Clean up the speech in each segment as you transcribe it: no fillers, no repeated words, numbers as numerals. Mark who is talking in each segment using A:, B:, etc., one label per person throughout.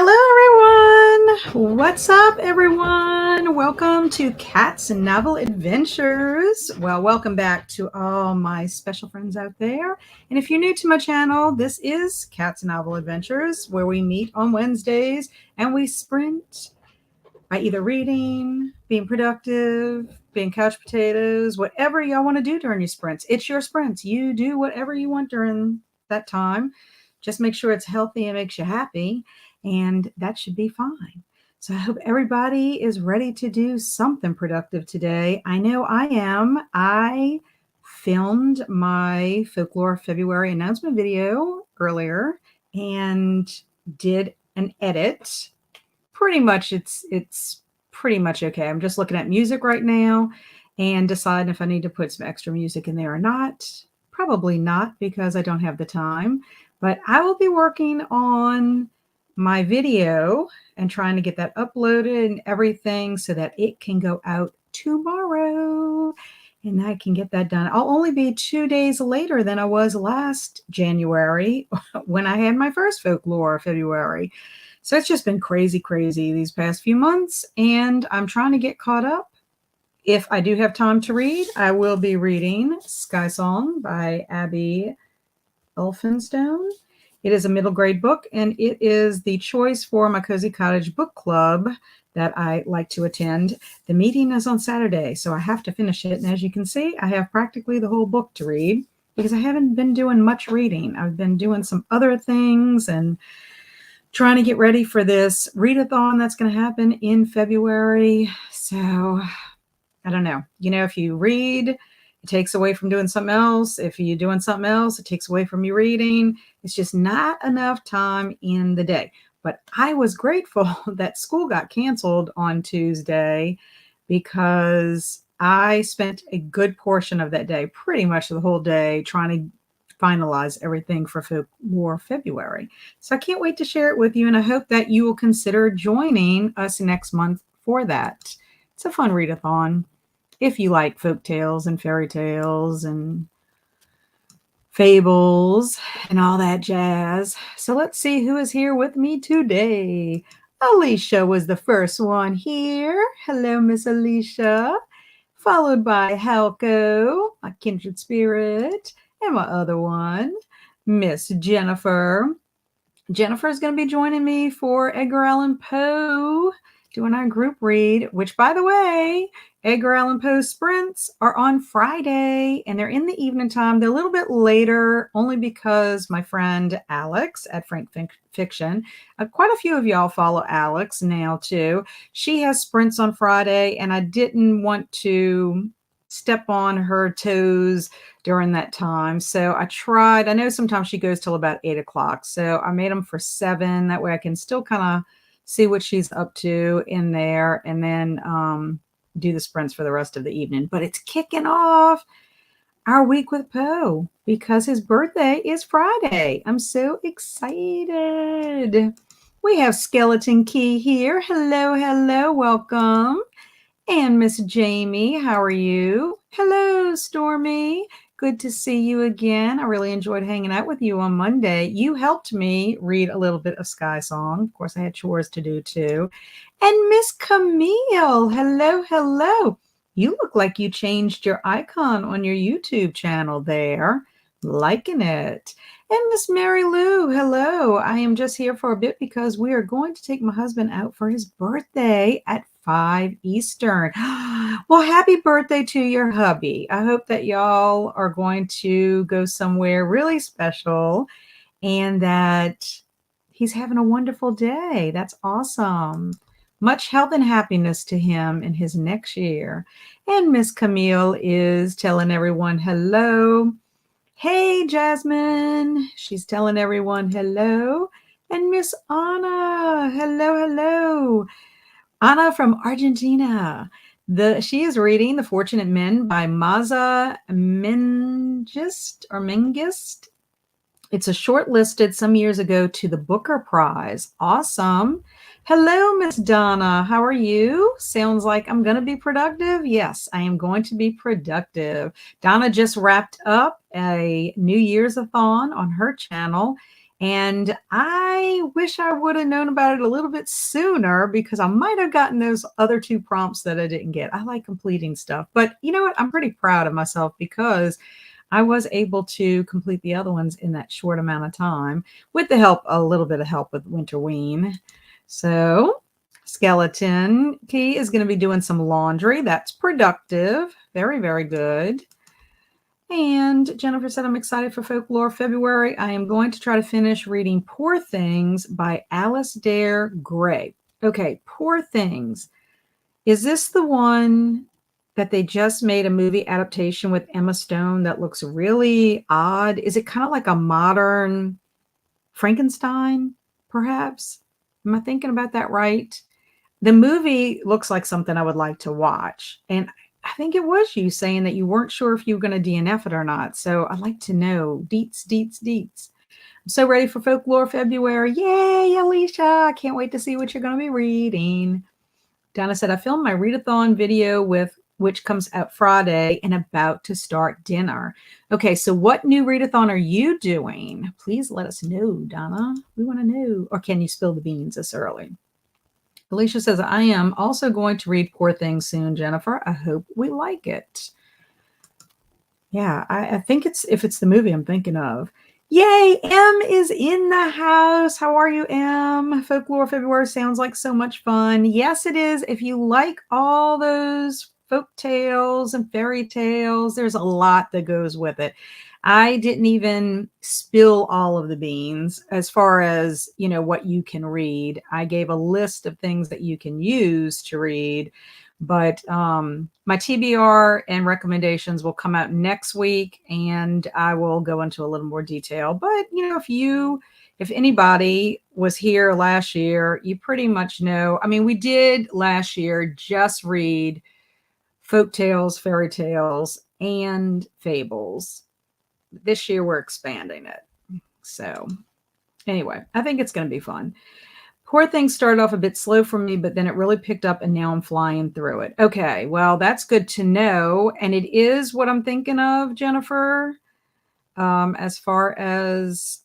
A: Hello, everyone. What's up, everyone? Welcome to Cats and Novel Adventures. Well, welcome back to all my special friends out there. And if you're new to my channel, this is Cats and Novel Adventures, where we meet on Wednesdays and we sprint by either reading, being productive, being couch potatoes, whatever y'all want to do during your sprints. It's your sprints. You do whatever you want during that time. Just make sure it's healthy and makes you happy, and that should be fine. So I hope everybody is ready to do something productive today. I know I am. I filmed my Folklore February announcement video earlier and did an edit. Pretty much it's pretty much okay. I'm just looking at music right now and deciding if I need to put some extra music in there or not. Probably not, because I don't have the time, but I will be working on my video and trying to get that uploaded and everything so that it can go out tomorrow and I can get that done. I'll only be 2 days later than I was last January when I had my first Folklore February. So it's just been crazy these past few months, and I'm trying to get caught up. If I do have time to read, I will be reading Sky Song by Abby Elphinstone. It is a middle grade book, and it is the choice for my Cozy Cottage book club that I like to attend. The meeting is on Saturday, so I have to finish it. And as you can see, I have practically the whole book to read because I haven't been doing much reading. I've been doing some other things and trying to get ready for this readathon that's going to happen in February. So I don't know. You know, if you read, it takes away from doing something else. If you're doing something else, it takes away from you reading. It's just not enough time in the day. But I was grateful that school got canceled on Tuesday because I spent a good portion of that day, pretty much the whole day, trying to finalize everything for Folklore February. So I can't wait to share it with you, and I hope that you will consider joining us next month for that. It's a fun readathon if you like folk tales and fairy tales and fables and all that jazz. So let's see who is here with me today. Alicia was the first one here. Hello, Miss Alicia. Followed by Halko, my kindred spirit, and my other one, Miss Jennifer. Jennifer is going to be joining me for Edgar Allan Poe, doing our group read, which, by the way, Edgar Allan Poe's sprints are on Friday, and they're in the evening time. They're a little bit later, only because my friend Alex at Frank Fiction, quite a few of y'all follow Alex now too. She has sprints on Friday, and I didn't want to step on her toes during that time. So I tried. I know sometimes she goes till about 8 o'clock. So I made them for 7. That way I can still kind of see what she's up to in there, and then do the sprints for the rest of the evening. But it's kicking off our week with Poe because his birthday is Friday. I'm so excited. We have Skeleton Key here. Hello, welcome. And Miss Jamie, how are you? Hello, Stormy. Good to see you again. I really enjoyed hanging out with you on Monday. You helped me read a little bit of Sky Song. Of course, I had chores to do too. And Miss Camille, hello. You look like you changed your icon on your YouTube channel there. Liking it. And Miss Mary Lou, hello. I am just here for a bit because we are going to take my husband out for his birthday at 5 Eastern. Well, happy birthday to your hubby. I hope that y'all are going to go somewhere really special and that he's having a wonderful day. That's awesome. Much health and happiness to him in his next year. And Miss Camille is telling everyone hello. Hey, Jasmine. She's telling everyone hello. And Miss Anna. Hello. Anna from Argentina. She is reading The Fortunate Men by Maza Mengist. It's a shortlisted some years ago to the Booker Prize. Awesome. Hello, Miss Donna. How are you? Sounds like I'm going to be productive. Yes, I am going to be productive. Donna just wrapped up a New Year's-a-thon on her channel, And I wish I would have known about it a little bit sooner because I might have gotten those other 2 prompts that I didn't get. I like completing stuff. But you know what? I'm pretty proud of myself because I was able to complete the other ones in that short amount of time with the help, a little bit of help with Winterween. So, Skeleton Key is going to be doing some laundry. That's productive. Very, very good. And Jennifer said, I'm excited for Folklore February. I am going to try to finish reading Poor Things by Alice Dare Gray. Okay, Poor Things. Is this the one that they just made a movie adaptation with Emma Stone that looks really odd? Is it kind of like a modern Frankenstein, perhaps? Am I thinking about that right? The movie looks like something I would like to watch. And I think it was you saying that you weren't sure if you were going to DNF it or not. So I'd like to know. Deets, deets, deets. I'm so ready for Folklore February. Yay, Alicia. I can't wait to see what you're going to be reading. Donna said, I filmed my readathon video which comes out Friday and about to start dinner. Okay, so what new readathon are you doing? Please let us know, Donna. We want to know. Or can you spill the beans this early? Alicia says, I am also going to read Poor Things soon, Jennifer. I hope we like it. Yeah, I think if it's the movie I'm thinking of. Yay, M is in the house. How are you, M? Folklore February sounds like so much fun. Yes, it is. If you like all those folk tales and fairy tales, there's a lot that goes with it. I didn't even spill all of the beans as far as, what you can read. I gave a list of things that you can use to read. But my TBR and recommendations will come out next week, and I will go into a little more detail. But if anybody was here last year, you pretty much know. I mean, we did last year just read folk tales, fairy tales, and fables. This year we're expanding it. So anyway, I think it's going to be fun. Poor Things started off a bit slow for me, but then it really picked up and now I'm flying through it. Okay, well, that's good to know. And it is what I'm thinking of, Jennifer, as far as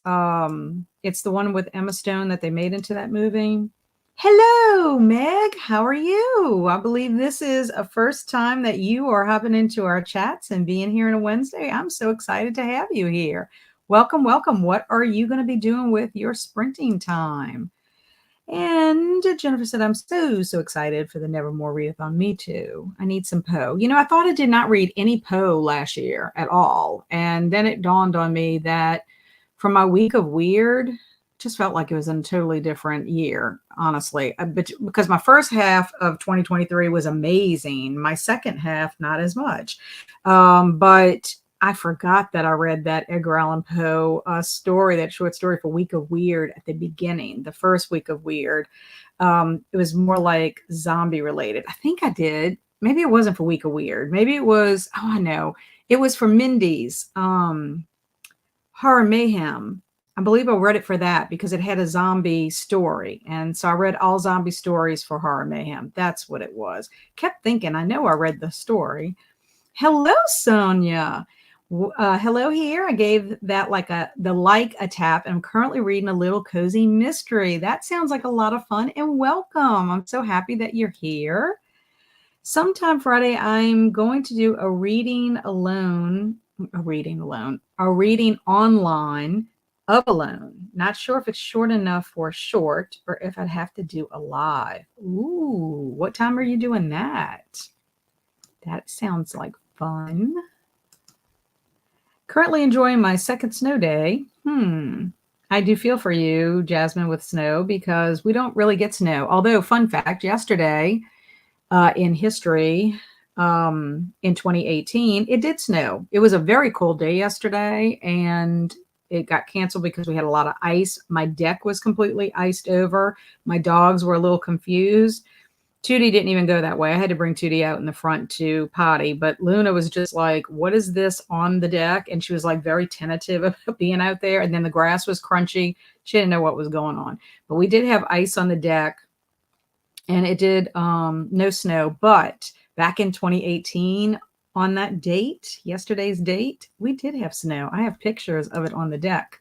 A: it's the one with Emma Stone that they made into that movie. Hello, Meg. How are you? I believe this is a first time that you are hopping into our chats and being here on a Wednesday. I'm so excited to have you here. Welcome, welcome. What are you going to be doing with your sprinting time? And Jennifer said, I'm so excited for the Nevermore Readathon. Me too. I need some Poe. I thought I did not read any Poe last year at all. And then it dawned on me that for my week of weird, just felt like it was in a totally different year, honestly. But because my first half of 2023 was amazing. My second half, not as much. But I forgot that I read that Edgar Allan Poe story, that short story for Week of Weird at the beginning, the first week of Weird. It was more like zombie related. I think I did. Maybe it wasn't for Week of Weird. Maybe it was, I know. It was for Mindy's Horror Mayhem. I believe I read it for that because it had a zombie story. And so I read all zombie stories for Horror Mayhem. That's what it was. Kept thinking, I know I read the story. Hello, Sonia. Hello here. I gave that a tap, and I'm currently reading a little cozy mystery. That sounds like a lot of fun, and welcome. I'm so happy that you're here. Sometime Friday, I'm going to do a reading online of Alone. Not sure if it's short enough for short or if I'd have to do a live. Ooh, what time are you doing that? That sounds like fun. Currently enjoying my second snow day. I do feel for you, Jasmine, with snow because we don't really get snow. Although, fun fact, yesterday in history, in 2018, it did snow. It was a very cold day yesterday, and it got canceled because we had a lot of ice. My deck was completely iced over. My dogs were a little confused. Tootie didn't even go that way. I had to bring Tootie out in the front to potty, but Luna was just like, what is this on the deck? And she was like very tentative about being out there. And then the grass was crunchy. She didn't know what was going on, but we did have ice on the deck and it did no snow. But back in 2018 on that date, yesterday's date, we did have snow. I have pictures of it on the deck.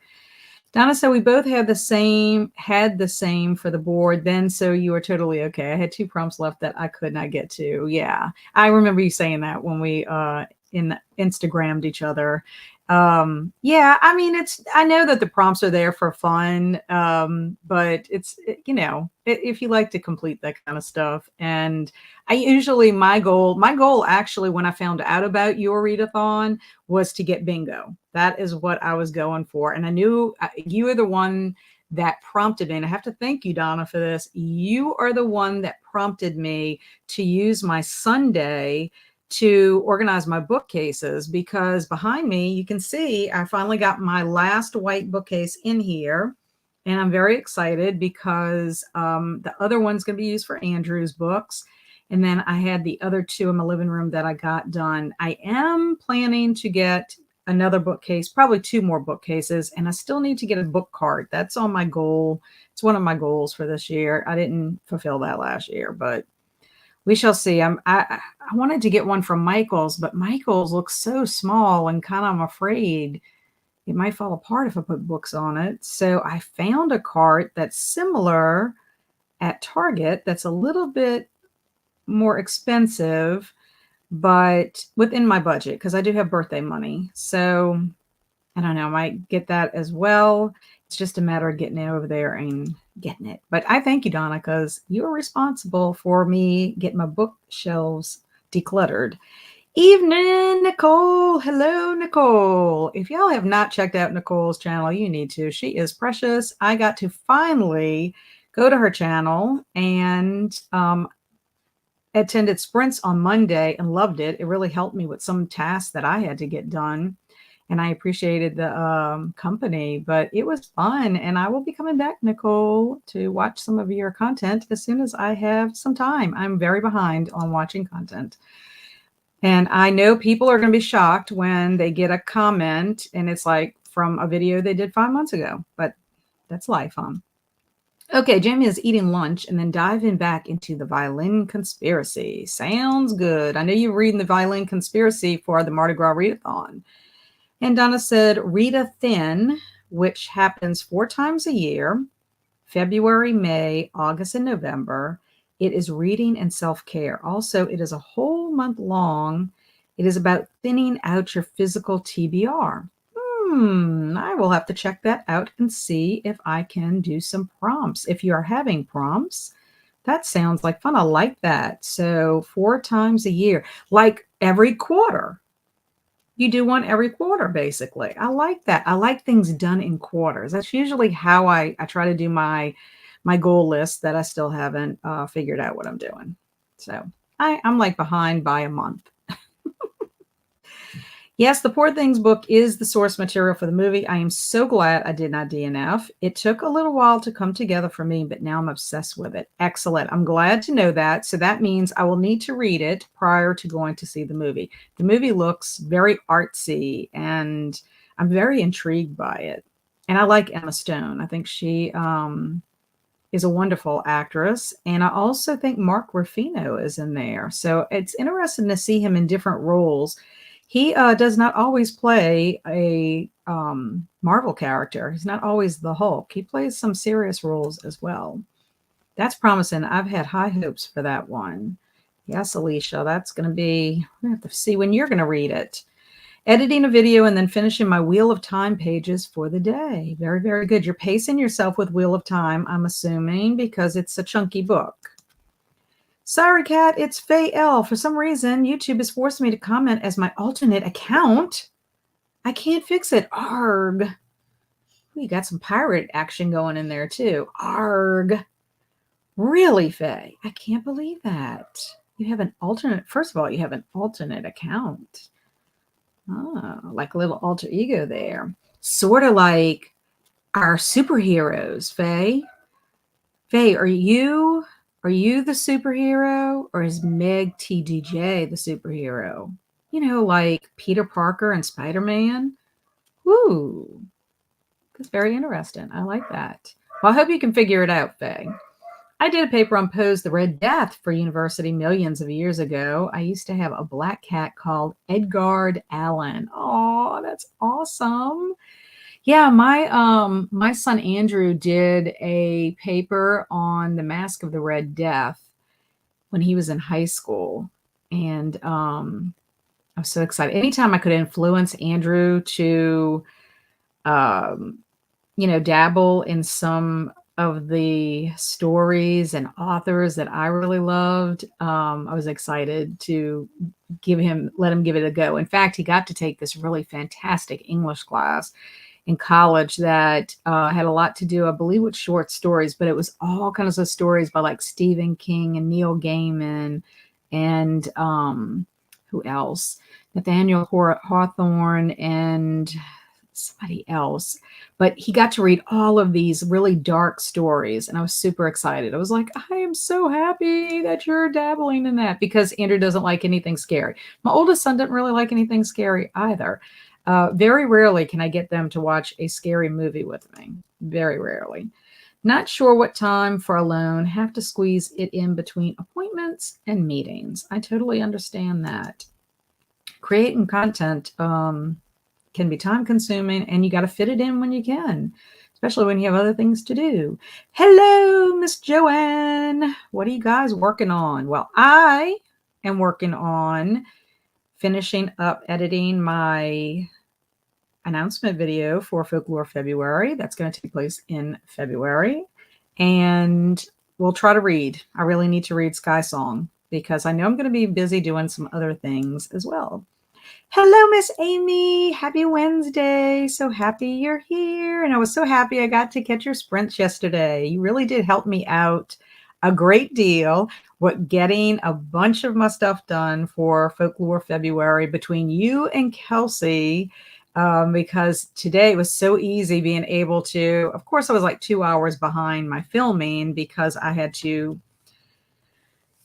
A: Donna said we both had the same for the board then, so you were totally okay. I had 2 prompts left that I could not get to. Yeah. I remember you saying that when we in Instagrammed each other. Yeah, I mean I know that the prompts are there for fun, but if you like to complete that kind of stuff. And I usually my goal actually when I found out about your readathon was to get bingo. That is what I was going for. And I knew you are the one that prompted me. And I have to thank you, Donna, for this. You are the one that prompted me to use my Sunday to organize my bookcases, because behind me, you can see I finally got my last white bookcase in here. And I'm very excited because the other one's going to be used for Andrew's books. And then I had the other 2 in my living room that I got done. I am planning to get another bookcase, probably 2 more bookcases, and I still need to get a book cart. That's on my goal. It's one of my goals for this year. I didn't fulfill that last year, but we shall see. I wanted to get one from Michael's, but Michael's looks so small and kind of I'm afraid it might fall apart if I put books on it. So I found a cart that's similar at Target that's a little bit more expensive, but within my budget because I do have birthday money. So I don't know, I might get that as well. It's just a matter of getting it over there and getting it. But I thank you, Donna, because you are responsible for me getting my bookshelves decluttered. Evening, Nicole. Hello, Nicole. If y'all have not checked out Nicole's channel, you need to. She is precious. I got to finally go to her channel and attended sprints on Monday and loved it. It really helped me with some tasks that I had to get done. And I appreciated the company, but it was fun. And I will be coming back, Nicole, to watch some of your content as soon as I have some time. I'm very behind on watching content. And I know people are going to be shocked when they get a comment and it's like from a video they did 5 months ago, but that's life, huh? Okay, Jamie is eating lunch and then diving back into the violin conspiracy. Sounds good. I know you're reading the violin conspiracy for the Mardi Gras readathon. And Donna said, read a thin, which happens 4 times a year, February, May, August, and November. It is reading and self-care. Also, it is a whole month long. It is about thinning out your physical TBR. I will have to check that out and see if I can do some prompts. If you are having prompts, that sounds like fun. I like that. So 4 times a year, like every quarter. You do one every quarter, basically. I like that. I like things done in quarters. That's usually how I try to do my goal list that I still haven't figured out what I'm doing. So I'm like behind by a month. Yes, the Poor Things book is the source material for the movie. I am so glad I did not DNF. It took a little while to come together for me, but now I'm obsessed with it. Excellent. I'm glad to know that. So that means I will need to read it prior to going to see the movie. The movie looks very artsy, and I'm very intrigued by it. And I like Emma Stone. I think she is a wonderful actress. And I also think Mark Ruffino is in there. So it's interesting to see him in different roles. He does not always play a Marvel character. He's not always the Hulk. He plays some serious roles as well. That's promising. I've had high hopes for that one. Yes, Alicia, that's going to be, we have to see when you're going to read it. Editing a video and then finishing my Wheel of Time pages for the day. Very, very good. You're pacing yourself with Wheel of Time, I'm assuming, because it's a chunky book. Sorry, Kat, it's Faye L. For some reason, YouTube has forced me to comment as my alternate account. I can't fix it. Arg. You got some pirate action going in there, too. Arg. Really, Faye? I can't believe that. You have an alternate. First of all, you have an alternate account. Oh, like a little alter ego there. Sort of like our superheroes, Faye. Faye, are you the superhero, or is Meg TDJ the superhero? You know, like Peter Parker and Spider-Man? Ooh, that's very interesting. I like that. Well, I hope you can figure it out, Faye. I did a paper on Poe's The Red Death for university millions of years ago. I used to have a black cat called Edgard Allan. Oh, that's awesome. Yeah, my son Andrew did a paper on the Mask of the Red Death when he was in high school, and I was so excited. Anytime I could influence Andrew to, um, dabble in some of the stories and authors that I really loved, I was excited to let him give it a go. In fact, he got to take this really fantastic English class in college that had a lot to do, I believe, with short stories, but it was all kinds of stories by like Stephen King and Neil Gaiman and who else? Nathaniel Hawthorne and somebody else. But he got to read all of these really dark stories, and I was super excited. I was like, I am so happy that you're dabbling in that because Andrew doesn't like anything scary. My oldest son didn't really like anything scary either. Very rarely can I get them to watch a scary movie with me. Very rarely. Not sure what time for alone. Have to squeeze it in between appointments and meetings. I totally understand that. Creating content can be time consuming and you got to fit it in when you can, especially when you have other things to do. Hello, Miss Joanne. What are you guys working on? Well, I am working on finishing up editing my announcement video for Folklore February. That's going to take place in February. And we'll try to read. I really need to read Sky Song because I know I'm going to be busy doing some other things as well. Hello, Miss Amy. Happy Wednesday. So happy you're here. And I was so happy I got to catch your sprints yesterday. You really did help me out a great deal with getting a bunch of my stuff done for Folklore February between you and Kelsey. Because today it was so easy being able to, of course, I was like 2 hours behind my filming because I had to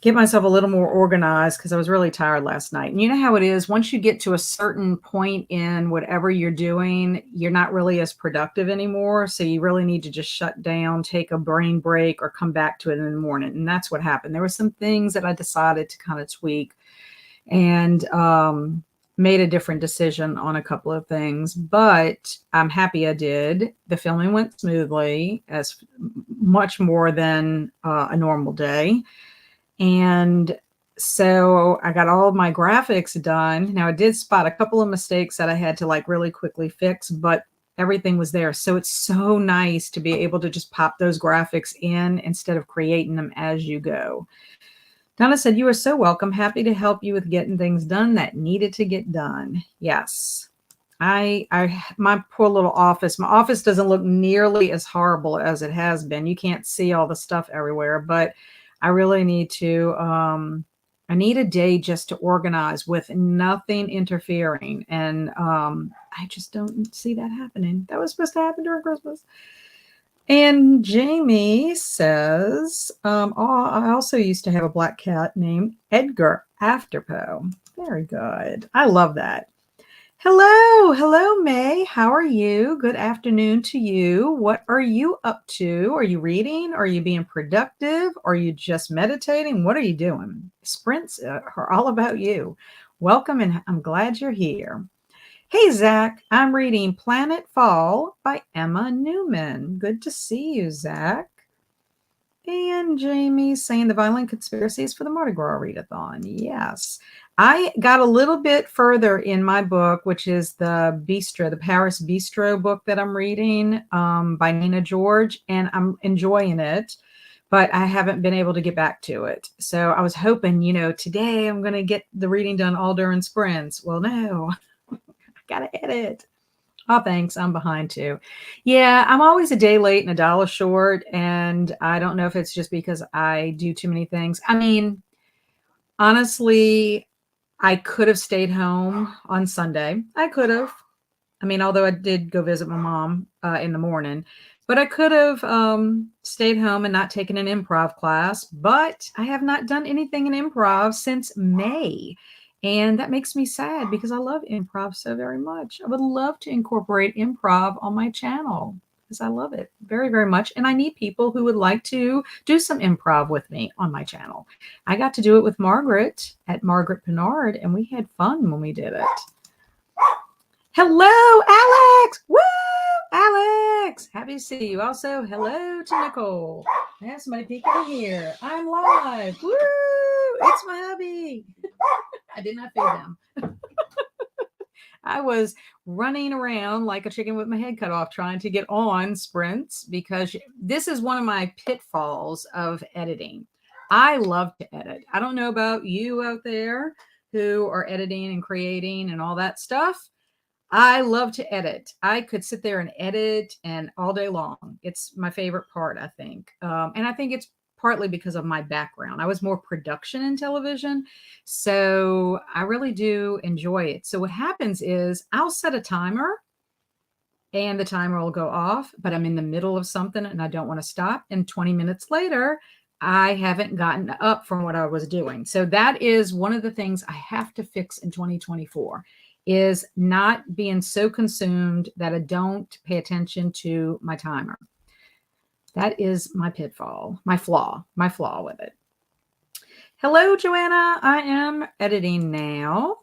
A: get myself a little more organized because I was really tired last night. And you know how it is, once you get to a certain point in whatever you're doing, you're not really as productive anymore. So you really need to just shut down, take a brain break, or come back to it in the morning. And that's what happened. There were some things that I decided to kind of tweak and made a different decision on a couple of things, but I'm happy I did. The filming went smoothly, as much more than a normal day. And so I got all of my graphics done. Now I did spot a couple of mistakes that I had to like really quickly fix, but everything was there. So it's so nice to be able to just pop those graphics in instead of creating them as you go. Donna said, you are so welcome. Happy to help you with getting things done that needed to get done. Yes. My poor little office, my office doesn't look nearly as horrible as it has been. You can't see all the stuff everywhere, but I really need to, I need a day just to organize with nothing interfering. And I just don't see that happening. That was supposed to happen during Christmas. And Jamie says, oh, I also used to have a black cat named Edgar Afterpo. Very good. I love that. Hello, May. How are you? Good afternoon to you. What are you up to? Are you reading? Are you being productive? Are you just meditating? What are you doing? Sprints are all about you. Welcome, and I'm glad you're here. Hey, Zach, I'm reading Planet Fall by Emma Newman. Good to see you, Zach. And Jamie's saying the violent conspiracies for the Mardi Gras readathon. Yes. I got a little bit further in my book, which is the Paris Bistro book that I'm reading by Nina George, and I'm enjoying it, but I haven't been able to get back to it. So I was hoping, today I'm going to get the reading done all during sprints. Well, no. Gotta edit. Oh, thanks. I'm behind too. Yeah, I'm always a day late and a dollar short. And I don't know if it's just because I do too many things. I mean, honestly, I could have stayed home on Sunday. I could have. I mean, although I did go visit my mom in the morning, but I could have stayed home and not taken an improv class. But I have not done anything in improv since May. And that makes me sad because I love improv so very much. I would love to incorporate improv on my channel because I love it very, very much. And I need people who would like to do some improv with me on my channel. I got to do it with Margaret at Margaret Pinard, and we had fun when we did it. Hello, Alex. Woo! Alex, happy to see you. Also, hello to Nicole. I have somebody peeking in here. I'm live. Woo! It's my hubby. I did not feed them. I was running around like a chicken with my head cut off trying to get on sprints because this is one of my pitfalls of editing. I love to edit. I don't know about you out there who are editing and creating and all that stuff. I love to edit. I could sit there and edit and all day long. It's my favorite part, I think. And I think it's partly because of my background. I was more production in television. So I really do enjoy it. So what happens is I'll set a timer and the timer will go off, but I'm in the middle of something and I don't want to stop. And 20 minutes later, I haven't gotten up from what I was doing. So that is one of the things I have to fix in 2024 is not being so consumed that I don't pay attention to my timer. That is my pitfall, my flaw with it. Hello, Joanna. I am editing now.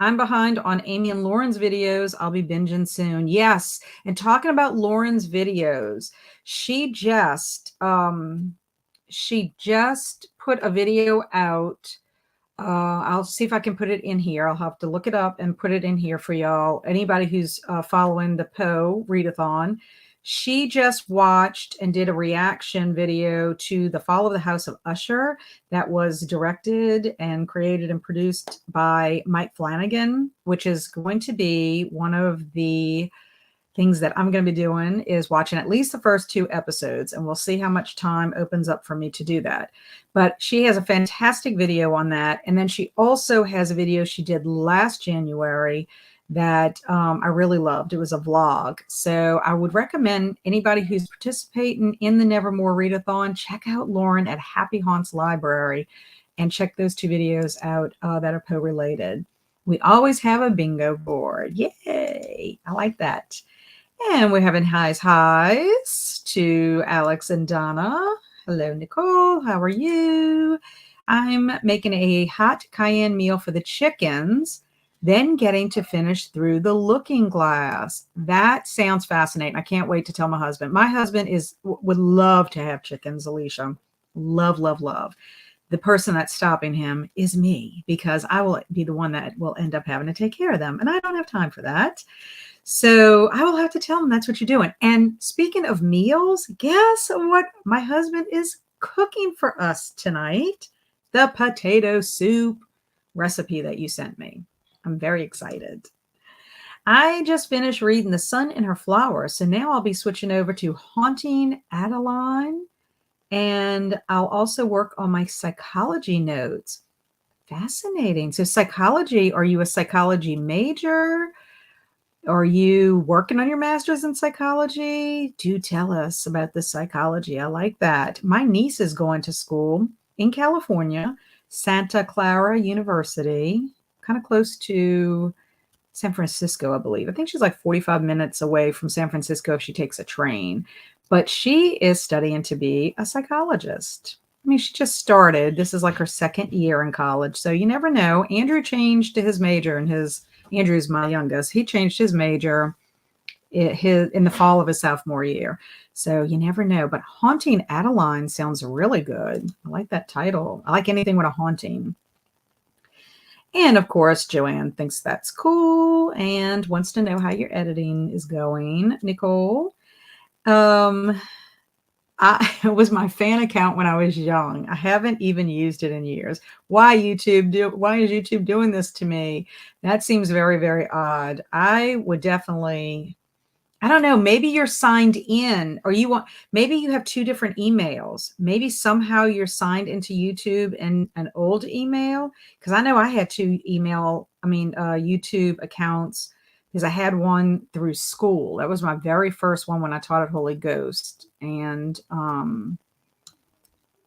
A: I'm behind on Amy and Lauren's videos. I'll be binging soon. Yes. And talking about Lauren's videos, she just put a video out. I'll see if I can put it in here. I'll have to look it up and put it in here for y'all. Anybody who's following the Poe readathon, she just watched and did a reaction video to The Fall of the House of Usher that was directed and created and produced by Mike Flanagan, which is going to be one of the things that I'm going to be doing is watching at least the first 2 episodes, and we'll see how much time opens up for me to do that. But she has a fantastic video on that. And then she also has a video she did last January that I really loved. It was a vlog. So I would recommend anybody who's participating in the Nevermore Readathon, check out Lauren at Happy Haunts Library and check those 2 videos out that are Poe related. We always have a bingo board. Yay. I like that. And we're having highs to Alex and Donna. Hello, Nicole. How are you? I'm making a hot cayenne meal for the chickens, then getting to finish Through the Looking Glass. That sounds fascinating. I can't wait to tell my husband. My husband would love to have chickens, Alicia. Love, love, love. The person that's stopping him is me because I will be the one that will end up having to take care of them. And I don't have time for that. So I will have to tell him that's what you're doing. And speaking of meals, guess what my husband is cooking for us tonight? The potato soup recipe that you sent me. I'm very excited. I just finished reading The Sun and Her Flowers. So now I'll be switching over to Haunting Adeline. And I'll also work on my psychology notes. Fascinating. So psychology, are you a psychology major? Are you working on your master's in psychology? Do tell us about the psychology. I like that. My niece is going to school in California, Santa Clara University, kind of close to San Francisco, I believe. I think she's like 45 minutes away from San Francisco if she takes a train. But she is studying to be a psychologist. I mean, she just started. This is like her 2nd year in college. So you never know. Andrew changed his major and Andrew's my youngest. He changed his major in the fall of his sophomore year. So you never know. But Haunting Adeline sounds really good. I like that title. I like anything with a haunting. And of course, Joanne thinks that's cool and wants to know how your editing is going, Nicole. It was my fan account when I was young. I haven't even used it in years. Why is YouTube doing this to me? That seems very, very odd. I would definitely, I don't know, maybe you're signed in or maybe you have 2 different emails. Maybe somehow you're signed into YouTube in an old email. Because I know I had 2 YouTube accounts because I had one through school. That was my very first one when I taught at Holy Ghost. And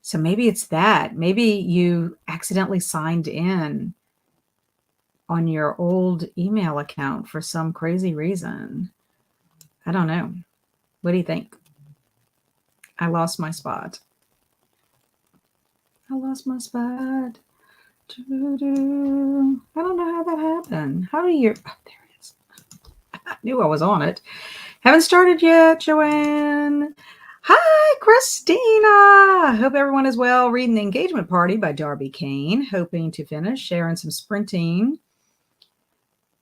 A: so maybe it's that. Maybe you accidentally signed in on your old email account for some crazy reason. I don't know. What do you think? I lost my spot. I don't know how that happened. How do you... Oh, there it is. I knew I was on it. Haven't started yet, Joanne. Hi, Christina. Hope everyone is well. Reading The Engagement Party by Darby Kane. Hoping to finish. Sharing some sprinting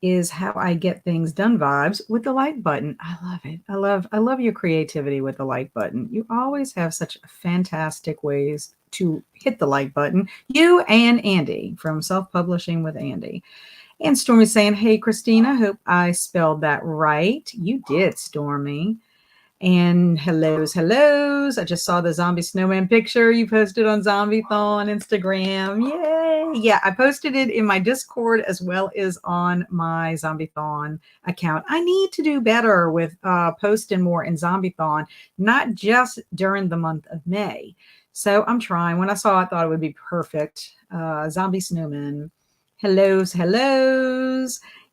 A: is how I get things done vibes with the like button. I love it. I love your creativity with the like button. You always have such fantastic ways to hit the like button. You and Andy from Self Publishing with Andy. And Stormy's saying, "Hey, Christina, hope I spelled that right." You did, Stormy. And hellos. I just saw the zombie snowman picture you posted on Zombiethon Instagram. Yay. Yeah, I posted it in my Discord as well as on my Zombiethon account. I need to do better with posting more in Zombiethon, not just during the month of May. So I'm trying. When I saw it, I thought it would be perfect. Zombie snowman. Hellos.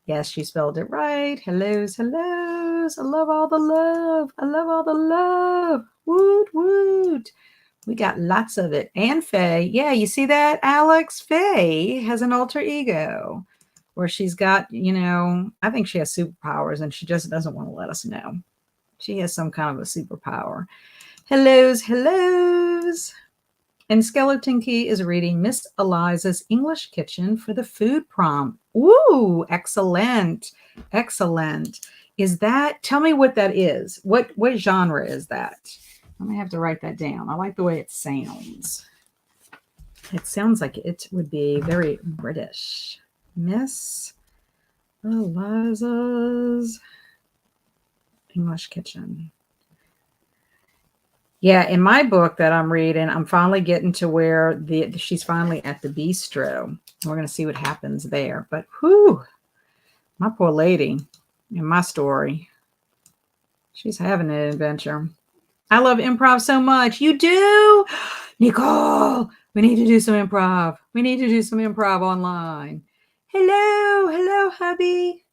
A: Yes, she spelled it right. Hellos. I love all the love. Woot. We got lots of it. And Faye. Yeah, you see that, Alex? Faye has an alter ego where she's got, I think she has superpowers and she just doesn't want to let us know. She has some kind of a superpower. Hellos. And Skeleton Key is reading Miss Eliza's English Kitchen for the food prompt. Ooh, excellent. Is that, tell me what that is. What genre is that? I may have to write that down. I like the way it sounds. It sounds like it would be very British. Miss Eliza's English Kitchen. Yeah, in my book that I'm reading, I'm finally getting to where she's finally at the bistro. We're going to see what happens there. But whew, my poor lady in my story, she's having an adventure. I love improv so much. You do? Nicole, we need to do some improv. We need to do some improv online. Hello, hubby.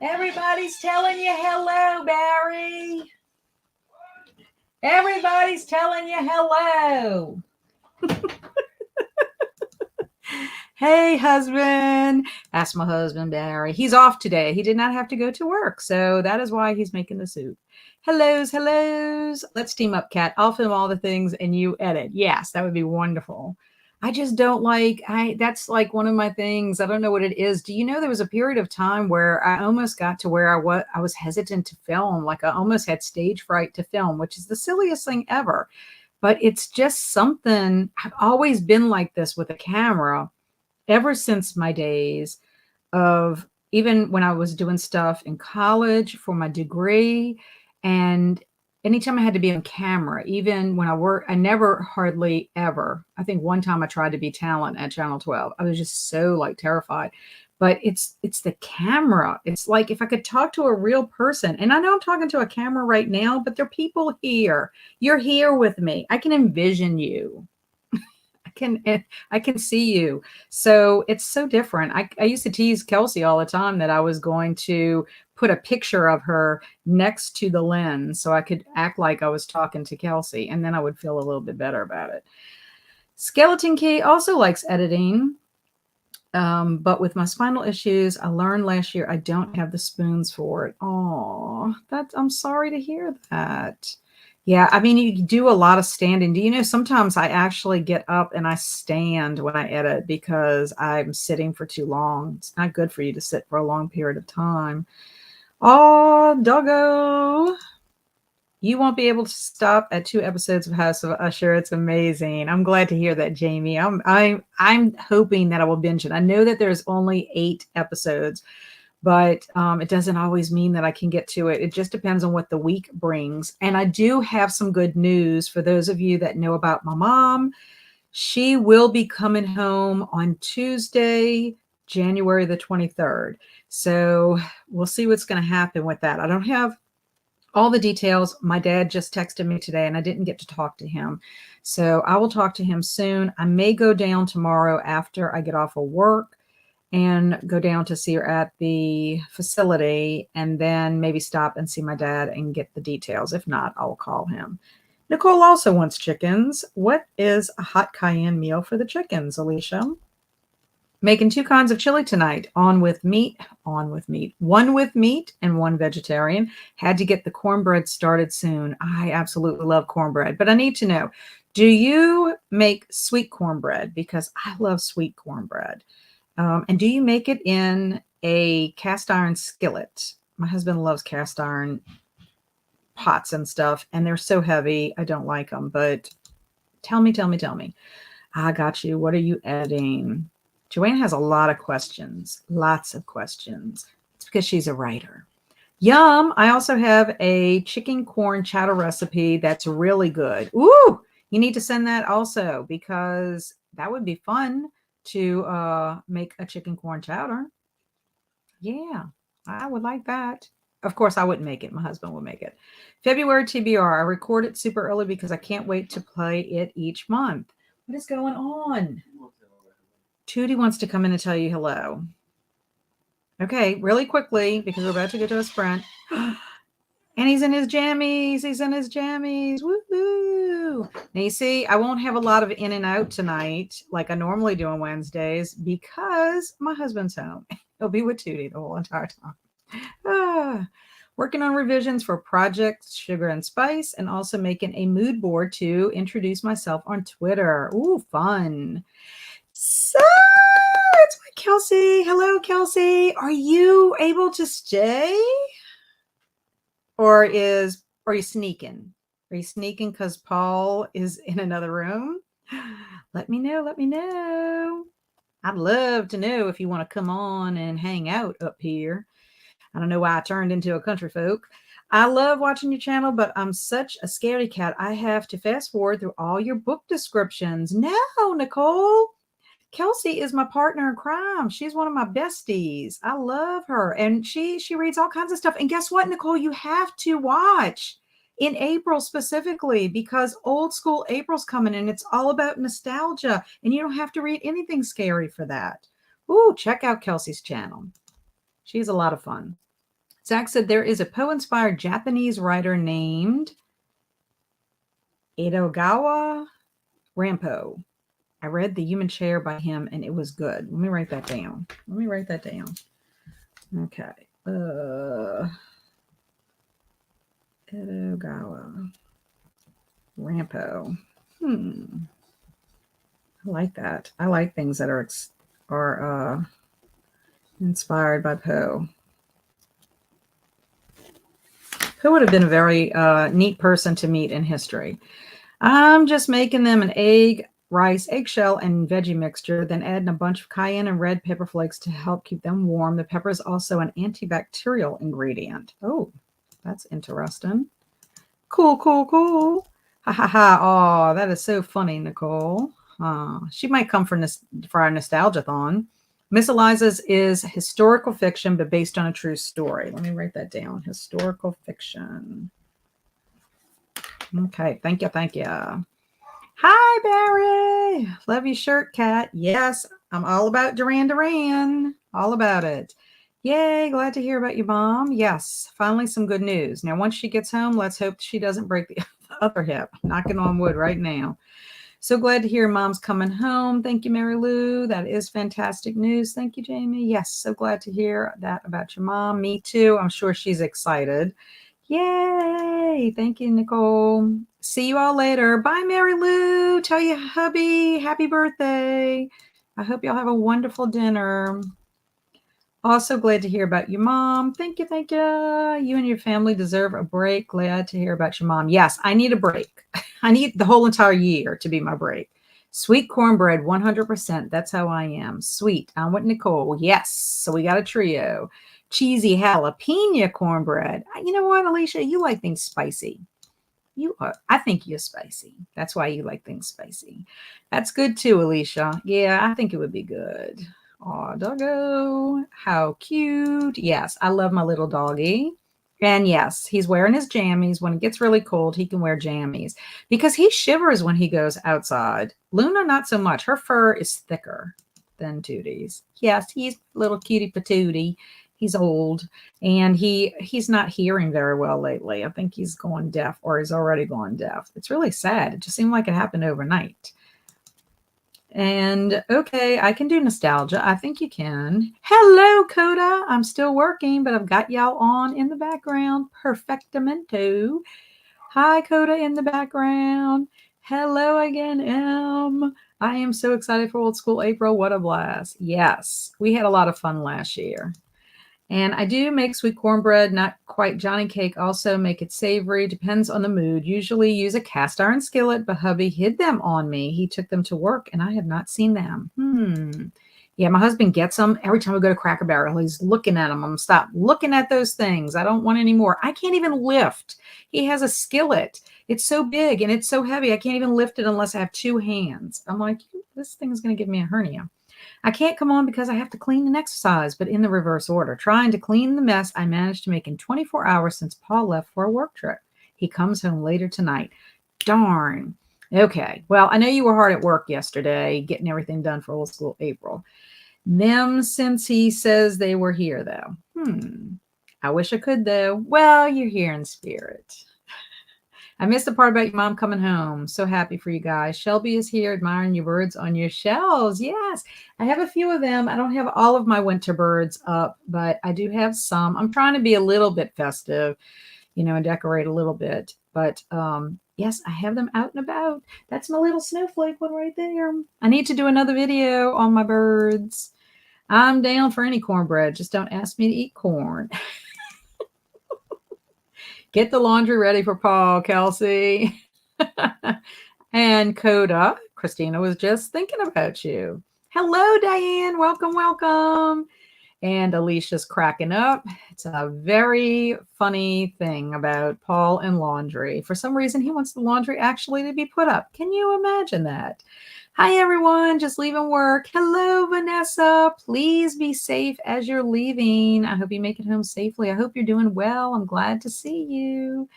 A: Everybody's telling you hello, Barry. Everybody's telling you hello. Hey, husband. Ask my husband, Barry. He's off today. He did not have to go to work, so that is why he's making the soup. Hellos. Let's team up, Kat. I'll film all the things and you edit. Yes, that would be wonderful. I just don't that's like one of my things. I don't know what it is. Do you know there was a period of time where I almost got to where I was hesitant to film. Like I almost had stage fright to film, which is the silliest thing ever. But it's just something. I've always been like this with a camera ever since my days of even when I was doing stuff in college for my degree. And anytime I had to be on camera, even when I never hardly ever, I think one time I tried to be talent at Channel 12. I was just so terrified. But it's the camera. It's like if I could talk to a real person, and I know I'm talking to a camera right now, but there are people here. You're here with me. I can envision you. I can see you. So it's so different. I used to tease Kelsey all the time that I was going to put a picture of her next to the lens so I could act like I was talking to Kelsey, and then I would feel a little bit better about it. Skeleton Key also likes editing. But with my spinal issues, I learned last year I don't have the spoons for it. Oh, I'm sorry to hear that. Yeah, I mean, you do a lot of standing. Do you know sometimes I actually get up and I stand when I edit because I'm sitting for too long. It's not good for you to sit for a long period of time. Oh, doggo. You won't be able to stop at 2 episodes of House of Usher. It's amazing. I'm glad to hear that, Jamie. I'm hoping that I will binge it. I know that there's only 8 episodes, but it doesn't always mean that I can get to it. It just depends on what the week brings. And I do have some good news for those of you that know about my mom. She will be coming home on Tuesday, January the 23rd. So we'll see what's going to happen with that. I don't have all the details. My dad just texted me today and I didn't get to talk to him. So I will talk to him soon. I may go down tomorrow after I get off of work and go down to see her at the facility and then maybe stop and see my dad and get the details. If not, I'll call him. Nicole also wants chickens. What is a hot cayenne meal for the chickens, Alicia? Making 2 kinds of chili tonight. One with meat and one vegetarian. Had to get the cornbread started soon. I absolutely love cornbread, but I need to know, do you make sweet cornbread? Because I love sweet cornbread. And do you make it in a cast iron skillet? My husband loves cast iron pots and stuff, and they're so heavy. I don't like them, but tell me. I got you. What are you adding? Joanne has a lot of questions, lots of questions. It's because she's a writer. Yum. I also have a chicken corn chowder recipe that's really good. Ooh, you need to send that also because that would be fun to make a chicken corn chowder. Yeah, I would like that. Of course, I wouldn't make it. My husband would make it. February TBR. I record it super early because I can't wait to play it each month. What is going on? Tootie wants to come in and tell you hello. Okay, really quickly because we're about to go to a sprint. And he's in his jammies. Woo-hoo. Now you see, I won't have a lot of in and out tonight like I normally do on Wednesdays because my husband's home. He'll be with Tootie the whole entire time. Working on revisions for Project Sugar and Spice and also making a mood board to introduce myself on Twitter. Ooh, fun. So it's my Kelsey. Hello, Kelsey. Are you able to stay? Or are you sneaking? Are you sneaking because Paul is in another room? Let me know. I'd love to know if you want to come on and hang out up here. I don't know why I turned into a country folk. I love watching your channel, but I'm such a scaredy cat. I have to fast forward through all your book descriptions. No, Nicole. Kelsey is my partner in crime. She's one of my besties. I love her. And she reads all kinds of stuff. And guess what, Nicole? You have to watch in April specifically because Old School April's coming and it's all about nostalgia. And you don't have to read anything scary for that. Ooh, check out Kelsey's channel. She's a lot of fun. Zach said there is a Poe-inspired Japanese writer named Edogawa Rampo. I read The Human Chair by him, and it was good. Let me write that down. Okay. Edogawa Rampo. I like that. I like things that are inspired by Poe. Poe would have been a very neat person to meet in history. I'm just making them an egg, rice, eggshell, and veggie mixture, then adding a bunch of cayenne and red pepper flakes to help keep them warm. The pepper is also an antibacterial ingredient. Oh, that's interesting. Cool. Ha ha ha. Oh, that is so funny, Nicole. She might come for our nostalgia-thon. Miss Eliza's is historical fiction, but based on a true story. Let me write that down. Historical fiction. Okay, thank you. Hi, Barry. Love your shirt, Kat. Yes, I'm all about Duran. All about it. Yay, glad to hear about your mom. Yes, finally some good news. Now, once she gets home, let's hope she doesn't break the other hip. Knocking on wood right now. So glad to hear mom's coming home. Thank you, Mary Lou. That is fantastic news. Thank you, Jamie. Yes, so glad to hear that about your mom. Me too. I'm sure she's excited. Yay. Thank you, Nicole. See you all later. Bye, Mary Lou. Tell your hubby happy birthday. I hope y'all have a wonderful dinner. Also glad to hear about your mom. Thank you. You and your family deserve a break. Glad to hear about your mom. Yes, I need a break. I need the whole entire year to be my break. Sweet cornbread, 100%. That's how I am. Sweet. I'm with Nicole. Yes. So we got a trio. Cheesy jalapeno cornbread. You know what, Alicia? You like things spicy. I think you're spicy. That's why you like things spicy. That's good too, Alicia. Yeah, I think it would be good. Aw, doggo. How cute. Yes, I love my little doggy. And yes, he's wearing his jammies. When it gets really cold, he can wear jammies because he shivers when he goes outside. Luna, not so much. Her fur is thicker than Tootie's. Yes, he's little cutie patootie. He's old and he's not hearing very well lately. I think he's going deaf or he's already gone deaf. It's really sad. It just seemed like it happened overnight. And okay, I can do nostalgia. I think you can. Hello, Coda. I'm still working, but I've got y'all on in the background. Perfectamento. Hi, Coda in the background. Hello again, Em. I am so excited for Old School April. What a blast. Yes, we had a lot of fun last year. And I do make sweet cornbread, not quite Johnny cake. Also make it savory, depends on the mood. Usually use a cast iron skillet, but hubby hid them on me. He took them to work and I have not seen them. Yeah, my husband gets them every time we go to Cracker Barrel. He's looking at them. I'm stop looking at those things. I don't want any more. I can't even lift. He has a skillet. It's so big and it's so heavy. I can't even lift it unless I have two hands. I'm like, this thing is going to give me a hernia. I can't come on because I have to clean and exercise, but in the reverse order. Trying to clean the mess I managed to make in 24 hours since Paul left for a work trip. He comes home later tonight. Darn. Okay. Well, I know you were hard at work yesterday getting everything done for Old School April. Them since he says they were here, though. I wish I could, though. Well, you're here in spirit. I missed the part about your mom coming home. So happy for you guys. Shelby is here admiring your birds on your shelves. Yes, I have a few of them. I don't have all of my winter birds up, but I do have some. I'm trying to be a little bit festive, and decorate a little bit. But yes, I have them out and about. That's my little snowflake one right there. I need to do another video on my birds. I'm down for any cornbread. Just don't ask me to eat corn. Get the laundry ready for Paul, Kelsey. And Coda, Christina was just thinking about you. Hello, Diane. Welcome, welcome. And Alicia's cracking up. It's a very funny thing about Paul and laundry. For some reason, he wants the laundry actually to be put up. Can you imagine that? Hi, everyone. Just leaving work. Hello, Vanessa. Please be safe as you're leaving. I hope you make it home safely. I hope you're doing well. I'm glad to see you.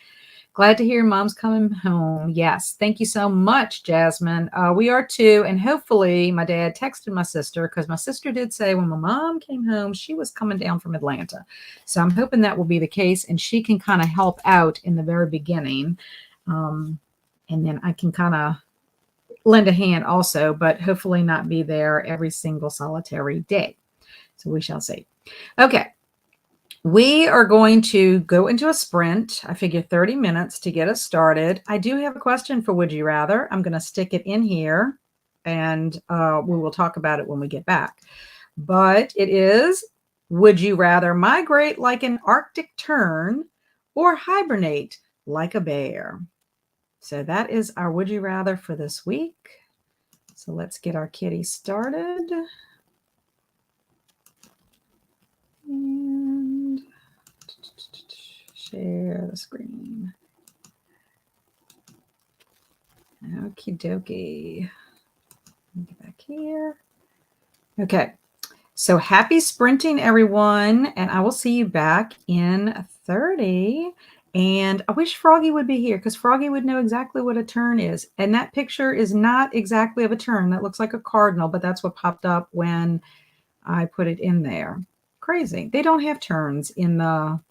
A: Glad to hear mom's coming home. Yes. Thank you so much, Jasmine. We are too. And hopefully my dad texted my sister because my sister did say when my mom came home, she was coming down from Atlanta. So I'm hoping that will be the case and she can kind of help out in the very beginning. And then I can kind of lend a hand also, but hopefully not be there every single solitary day. So we shall see. Okay. We are going to go into a sprint. I figure 30 minutes to get us started. I do have a question for Would You Rather. I'm going to stick it in here and we will talk about it when we get back. But it is, would you rather migrate like an Arctic tern or hibernate like a bear? So that is our Would You Rather for this week. So let's get our kitty started. And share the screen. Okie dokie. Get back here. Okay. So happy sprinting, everyone. And I will see you back in 30. And I wish Froggy would be here because Froggy would know exactly what a tern is. And that picture is not exactly of a tern. That looks like a cardinal, but that's what popped up when I put it in there. Crazy. They don't have terns in the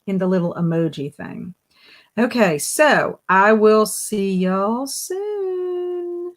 A: little emoji thing. Okay, so I will see y'all soon.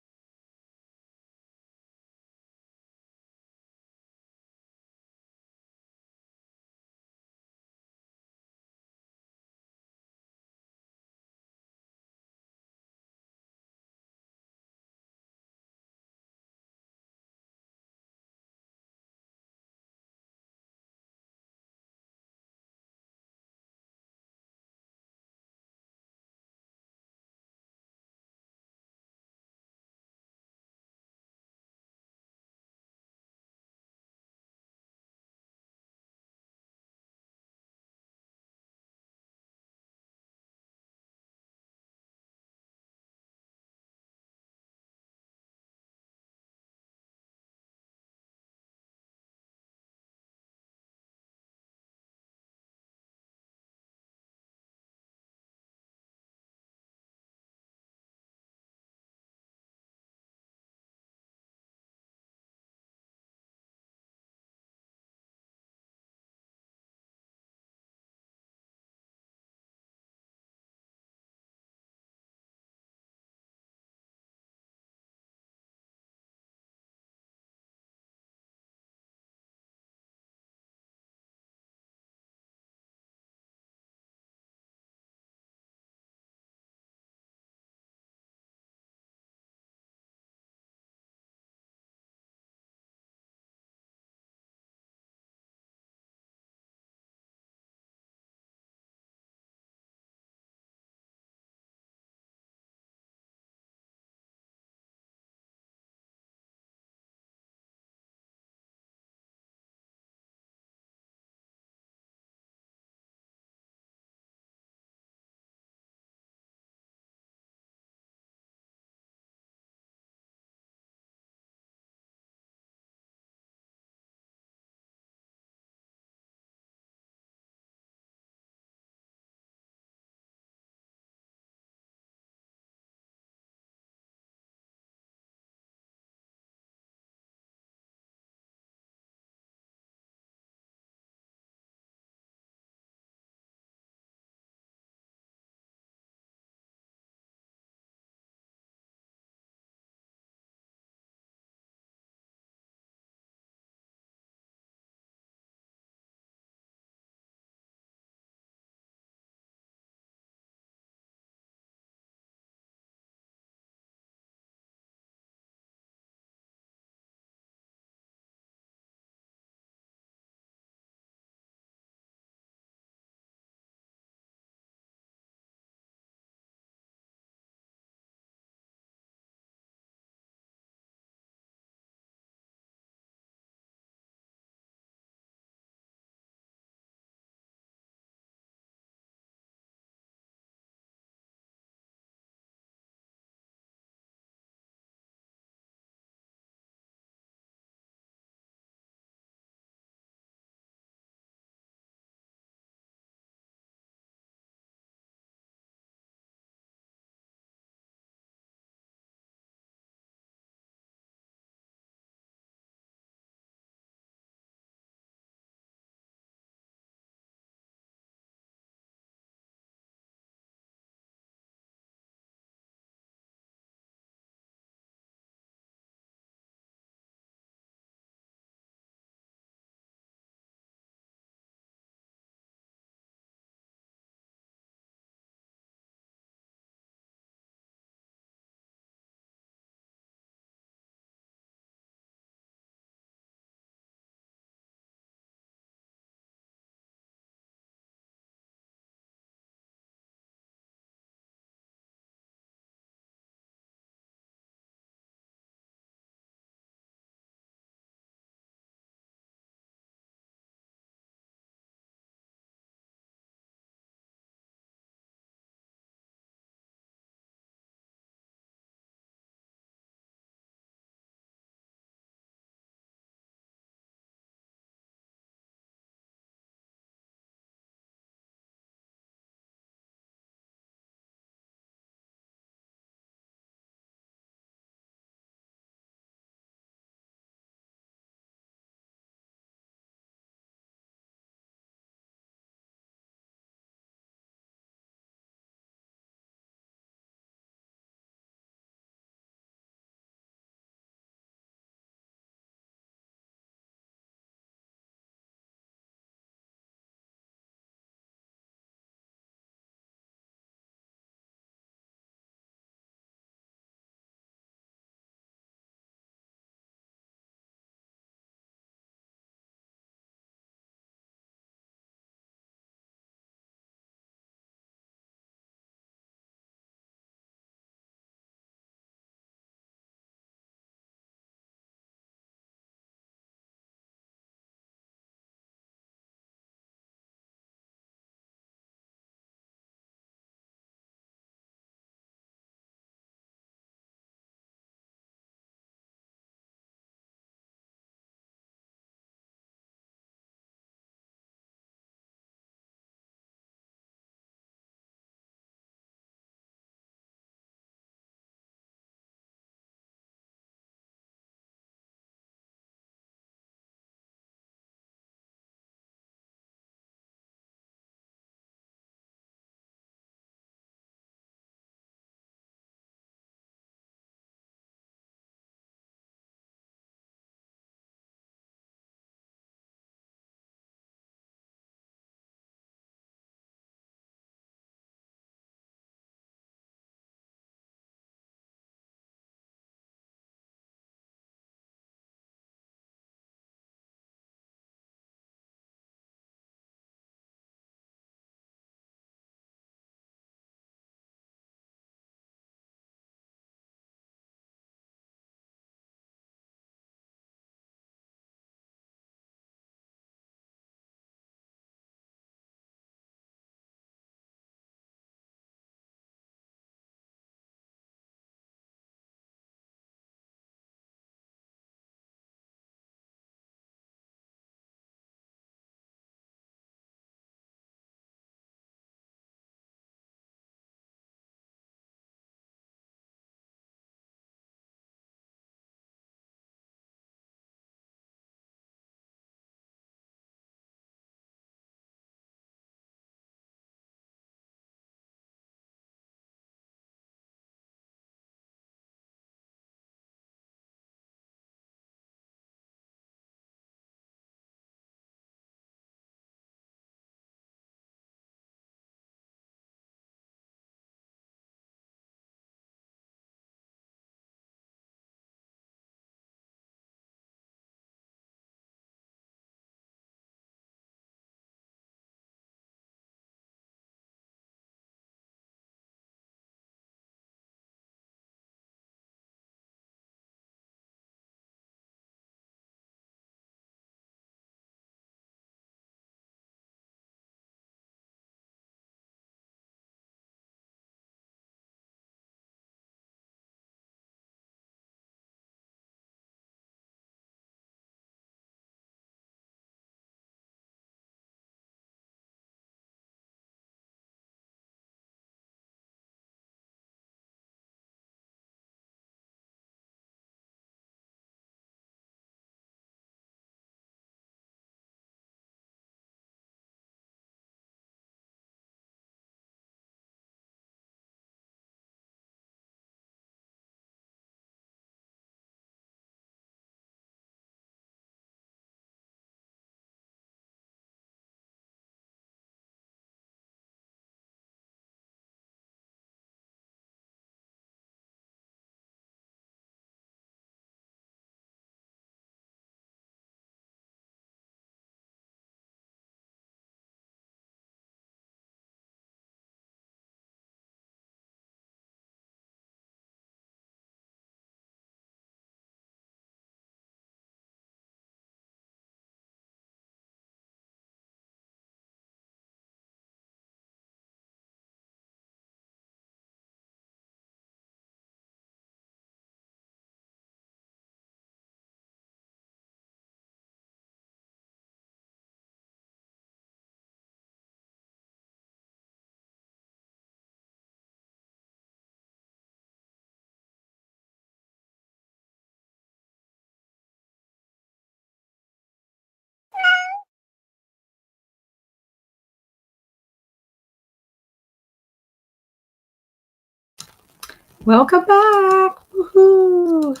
A: Welcome back. Woohoo.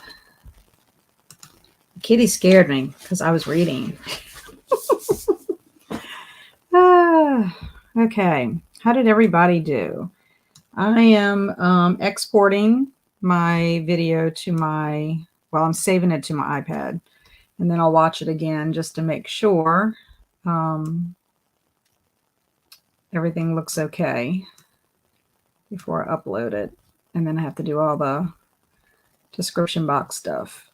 A: Kitty scared me because I was reading. Okay. How did everybody do? I am exporting my video to I'm saving it to my iPad, and then I'll watch it again just to make sure everything looks okay before I upload it. And then I have to do all the description box stuff.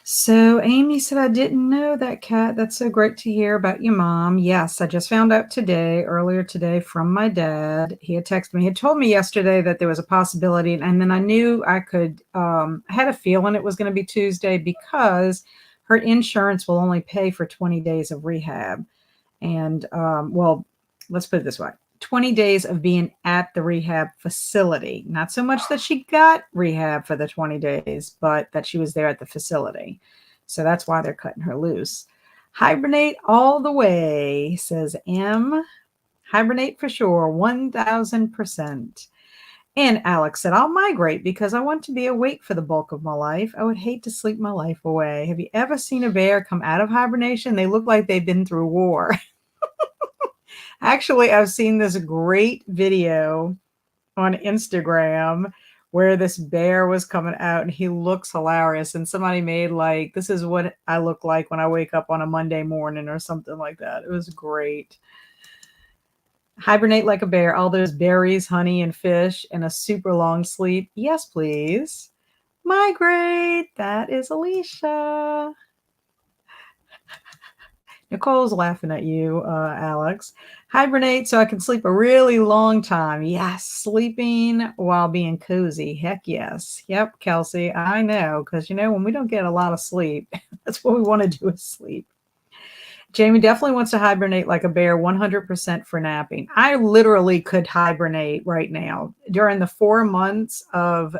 A: So Amy said, I didn't know that, Kat. That's so great to hear about your mom. Yes, I just found out earlier today from my dad. He had texted me. He had told me yesterday that there was a possibility. And then I knew I had a feeling it was going to be Tuesday because her insurance will only pay for 20 days of rehab. And let's put it this way. 20 days of being at the rehab facility. Not so much that she got rehab for the 20 days, but that she was there at the facility. So that's why they're cutting her loose. Hibernate all the way, says M. Hibernate for sure, 1000%. And Alex said, I'll migrate because I want to be awake for the bulk of my life. I would hate to sleep my life away. Have you ever seen a bear come out of hibernation? They look like they've been through war. Actually, I've seen this great video on Instagram where this bear was coming out and he looks hilarious. And somebody made this is what I look like when I wake up on a Monday morning or something like that. It was great. Hibernate like a bear. All those berries, honey, and fish, and a super long sleep. Yes, please. Migrate. That is Alicia. Nicole's laughing at you, Alex. Hibernate so I can sleep a really long time. Yes, sleeping while being cozy. Heck yes. Yep, Kelsey, I know. Because, when we don't get a lot of sleep, that's what we want to do is sleep. Jamie definitely wants to hibernate like a bear, 100% for napping. I literally could hibernate right now. During the 4 months of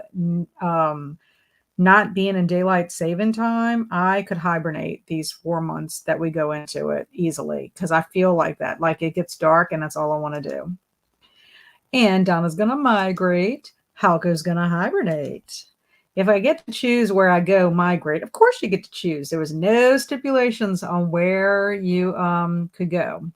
A: not being in daylight saving time, I could hibernate these 4 months that we go into it easily because I feel like that. Like it gets dark and that's all I want to do. And Donna's going to migrate. Halko's going to hibernate. If I get to choose where I go migrate, of course you get to choose. There was no stipulations on where you could go.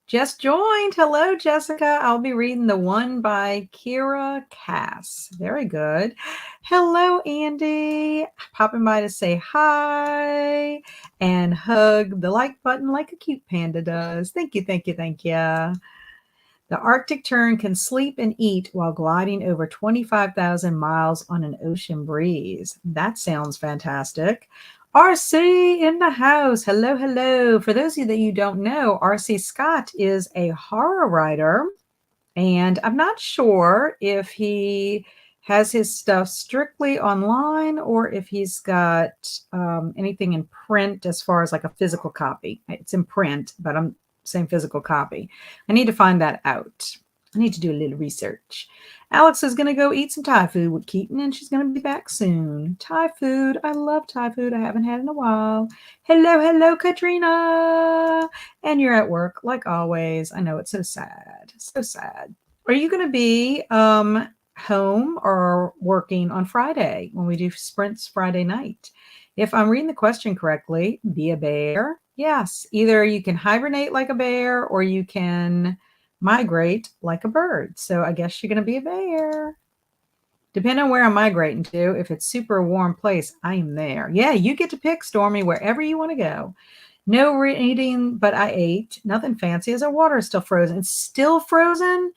A: Just joined. Hello, Jessica. I'll be reading the one by Kira Cass. Very good. Hello, Andy. Popping by to say hi and hug the like button like a cute panda does. Thank you, thank you, thank you. The Arctic tern can sleep and eat while gliding over 25,000 miles on an ocean breeze. That sounds fantastic. RC in the house. Hello, hello. For those of you that you don't know, RC Scott is a horror writer, and I'm not sure if he has his stuff strictly online or if he's got anything in print as far as like a physical copy. It's in print, but I'm saying physical copy. I need to find that out. I need to do a little research. Alex is going to go eat some Thai food with Keaton, and she's going to be back soon. Thai food. I love Thai food. I haven't had in a while. Hello, hello, Katrina. And you're at work, like always. I know it's so sad. So sad. Are you going to be home or working on Friday when we do Sprints Friday night? If I'm reading the question correctly, be a bear. Yes, either you can hibernate like a bear or you can migrate like a bird. So I guess you're going to be a bear. Depending on where I'm migrating to, if it's super warm place, I am there. Yeah, you get to pick, Stormy, wherever you want to go. No eating, but I ate. Nothing fancy. Is our water still frozen? It's still frozen?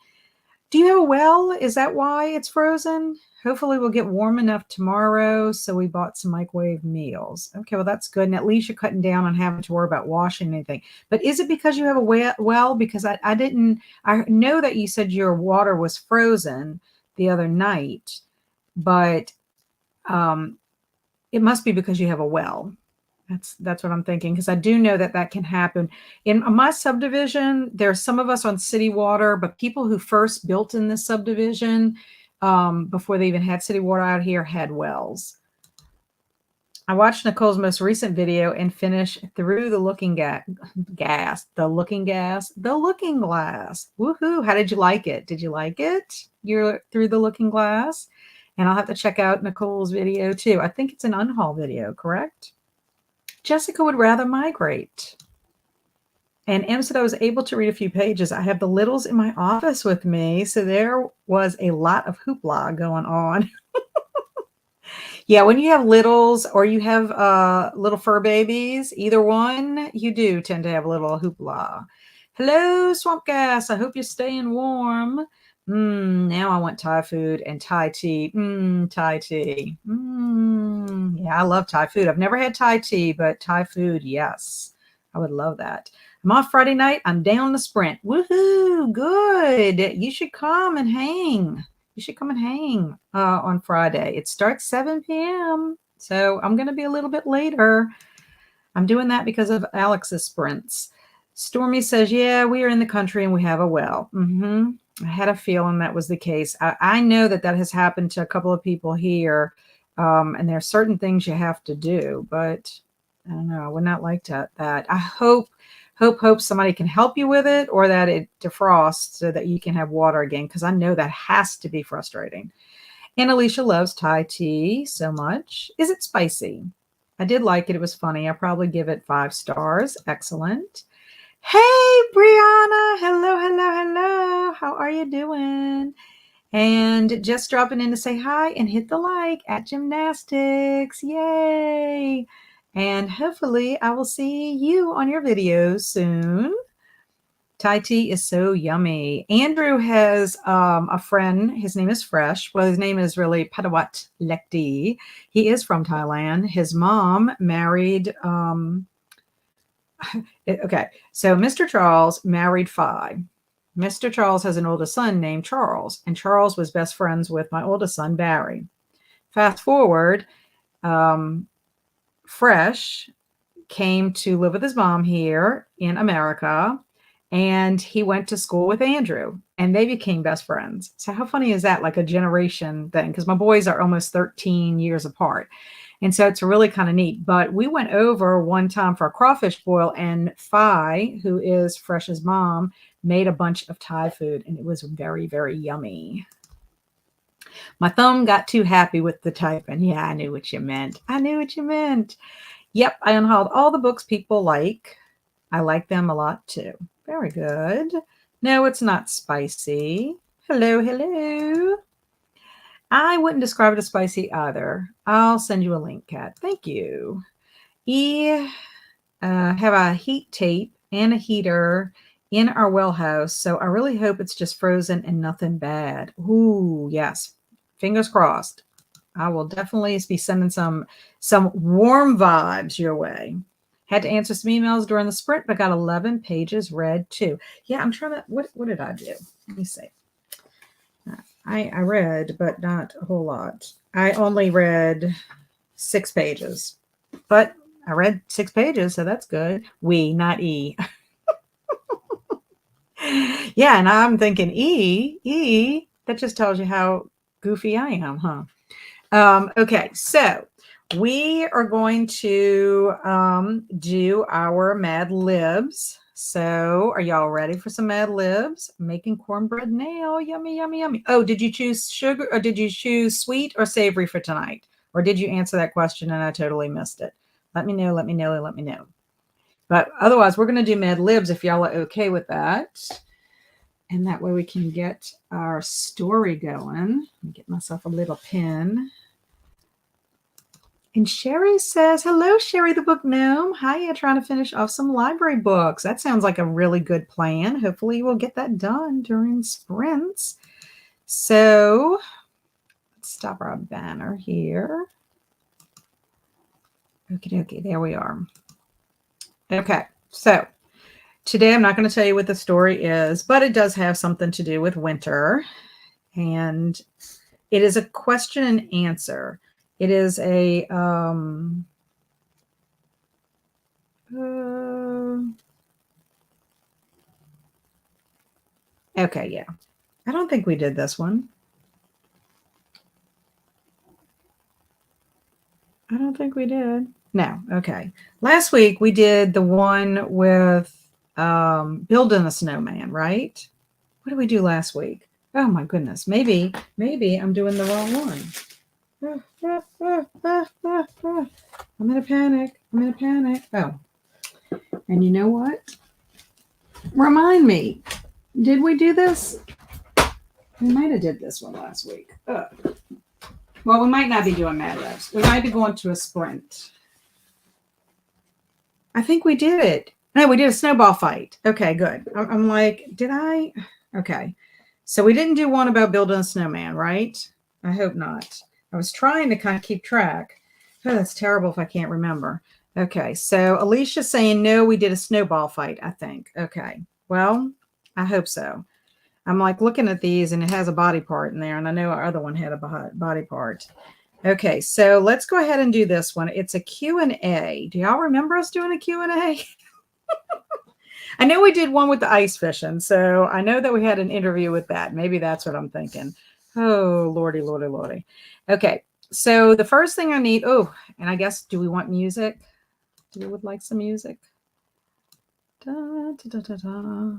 A: Do you have a well? Is that why it's frozen? Hopefully we'll get warm enough tomorrow. So we bought some microwave meals. Okay, well, that's good. And at least you're cutting down on having to worry about washing anything. But is it because you have a well? Because I know that you said your water was frozen the other night, but it must be because you have a well. That's what I'm thinking, because I do know that can happen. In my subdivision, there's some of us on city water, but people who first built in this subdivision, before they even had city water out here, had wells. I watched Nicole's most recent video and finished through the looking glass. Woohoo! How did you like it? Did you like it? you're through the looking glass. And I'll have to check out Nicole's video too. I think it's an unhaul video, correct? Jessica would rather migrate. And Em said I was able to read a few pages. I have the littles in my office with me, so there was a lot of hoopla going on. Yeah, when you have littles or you have little fur babies, either one, you do tend to have a little hoopla. Hello, Swamp Gas. I hope you're staying warm. Now I want Thai food and Thai tea. Thai tea. Yeah, I love Thai food. I've never had Thai tea, but Thai food, yes. I would love that. I'm off Friday night. I'm down the sprint. Woohoo! Good. You should come and hang. You should come and hang on Friday. It starts 7 p.m. So I'm going to be a little bit later. I'm doing that because of Alex's sprints. Stormy says, yeah, we are in the country and we have a well. I had a feeling that was the case. I know that has happened to a couple of people here. And there are certain things you have to do, but I don't know. I would not like that. I hope somebody can help you with it, or that it defrosts so that you can have water again, because I know that has to be frustrating. And Alicia loves Thai tea so much. Is it spicy? I did like it. It was funny. I probably give it 5 stars. Excellent. Hey, Brianna. Hello. How are you doing? And just dropping in to say hi and hit the like at gymnastics. Yay. And hopefully I will see you on your videos soon. Thai tea is so yummy. Andrew has a friend. His name is Fresh. Well, his name is really Padawat Lekti. He is from Thailand. His mom married... okay, so Mr. Charles married Phi. Mr. Charles has an oldest son named Charles, and Charles was best friends with my oldest son, Barry. Fast forward, Fresh came to live with his mom here in America, and he went to school with Andrew, and they became best friends. So how funny is that? Like a generation thing, because my boys are almost 13 years apart. And so it's really kind of neat. But we went over one time for a crawfish boil, and Phi, who is Fresh's mom, made a bunch of Thai food, and it was very, very yummy. My thumb got too happy with the typing. Yeah, I knew what you meant. Yep, I unhauled all the books people like. I like them a lot too. Very good. No, it's not spicy. Hello. I wouldn't describe it as spicy either. I'll send you a link, Kat. Thank you. Have a heat tape and a heater in our well house, so I really hope it's just frozen and nothing bad. Ooh, yes. Fingers crossed. I will definitely be sending some warm vibes your way. Had to answer some emails during the sprint, but got 11 pages read too. Yeah, I'm trying to, what did I do? Let me see. I read, but not a whole lot. I only read 6 pages, but I read 6 pages, so that's good. We, not E. Yeah, and I'm thinking E, that just tells you how goofy I am, huh? Okay, so we are going to do our Mad Libs. So are y'all ready for some Mad Libs? Making cornbread now. Yummy. Oh, did you choose sugar, or did you choose sweet or savory for tonight? Or did you answer that question and I totally missed it? Let me know. But otherwise, we're going to do Mad Libs if y'all are okay with that. And that way we can get our story going. Let me get myself a little pen. And Sherry says, hello, Sherry the Book Gnome. Hiya, trying to finish off some library books. That sounds like a really good plan. Hopefully we'll get that done during sprints. So let's stop our banner here. Okay, there we are. Okay, so today I'm not going to tell you what the story is, but it does have something to do with winter. And it is a question and answer. It is a okay, yeah. I don't think we did this one. I don't think we did. No, okay. Last week we did the one with building a snowman, right? What did we do last week? Oh my goodness. Maybe I'm doing the wrong one. I'm in a panic. I'm in a panic. Oh, and you know what? Remind me. Did we do this? We might have did this one last week. Well, we might not be doing Mad Libs. We might be going to a sprint. I think we did it. No, we did a snowball fight. Okay, good. I'm like, did I? Okay. So we didn't do one about building a snowman, right? I hope not. I was trying to kind of keep track. Oh, that's terrible if I can't remember. Okay, so Alicia's saying, no, we did a snowball fight, I think. Okay, well, I hope so. I'm like looking at these and it has a body part in there, and I know our other one had a body part. Okay, so let's go ahead and do this one. It's a Q&A. Do y'all remember us doing a Q&A? I know we did one with the ice fishing, so I know that we had an interview with that. Maybe that's what I'm thinking. Oh, Lordy, Lordy, Lordy. Okay, so the first thing I need, oh, and I guess, do we want music? Do we would like some music? Da, da, da, da, da.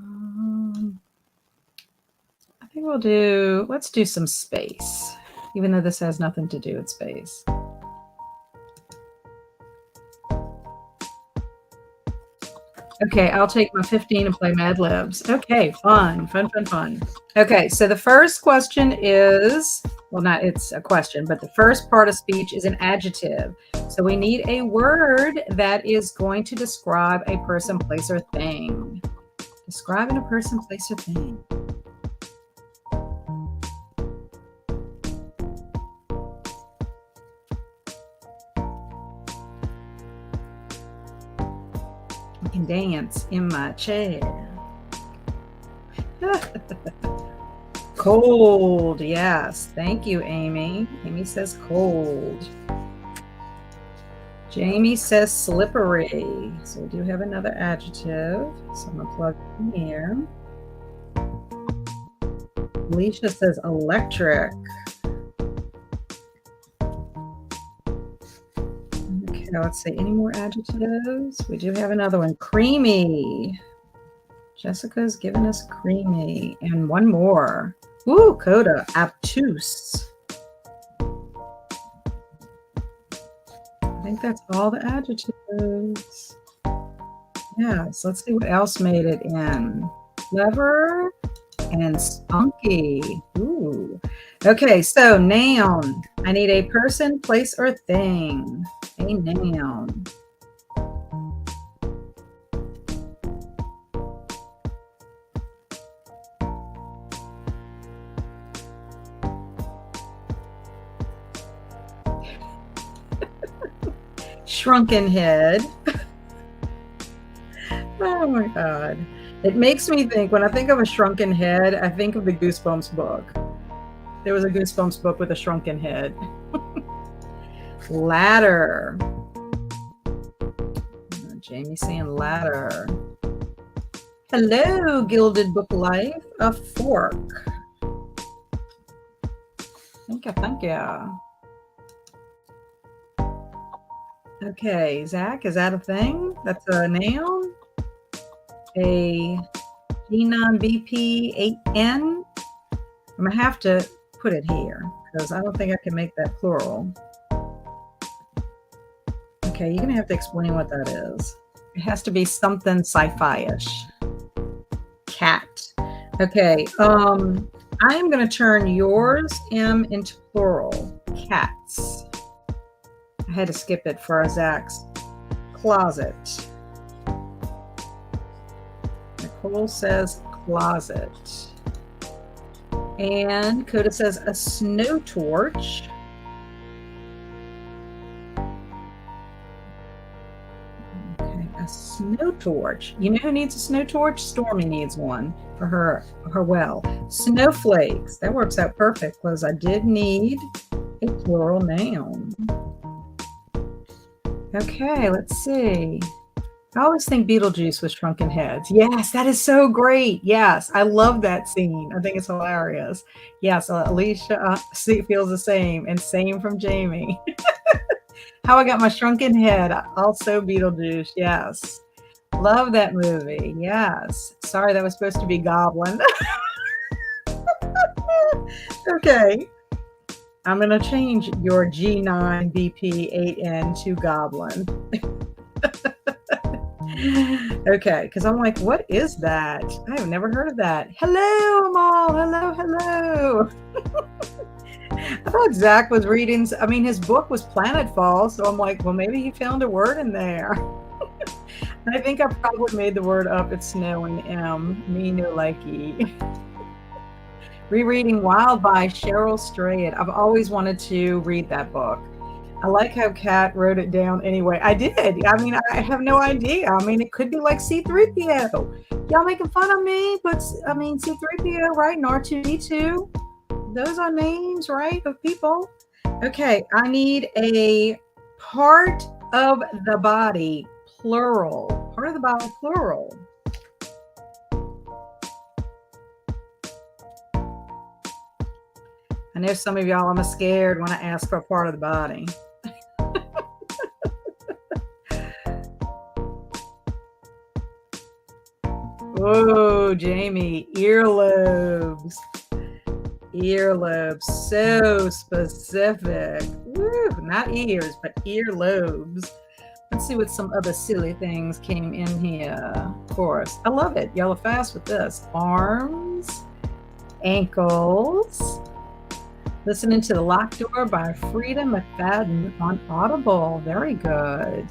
A: I think let's do some space, even though this has nothing to do with space. Okay, I'll take my 15 and play Mad Libs. Okay, fun. Okay, so the first question is, well, not it's a question, but the first part of speech is an adjective. So we need a word that is going to describe a person, place, or thing. Describing a person, place, or thing. I can dance in my chair. Cold, yes. Thank you, Amy. Amy says cold. Jamie says slippery. So we do have another adjective. So I'm going to plug in here. Alicia says electric. Okay, let's see. Any more adjectives? We do have another one. Creamy. Jessica's given us creamy. And one more. Ooh, Coda. Obtuse. I think that's all the adjectives. Yes, let's see what else made it in. Clever and spunky. Ooh. Okay, so noun. I need a person, place, or thing. A noun. Shrunken head. Oh my God. It makes me think, when I think of a shrunken head, I think of the Goosebumps book. There was a Goosebumps book with a shrunken head. Ladder. Jamie saying ladder. Hello, Gilded Book Life. A fork. Thank you. Okay, Zach, is that a thing? That's a noun? A G9BP8N? I'm going to have to put it here because I don't think I can make that plural. Okay, you're going to have to explain what that is. It has to be something sci-fi-ish. Cat. Okay, I am going to turn yours, M, into plural. Cats. I had to skip it for Zach's. Closet. Nicole says closet. And Coda says a snow torch. Okay, a snow torch. You know who needs a snow torch? Stormy needs one for her well. Snowflakes. That works out perfect because I did need a plural noun. Okay, let's see. I always think Beetlejuice was shrunken heads. Yes, that is so great. Yes, I love that scene. I think it's hilarious. Yes, Alicia feels the same, and same from Jamie. How I Got My Shrunken Head, also Beetlejuice. Yes, love that movie. Yes. Sorry, that was supposed to be Goblin. Okay. I'm going to change your G9BP8N to Goblin. Okay, because I'm like, what is that? I have never heard of that. Hello, Amal. Hello, hello. I thought Zach was reading, I mean, his book was Planetfall, so I'm like, well, maybe he found a word in there. I think I probably made the word up. It's snowing. Me no likey. Rereading Wild by Cheryl Strayed. I've always wanted to read that book. I like how Kat wrote it down anyway. I did. I mean, I have no idea. I mean, it could be like C3PO. Y'all making fun of me, but I mean, C3PO, right? And R2D2. Those are names, right, of people. Okay, I need a part of the body, plural. Part of the body, plural. I know some of y'all are scared when I ask for a part of the body. Whoa, Jamie, earlobes. Earlobes, so specific. Woo, not ears, but earlobes. Let's see what some other silly things came in here. Of course, I love it. Y'all are fast with this. Arms, ankles. Listening to The Locked Door by Frida McFadden on Audible. Very good.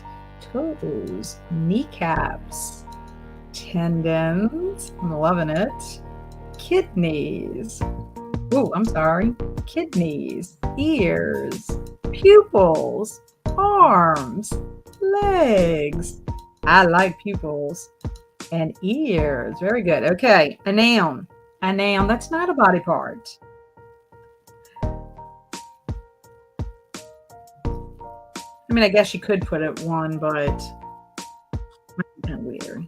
A: Toes, kneecaps, tendons. I'm loving it. Kidneys. Oh, I'm sorry. Kidneys, ears, pupils, arms, legs. I like pupils and ears. Very good. Okay, a noun. A noun. That's not a body part. I mean, I guess you could put it one, but it's kind of weird.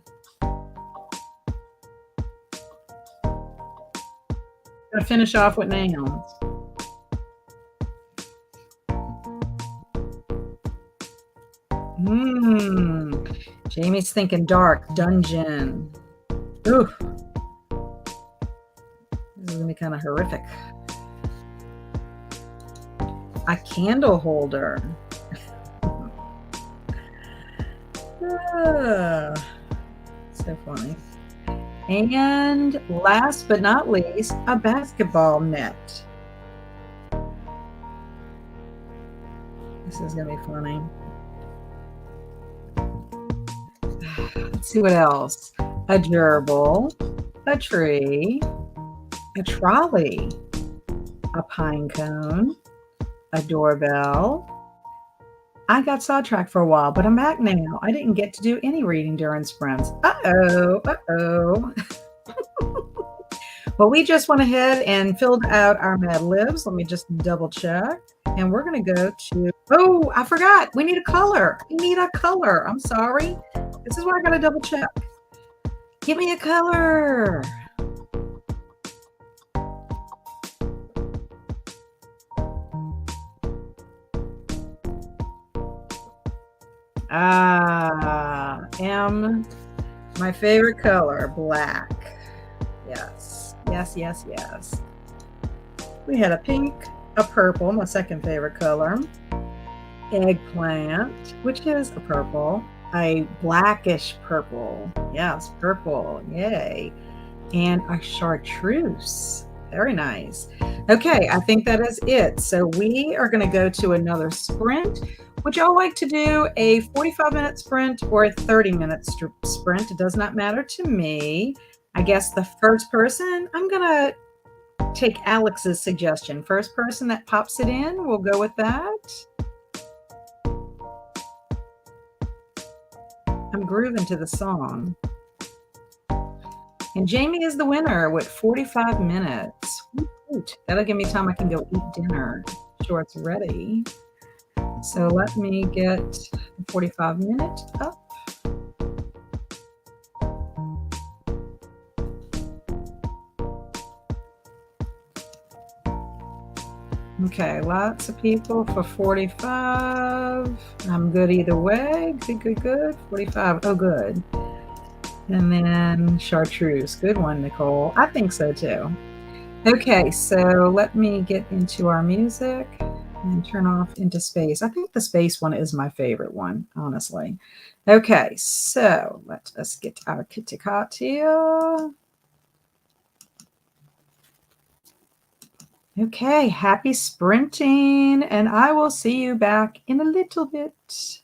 A: Gotta finish off with nouns. Jamie's thinking dark, dungeon. Ooh. This is gonna be kind of horrific. A candle holder. So funny. And last but not least, a basketball net. This is going to be funny. Let's see what else. A gerbil, a tree, a trolley, a pine cone, a doorbell. I got sidetracked for a while, but I'm back now. I didn't get to do any reading during sprints. Uh-oh. Well, we just went ahead and filled out our Mad Libs. Let me just double check. And we're going to go to, oh, I forgot. We need a color. We need a color. I'm sorry. This is where I got to double check. Give me a color. M, my favorite color, black. Yes. We had a pink, a purple, my second favorite color, eggplant, which is a purple, a blackish purple. Yes, purple. Yay. And a chartreuse. Very nice. Okay, I think that is it. So we are going to go to another sprint. Would y'all like to do a 45-minute sprint or a 30-minute sprint? It does not matter to me. I guess the first person, I'm going to take Alex's suggestion. First person that pops it in, we'll go with that. I'm grooving to the song. And Jamie is the winner with 45 minutes. That'll give me time I can go eat dinner. Sure, it's ready. So let me get the 45 minutes up. Okay, lots of people for 45. I'm good either way. Good. 45. Oh, good. And then chartreuse. Good one, Nicole. I think so too. Okay, so let me get into our music and turn off into space. I think the space one is my favorite one, honestly. Okay, so let us get our Kitty Cat here. Okay, happy sprinting, and I will see you back in a little bit.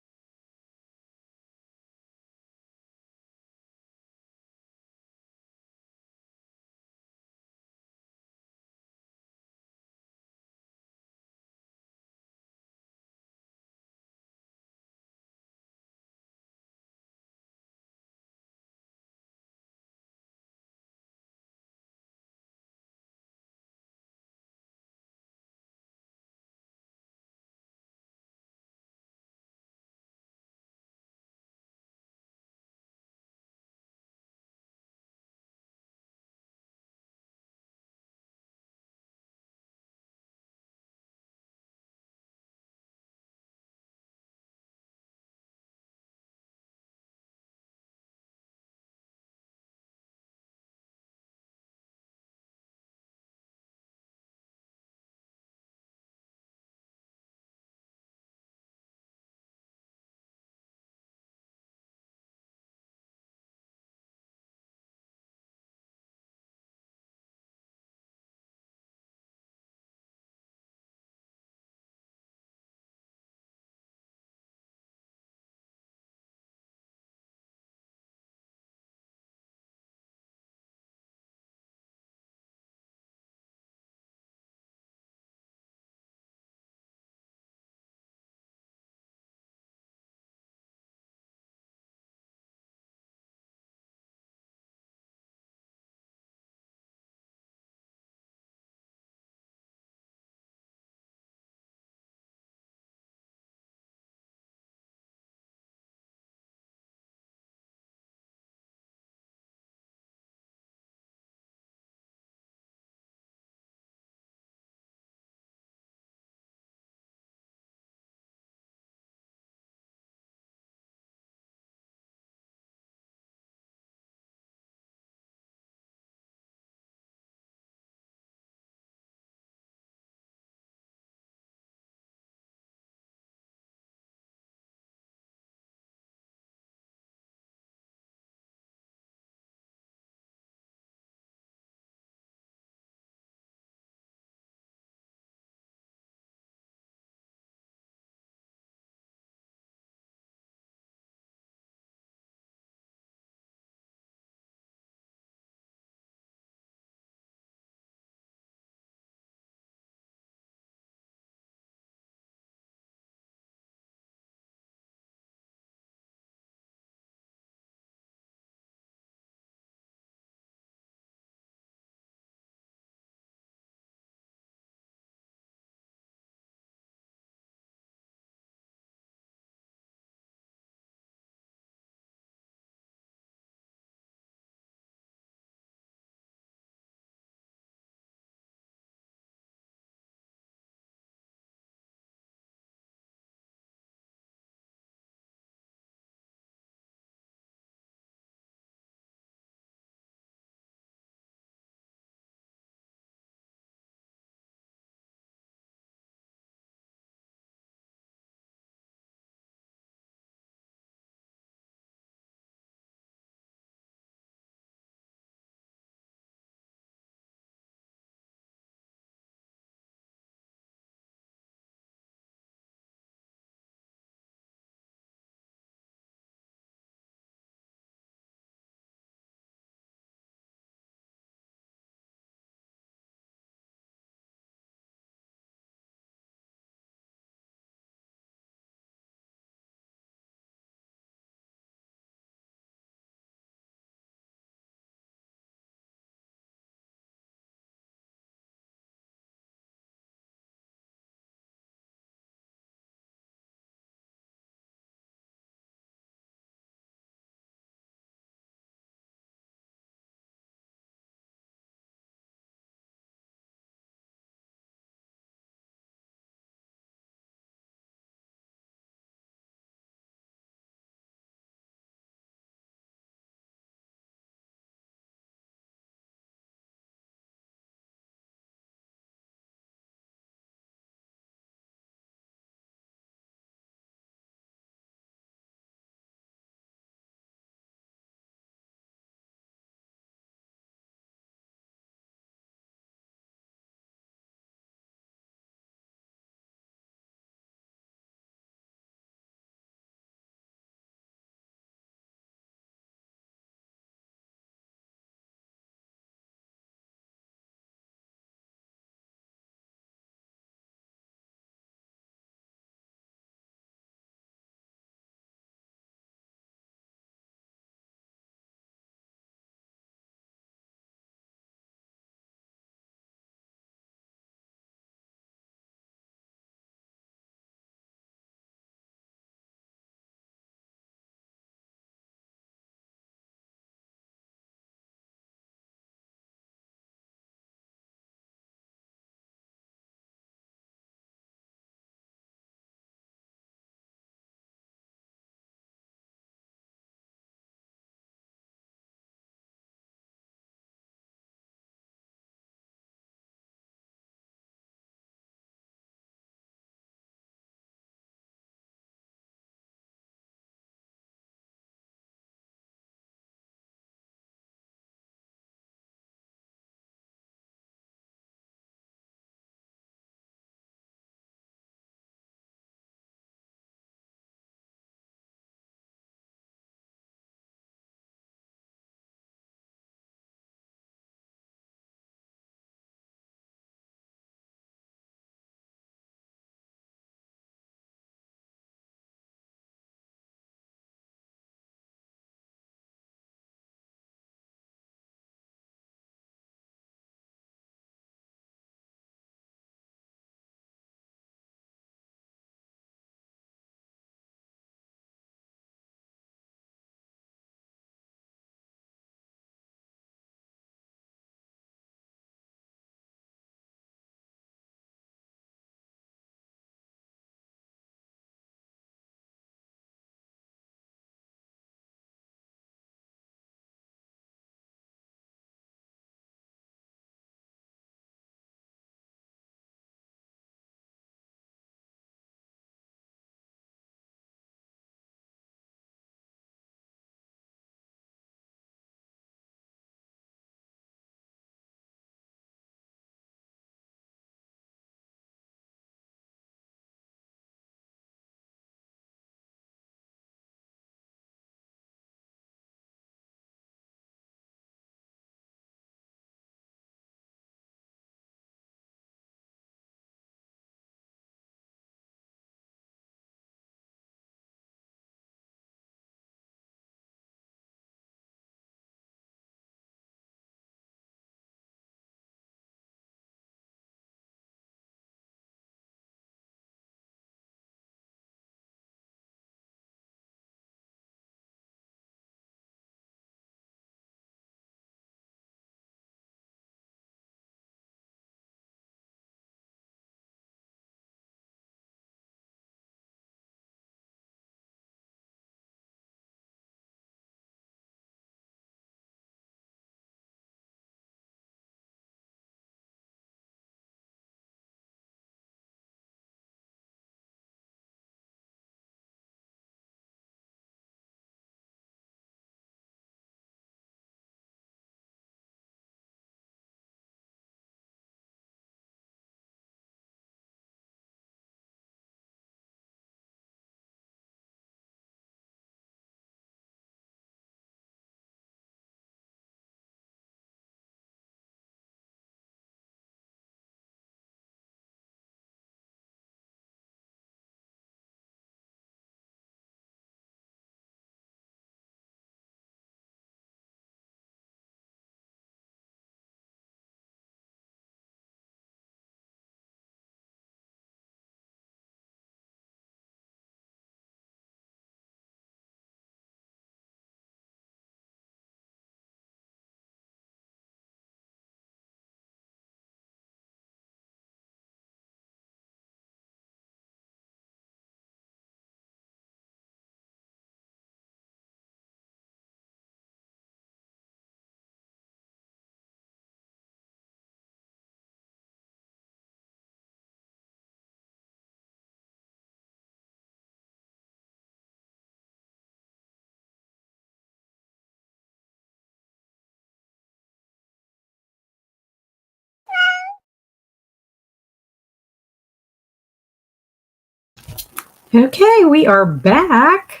A: Okay, we are back.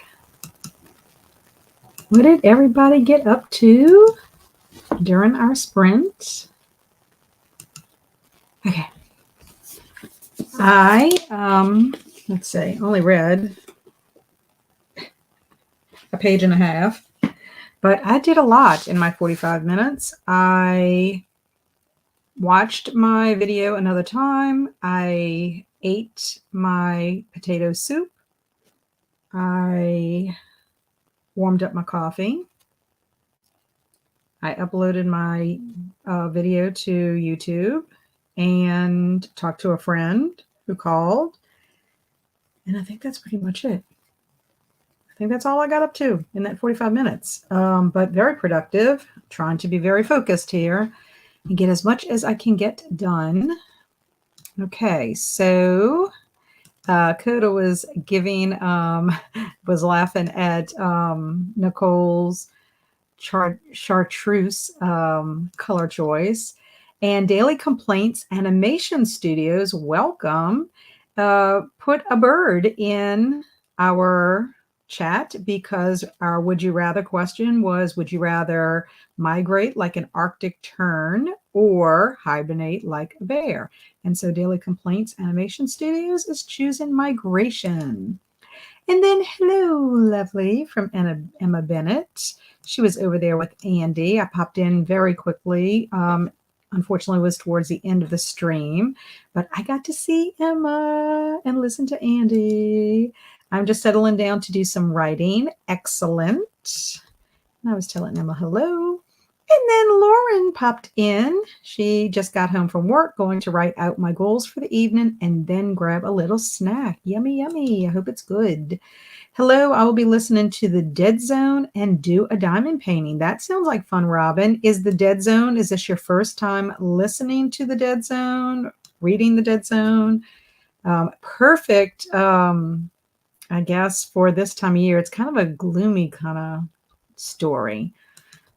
A: What did everybody get up to during our sprint? Okay. Let's see, only read a page and a half, but I did a lot in my 45 minutes. I watched my video another time. I ate my potato soup. I warmed up my coffee. I uploaded my video to YouTube and talked to a friend who called. And I think that's pretty much it. I think that's all I got up to in that 45 minutes, but very productive, trying to be very focused here and get as much as I can get done. Okay, so Coda was was laughing at Nicole's chartreuse color choice. And Daily Complaints Animation Studios, welcome, put a bird in our chat because our would you rather question was, would you rather migrate like an Arctic tern or hibernate like a bear? And so Daily Complaints Animation Studios is choosing migration. And then hello, lovely, from Emma Bennett. She was over there with Andy. I popped in very quickly. Unfortunately, it was towards the end of the stream, but I got to see Emma and listen to Andy. I'm just settling down to do some writing. Excellent. And I was telling Emma hello. And then Lauren popped in. She just got home from work, going to write out my goals for the evening and then grab a little snack. Yummy, yummy. I hope it's good. Hello, I will be listening to The Dead Zone and do a diamond painting. That sounds like fun, Robin. Is The Dead Zone, is this your first time listening to The Dead Zone, reading The Dead Zone? Perfect, I guess, for this time of year. It's kind of a gloomy kind of story.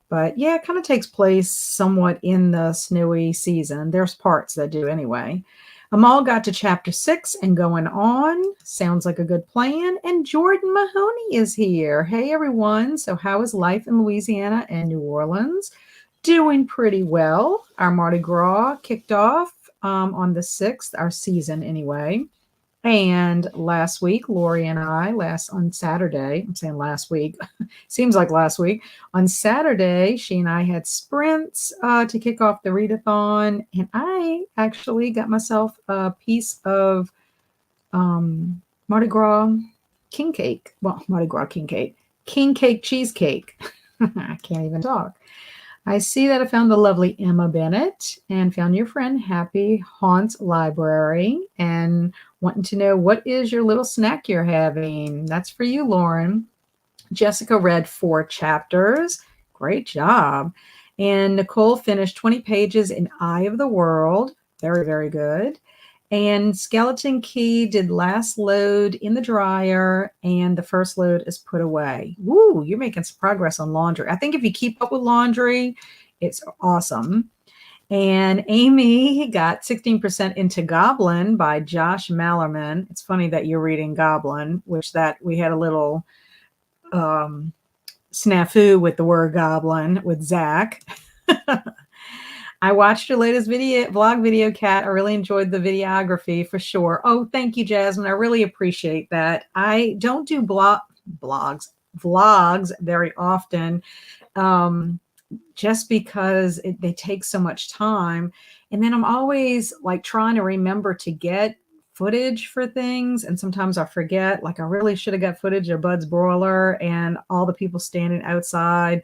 A: But yeah, it kind of takes place somewhat in the snowy season. There's parts that do anyway. Amal got to chapter 6 and going on. Sounds like a good plan. And Jordan Mahoney is here. Hey, everyone. So how is life in Louisiana and New Orleans? Doing pretty well. Our Mardi Gras kicked off on the 6th, our season anyway. And last week, Lori and I, on Saturday, I'm saying last week, seems like last week. On Saturday, she and I had sprints to kick off the readathon. And I actually got myself a piece of Mardi Gras king cake. Well, Mardi Gras king cake. King cake cheesecake. I can't even talk. I see that I found the lovely Emma Bennett and found your friend Happy Haunts Library and wanting to know what is your little snack you're having. That's for you, Lauren. Jessica read 4 chapters. Great job. And Nicole finished 20 pages in Eye of the World. Very, very good. And Skeleton Key did last load in the dryer, and the first load is put away. Woo, you're making some progress on laundry. I think if you keep up with laundry, it's awesome. And Amy got 16% into Goblin by Josh Mallerman. It's funny that you're reading Goblin, which that we had a little snafu with the word goblin with Zach. I watched your latest vlog video, Kat. I really enjoyed the videography for sure. Oh, thank you, Jasmine. I really appreciate that. I don't do vlogs very often, just because they take so much time. And then I'm always like trying to remember to get footage for things. And sometimes I forget, like I really should have got footage of Bud's broiler and all the people standing outside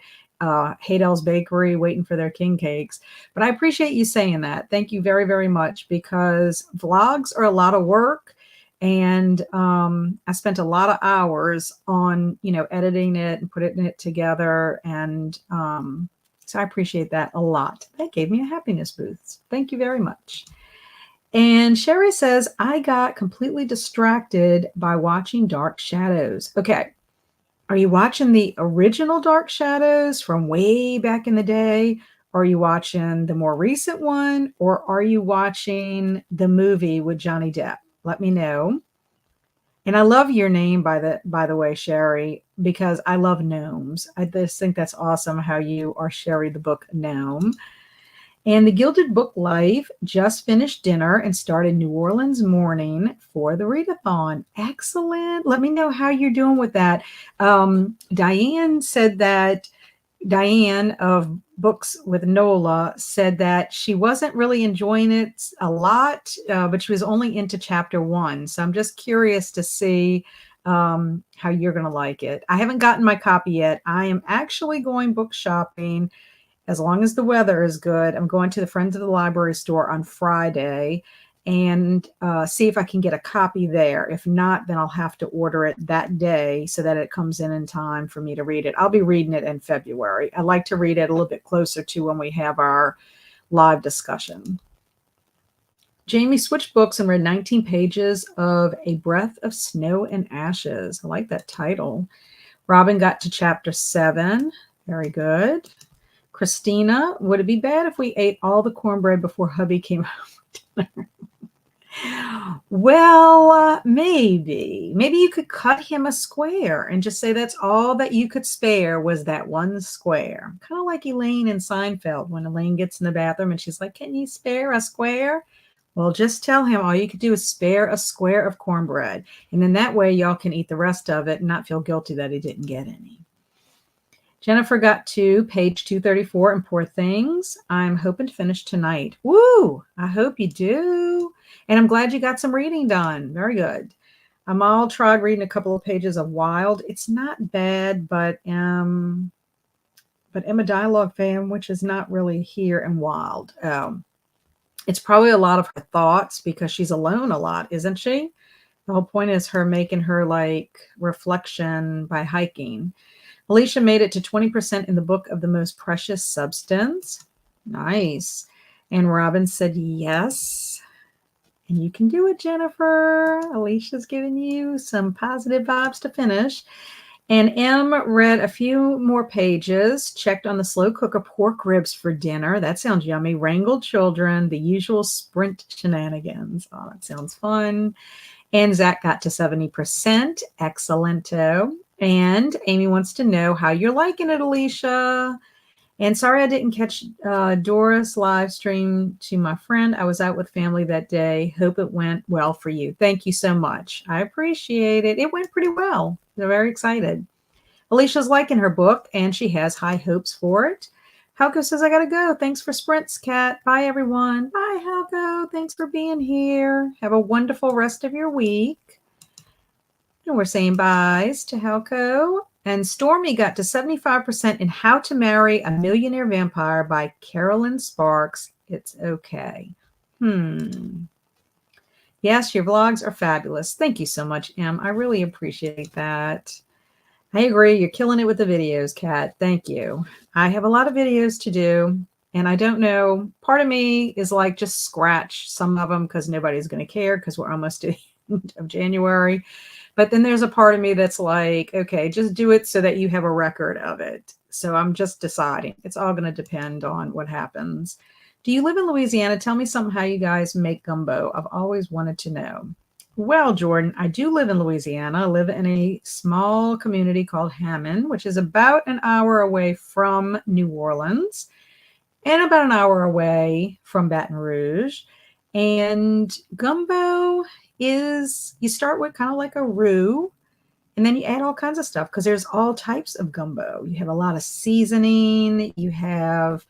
A: Hadel's Bakery waiting for their king cakes. But I appreciate you saying that. Thank you very, very much, because vlogs are a lot of work. And I spent a lot of hours on, editing it and putting it together. And so I appreciate that a lot. That gave me a happiness boost. Thank you very much. And Sherry says, I got completely distracted by watching Dark Shadows. Okay. Are you watching the original Dark Shadows from way back in the day? Or are you watching the more recent one? Or are you watching the movie with Johnny Depp? Let me know. And I love your name by the way, Sherry, because I love gnomes. I just think that's awesome how you are Sherry the book gnome. And the Gilded Book Life just finished dinner and started New Orleans morning for the readathon. Excellent. Let me know how you're doing with that. Diane said that Diane of Books with Nola said that she wasn't really enjoying it a lot, but she was only into chapter 1. So I'm just curious to see how you're going to like it. I haven't gotten my copy yet. I am actually going book shopping as long as the weather is good. I'm going to the Friends of the Library store on Friday and see if I can get a copy there. If not, then I'll have to order it that day so that it comes in time for me to read it. I'll be reading it in February. I like to read it a little bit closer to when we have our live discussion. Jamie switched books and read 19 pages of A Breath of Snow and Ashes. I like that title. Robin got to chapter 7. Very good. Christina, would it be bad if we ate all the cornbread before hubby came home? Well, maybe. Maybe you could cut him a square and just say that's all that you could spare was that one square. Kind of like Elaine in Seinfeld when Elaine gets in the bathroom and she's like, can you spare a square? Well, just tell him all you could do is spare a square of cornbread. And then that way y'all can eat the rest of it and not feel guilty that he didn't get any. Jennifer got to page 234 in Poor Things. I'm hoping to finish tonight. Woo! I hope you do. And I'm glad you got some reading done. Very good. Amal tried reading a couple of pages of Wild. It's not bad, but I'm a dialogue fan, which is not really here in Wild. It's probably a lot of her thoughts because she's alone a lot, isn't she? The whole point is her making her like reflection by hiking. Alicia made it to 20% in the book of the most precious substance. Nice. And Robin said yes. And you can do it, Jennifer. Alicia's giving you some positive vibes to finish. And M read a few more pages, checked on the slow cooker pork ribs for dinner. That sounds yummy. Wrangled children, the usual sprint shenanigans. Oh, that sounds fun. And Zach got to 70%. Excellento. And Amy wants to know how you're liking it, Alicia. And sorry I didn't catch Doris live stream to my friend. I was out with family that day. Hope it went well for you. Thank you so much. I appreciate it. It went pretty well. They're very excited. Alicia's liking her book, and she has high hopes for it. Halko says, I got to go. Thanks for sprints, Kat. Bye, everyone. Bye, Halko. Thanks for being here. Have a wonderful rest of your week. And we're saying byes to Halko. And Stormy got to 75% in How to Marry a Millionaire Vampire by Carolyn Sparks. It's okay. Yes, your vlogs are fabulous. Thank you so much, Em. I really appreciate that. I agree. You're killing it with the videos, Kat. Thank you. I have a lot of videos to do, and I don't know. Part of me is like, just scratch some of them because nobody's going to care because we're almost at the end of January. But then there's a part of me that's like, okay, just do it so that you have a record of it. So I'm just deciding. It's all going to depend on what happens. Do you live in Louisiana? Tell me something how you guys make gumbo. I've always wanted to know. Well, Jordan, I do live in Louisiana. I live in a small community called Hammond, which is about an hour away from New Orleans and about an hour away from Baton Rouge. And gumbo is, you start with kind of like a roux, and then you add all kinds of stuff because there's all types of gumbo. You have a lot of seasoning. You have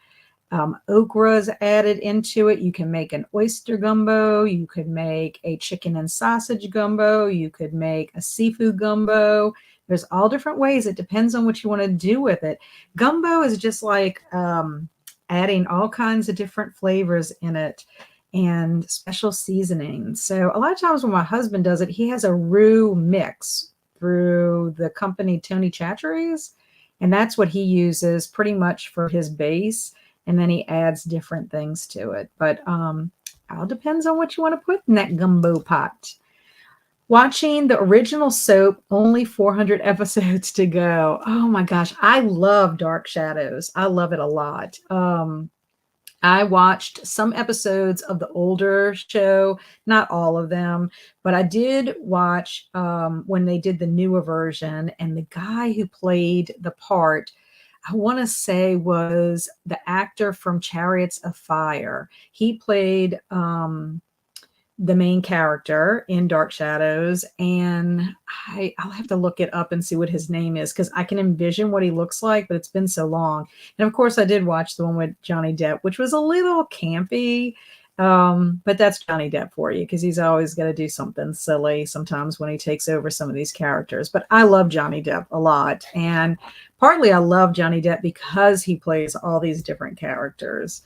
A: okras added into it. You can make an oyster gumbo. You could make a chicken and sausage gumbo. You could make a seafood gumbo. There's all different ways. It depends on what you want to do with it. Gumbo is just like adding all kinds of different flavors in it and special seasonings. So a lot of times when my husband does it, he has a roux mix through the company Tony Chachery's, and that's what he uses pretty much for his base. And then he adds different things to it. But all depends on what you want to put in that gumbo pot. Watching the original soap, only 400 episodes to go. Oh my gosh, I love Dark Shadows. I love it a lot. I watched some episodes of the older show, not all of them, but I did watch when they did the newer version. And the guy who played the part, I want to say, was the actor from Chariots of Fire. He played the main character in Dark Shadows, and I'll have to look it up and see what his name is because I can envision what he looks like, but it's been so long. And of course, I did watch the one with Johnny Depp, which was a little campy, but that's Johnny Depp for you because he's always going to do something silly sometimes when he takes over some of these characters. But I love Johnny Depp a lot, and partly I love Johnny Depp because he plays all these different characters.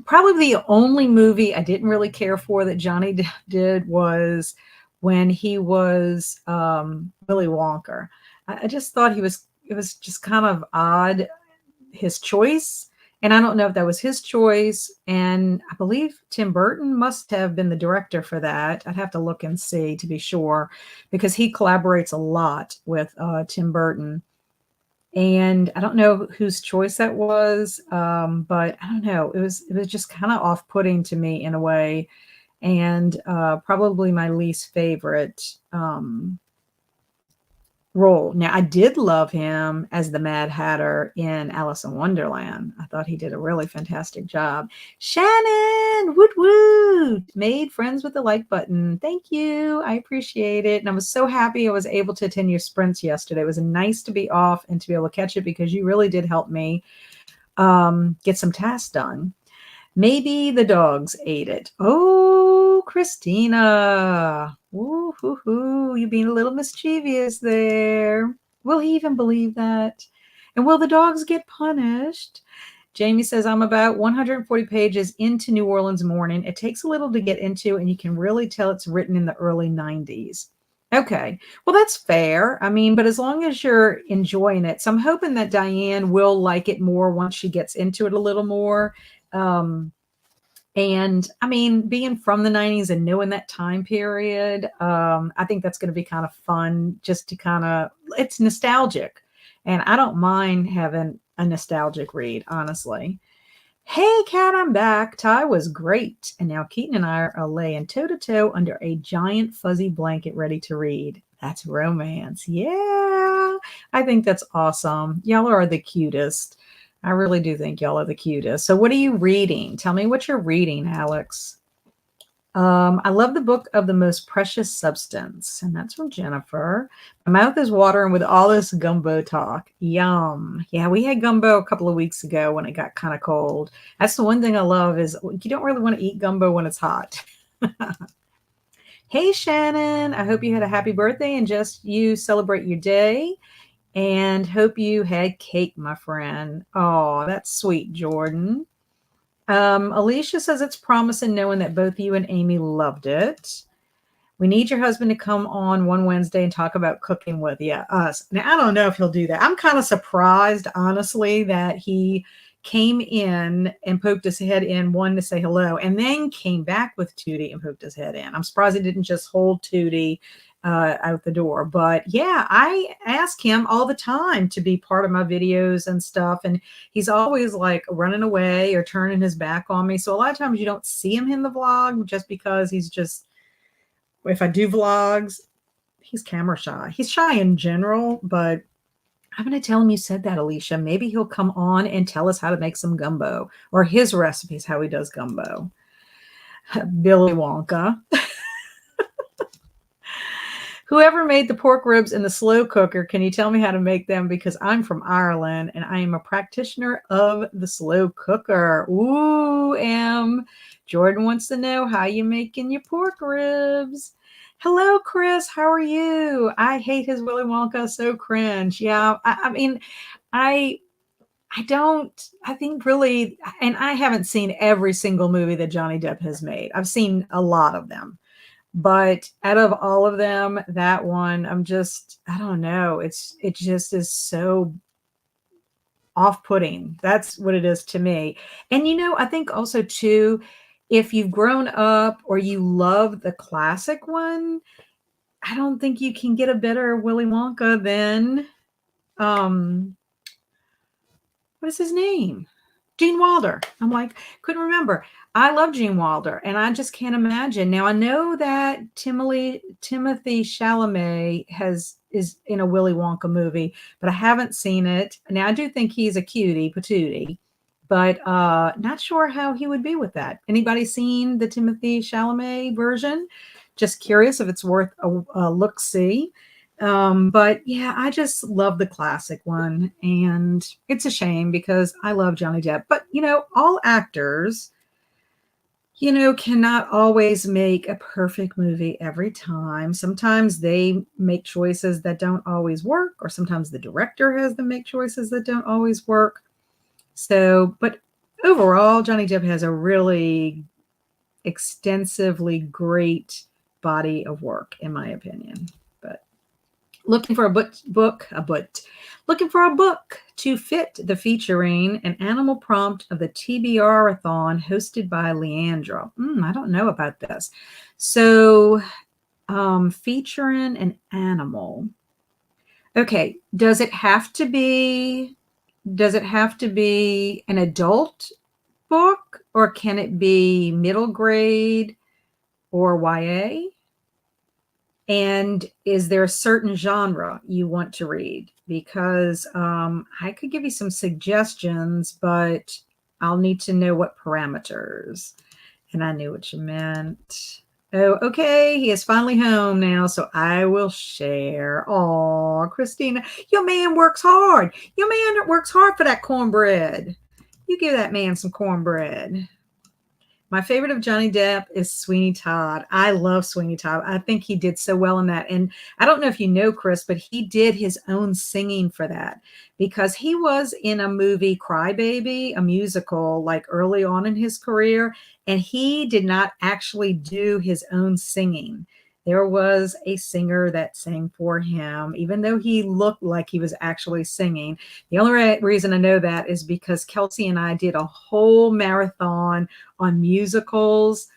A: Probably the only movie I didn't really care for that Johnny did was when he was Willy Wonka. I just thought it was just kind of odd, his choice. And I don't know if that was his choice. And I believe Tim Burton must have been the director for that. I'd have to look and see to be sure because he collaborates a lot with Tim Burton. And I don't know whose choice that was, but I don't know. It was just kind of off-putting to me in a way, and probably my least favorite role. Now, I did love him as the Mad Hatter in Alice in Wonderland. I thought he did a really fantastic job. Shannon, woot woot, made friends with the like button. Thank you. I appreciate it. And I was so happy I was able to attend your sprints yesterday. It was nice to be off and to be able to catch it because you really did help me get some tasks done. Maybe the dogs ate it. Oh, Christina. Ooh, hoo, hoo. You being a little mischievous there. Will he even believe that? And will the dogs get punished? Jamie says, I'm about 140 pages into New Orleans Morning. It takes a little to get into, and you can really tell it's written in the early 90s. Okay. Well, that's fair. I mean, but as long as you're enjoying it. So I'm hoping that Diane will like it more once she gets into it a little more. Um, and I mean, being from the 90s and knowing that time period, I think that's going to be kind of fun just to kind of, it's nostalgic. And I don't mind having a nostalgic read, honestly. Hey, Kat, I'm back. Ty was great. And now Keaton and I are laying toe to toe under a giant fuzzy blanket ready to read. That's romance. Yeah. I think that's awesome. Y'all are the cutest. I really do think y'all are the cutest. So what are you reading? Tell me what you're reading, Alex. I love the book of the most precious substance, and that's from Jennifer. My mouth is watering with all this gumbo talk. Yum. Yeah, we had gumbo a couple of weeks ago when it got kind of cold. That's the one thing I love is you don't really want to eat gumbo when it's hot. Hey, Shannon. I hope you had a happy birthday and just you celebrate your day. And hope you had cake, my friend. Oh, that's sweet, Jordan. Alicia says it's promising knowing that both you and Amy loved it. We need your husband to come on one Wednesday and talk about cooking with us. Now, I don't know if he'll do that. I'm kind of surprised, honestly, that he came in and poked his head in, one to say hello, and then came back with Tootie and poked his head in. I'm surprised he didn't just hold Tootie out the door. But yeah, I ask him all the time to be part of my videos and stuff. And he's always like running away or turning his back on me. So a lot of times you don't see him in the vlog just because he's just, if I do vlogs, he's camera shy. He's shy in general, but I'm going to tell him you said that, Alicia. Maybe he'll come on and tell us how to make some gumbo or his recipes, how he does gumbo. Billy Wonka. Whoever made the pork ribs in the slow cooker, can you tell me how to make them? Because I'm from Ireland and I am a practitioner of the slow cooker. Ooh, Jordan wants to know how you making your pork ribs. Hello, Chris. How are you? I hate his Willy Wonka. So cringe. Yeah, I mean, I think really, and I haven't seen every single movie that Johnny Depp has made. I've seen a lot of them. But out of all of them, that one, I don't know. It just is so off-putting. That's what it is to me. And I think also too, if you've grown up or you love the classic one, I don't think you can get a better Willy Wonka than what is his name? Gene Wilder. I'm like, couldn't remember. I love Gene Wilder, and I just can't imagine. Now I know that Timothy Chalamet is in a Willy Wonka movie, but I haven't seen it. Now I do think he's a cutie patootie, but not sure how he would be with that. Anybody seen the Timothy Chalamet version? Just curious if it's worth a look see. But yeah, I just love the classic one. And it's a shame because I love Johnny Depp. But, all actors, cannot always make a perfect movie every time. Sometimes they make choices that don't always work, or sometimes the director has them make choices that don't always work. So, but overall, Johnny Depp has a really extensively great body of work, in my opinion. But looking for looking for a book to fit the featuring an animal prompt of the TBR-a-thon hosted by Leandra. I don't know about this. So, featuring an animal. Okay, does it have to be an adult book, or can it be middle grade or YA? And is there a certain genre you want to read? Because I could give you some suggestions, but I'll need to know what parameters. And I knew what you meant. Oh, okay. He is finally home now, so I will share. Oh, Christina, your man works hard. Your man works hard for that cornbread. You give that man some cornbread. My favorite of Johnny Depp is Sweeney Todd. I love Sweeney Todd. I think he did so well in that. And I don't know if you know, Chris, but he did his own singing for that because he was in a movie, Cry Baby, a musical, like early on in his career, and he did not actually do his own singing. There was a singer that sang for him, even though he looked like he was actually singing. The only reason I know that is because Kelsey and I did a whole marathon on musicals,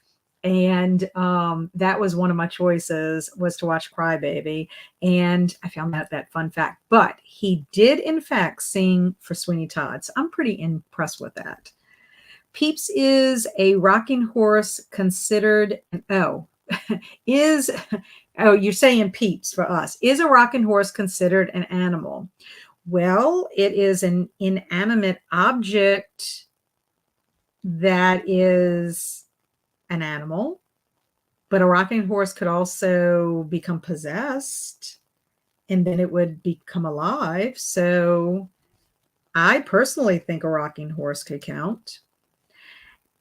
A: and that was one of my choices, was to watch Cry Baby, and I found out that fun fact. But he did, in fact, sing for Sweeney Todd, so I'm pretty impressed with that. Peeps is a rocking horse considered you're saying Peeps for us. Is a rocking horse considered an animal? Well, it is an inanimate object that is an animal, but a rocking horse could also become possessed and then it would become alive. So I personally think a rocking horse could count.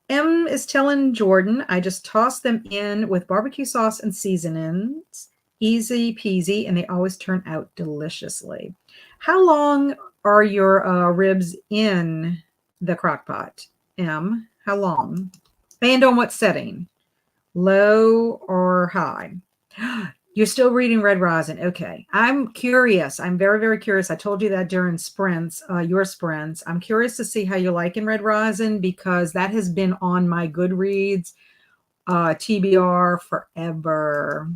A: M is telling Jordan, I just toss them in with barbecue sauce and seasonings. Easy peasy, and they always turn out deliciously. How long are your ribs in the crock pot, M? How long? And on what setting? Low or high? You're still reading Red Rising. Okay. I'm curious. I'm very, very curious. I told you that during sprints, your sprints. I'm curious to see how you're liking Red Rising because that has been on my Goodreads TBR forever.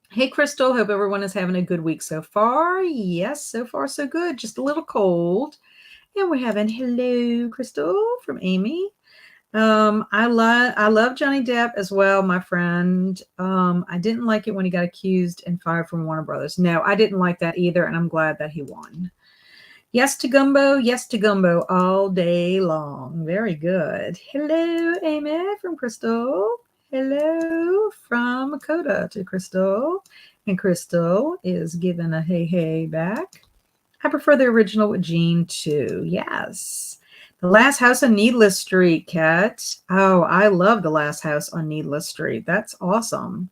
A: Hey, Crystal. Hope everyone is having a good week so far. Yes, so far so good. Just a little cold. And we're having hello, Crystal, from Amy. I love Johnny Depp as well, my friend. I didn't like it when he got accused and fired from Warner Brothers. No, I didn't like that either, and I'm glad that he won. Yes to gumbo all day long. Very good. Hello, Amy from Crystal. Hello from Coda to Crystal. And Crystal is giving a hey back. I prefer the original with Gene too. Yes. The Last House on Needless Street, Kat. Oh, I love The Last House on Needless Street. That's awesome.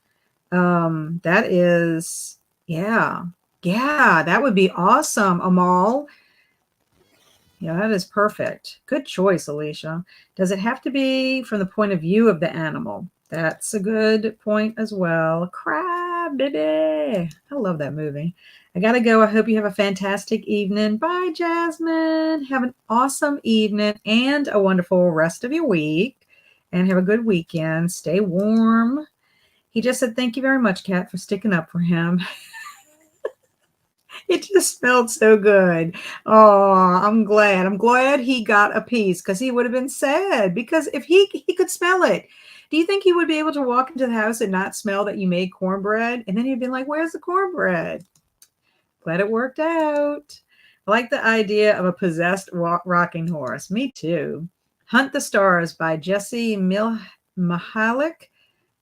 A: That is, yeah, that would be awesome, Amal. Yeah, that is perfect. Good choice, Alicia. Does it have to be from the point of view of the animal? That's a good point as well. Cry, baby. I love that movie. I got to go. I hope you have a fantastic evening. Bye, Jasmine. Have an awesome evening and a wonderful rest of your week. And have a good weekend. Stay warm. He just said, thank you very much, Kat, for sticking up for him. It just smelled so good. Oh, I'm glad. I'm glad he got a piece because he would have been sad because if he could smell it. Do you think he would be able to walk into the house and not smell that you made cornbread? And then he'd been like, "Where's the cornbread?" Glad it worked out. I like the idea of a possessed rocking horse. Me too. Hunt the Stars by Jesse Mihalik.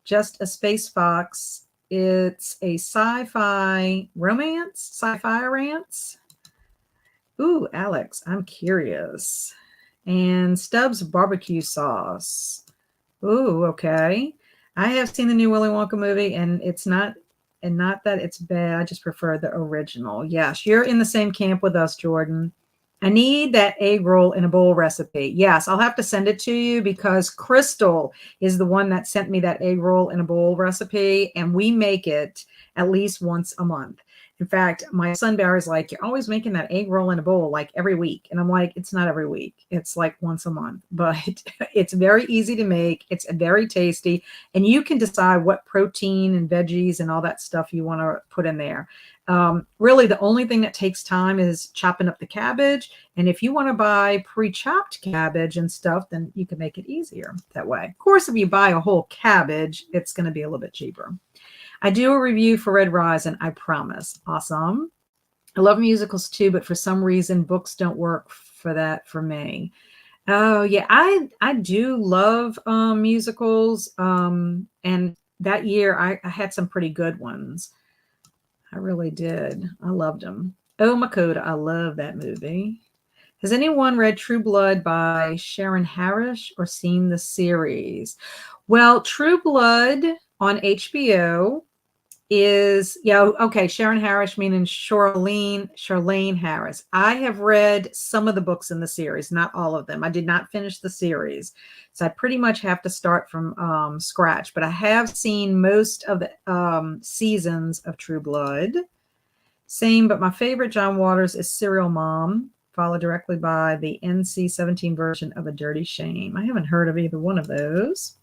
A: Just a Space Fox. It's a sci-fi romance, sci-fi romance. Ooh, Alex, I'm curious. And Stubbs barbecue sauce. Ooh, okay. I have seen the new Willy Wonka movie, and it's not, and not that it's bad. I just prefer the original. Yes, you're in the same camp with us, Jordan. I need that egg roll in a bowl recipe. Yes, I'll have to send it to you because Crystal is the one that sent me that egg roll in a bowl recipe, and we make it at least once a month. In fact, my son Barry's like, "You're always making that egg roll in a bowl like every week." And I'm like, "It's not every week. It's like once a month." But it's very easy to make. It's very tasty. And you can decide what protein and veggies and all that stuff you want to put in there. Really, the only thing that takes time is chopping up the cabbage. And if you want to buy pre-chopped cabbage and stuff, then you can make it easier that way. Of course, if you buy a whole cabbage, it's going to be a little bit cheaper. I do a review for Red Rising, I promise. Awesome. I love musicals too, but for some reason, books don't work for that for me. Oh yeah, I do love musicals. And that year I had some pretty good ones. I really did. I loved them. Oh, Makoto, I love that movie. Has anyone read True Blood by Sharon Harris or seen the series? Well, True Blood on HBO is, yeah, okay, Sharon Harris meaning Charlene Harris. I have read some of the books in the series, not all of them. I did not finish the series, so I pretty much have to start from scratch, but I have seen most of the seasons of True Blood. Same, but my favorite John Waters is Serial Mom, followed directly by the NC-17 version of A Dirty Shame. I haven't heard of either one of those.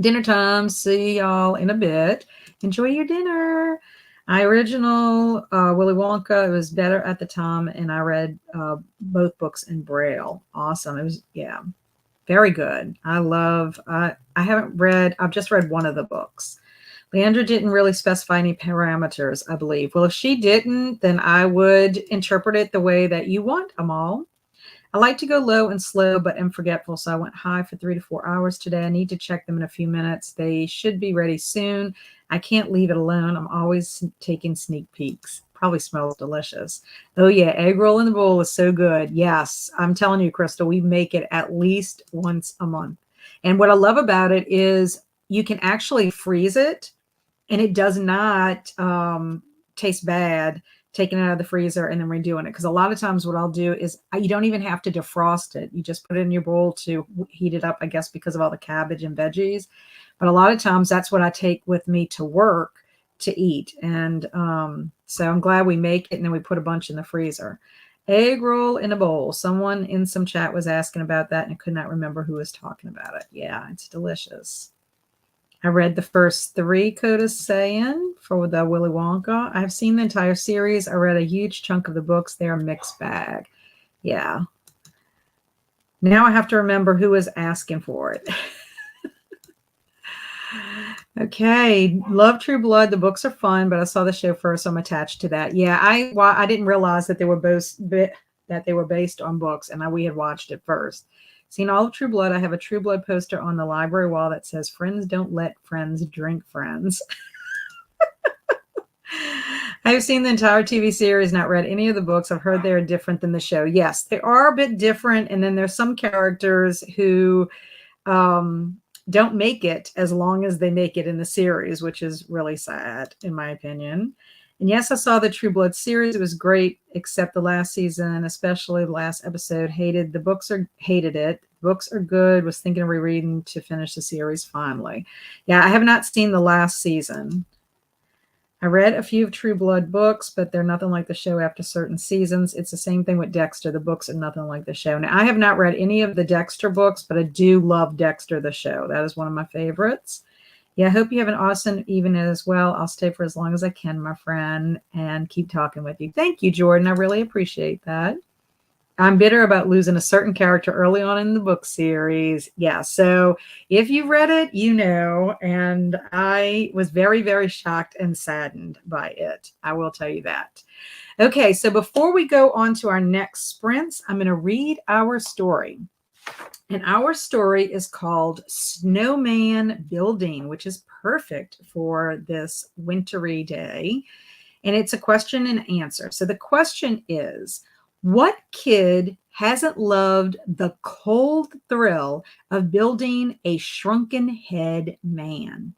A: Dinner time. See y'all in a bit. Enjoy your dinner. Original Willy Wonka. It was better at the time, and I read both books in Braille. Awesome. It was, yeah, very good. I haven't read, I've just read one of the books. Leandra didn't really specify any parameters, I believe. Well, if she didn't, then I would interpret it the way that you want, Amal. I like to go low and slow, but am forgetful, so I went high for 3 to 4 hours today. I need to check them in a few minutes. They should be ready soon. I can't leave it alone. I'm always taking sneak peeks. Probably smells delicious. Oh, yeah, egg roll in the bowl is so good. Yes, I'm telling you, Crystal, we make it at least once a month. And what I love about it is you can actually freeze it, and it does not taste bad taking it out of the freezer and then redoing it. Because a lot of times what I'll do is you don't even have to defrost it. You just put it in your bowl to heat it up, I guess, because of all the cabbage and veggies. But a lot of times that's what I take with me to work to eat. And so I'm glad we make it, and then we put a bunch in the freezer. Egg roll in a bowl. Someone in some chat was asking about that, and I could not remember who was talking about it. Yeah, it's delicious. I read the first 3 Coda's saying for the Willy Wonka. I've seen the entire series. I read a huge chunk of the books. They're a mixed bag. Yeah. Now I have to remember who was asking for it. Okay. Love True Blood. The books are fun, but I saw the show first, so I'm attached to that. Yeah, I didn't realize that they were based on books, and we had watched it first. Seen all of True Blood. I have a True Blood poster on the library wall that says, "Friends don't let friends drink friends." I have seen the entire TV series, not read any of the books. I've heard they're different than the show. Yes, they are a bit different. And then there's some characters who don't make it as long as they make it in the series, which is really sad, in my opinion. And yes, I saw the True Blood series. It was great, except the last season, especially the last episode. Hated it. Books are good. Was thinking of rereading to finish the series finally. Yeah, I have not seen the last season. I read a few of True Blood books, but they're nothing like the show after certain seasons. It's the same thing with Dexter. The books are nothing like the show. Now, I have not read any of the Dexter books, but I do love Dexter, the show. That is one of my favorites. Yeah, I hope you have an awesome evening as well. I'll stay for as long as I can, my friend, and keep talking with you. Thank you, Jordan. I really appreciate that. I'm bitter about losing a certain character early on in the book series. Yeah, so if you read it, you know, and I was very, very shocked and saddened by it. I will tell you that. Okay, so before we go on to our next sprints, I'm going to read our story. And our story is called Snowman Building, which is perfect for this wintry day. And it's a question and answer. So the question is, what kid hasn't loved the cold thrill of building a shrunken head man?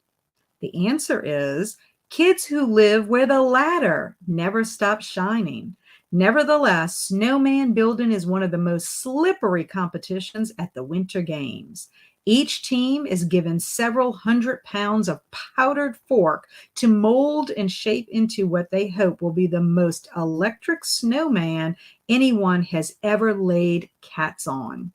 A: The answer is kids who live where the ladder never stops shining. Nevertheless, snowman building is one of the most slippery competitions at the Winter Games. Each team is given several 100 pounds of powdered fork to mold and shape into what they hope will be the most electric snowman anyone has ever laid cats on.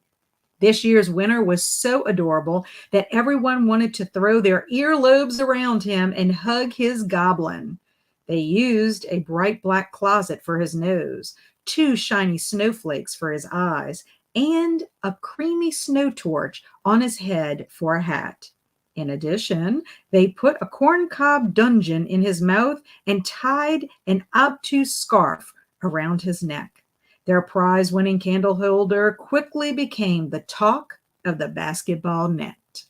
A: This year's winner was so adorable that everyone wanted to throw their earlobes around him and hug his goblin. They used a bright black closet for his nose, two shiny snowflakes for his eyes, and a creamy snow torch on his head for a hat. In addition, they put a corncob dungeon in his mouth and tied an obtuse scarf around his neck. Their prize winning candle holder quickly became the talk of the basketball net.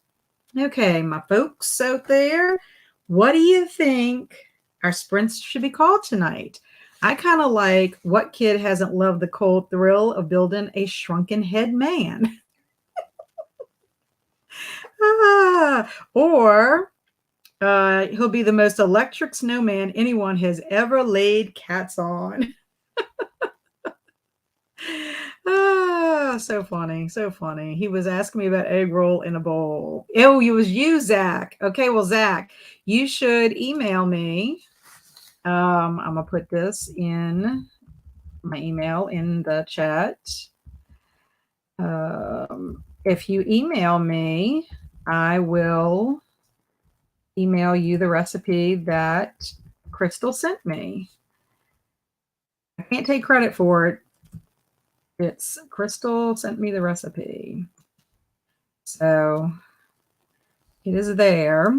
A: Okay, my folks out there, what do you think our sprints should be called tonight? I kind of like what kid hasn't loved the cold thrill of building a shrunken head man? Or he'll be the most electric snowman anyone has ever laid cats on. So funny, so funny. He was asking me about egg roll in a bowl. Oh, it was you, Zach. Okay, well, Zach, you should email me. I'm gonna put this in my email in the chat. If you email me, I will email you the recipe that Crystal sent me. I can't take credit for it. It's Crystal sent me the recipe. So it is there.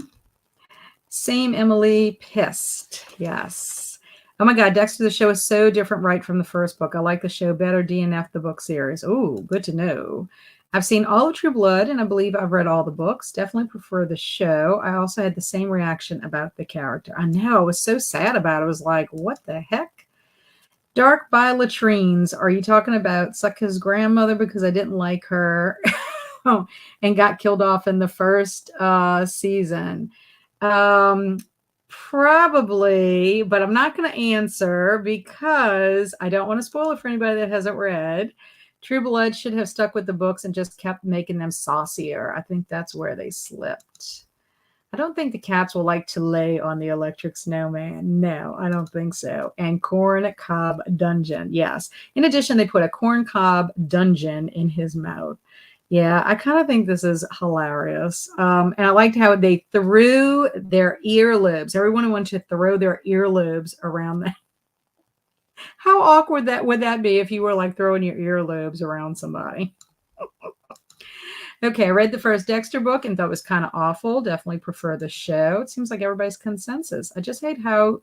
A: Same Emily, pissed. Yes. Oh my God, Dexter the Show is so different right from the first book. I like the show better, DNF the book series. Oh, good to know. I've seen all of True Blood, and I believe I've read all the books. Definitely prefer the show. I also had the same reaction about the character. I know, I was so sad about it. I was like, what the heck? Dark by Latrines. Are you talking about Sucka's grandmother? Because I didn't like her and got killed off in the first season. Probably, but I'm not going to answer because I don't want to spoil it for anybody that hasn't read. True Blood should have stuck with the books and just kept making them saucier. I think that's where they slipped. I don't think the cats will like to lay on the electric snowman. No, I don't think so. And corn cob dungeon. Yes. In addition, they put a corn cob dungeon in his mouth. Yeah, I kind of think this is hilarious. And I liked how they threw their earlobes. Everyone wanted to throw their earlobes around them. How awkward that would that be if you were like throwing your earlobes around somebody? Okay, I read the first Dexter book and thought it was kind of awful. Definitely prefer the show. It seems like everybody's consensus. I just hate how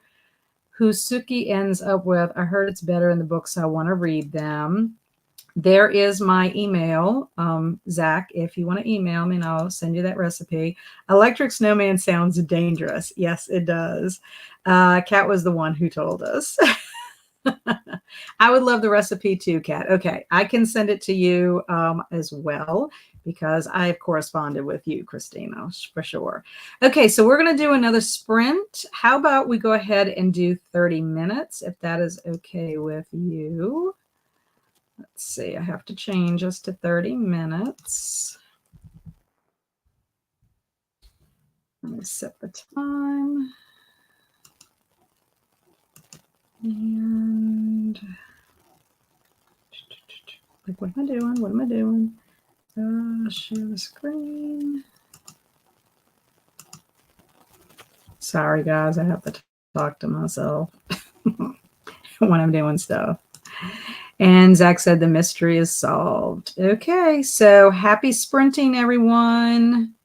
A: who Suki ends up with. I heard it's better in the book, so I want to read them. There is my email, Zach, if you want to email me, and I'll send you that recipe. Electric snowman sounds dangerous. Yes, it does. Kat was the one who told us. I would love the recipe too, Kat. Okay, I can send it to you as well because I have corresponded with you, Christina, for sure. Okay, so we're going to do another sprint. How about we go ahead and do 30 minutes, if that is okay with you? Let's see, I have to change this to 30 minutes. Let me set the time. And like, what am I doing? What am I doing? Share the screen. Sorry, guys, I have to talk to myself when I'm doing stuff. And Zach said the mystery is solved. Okay, so happy sprinting, everyone.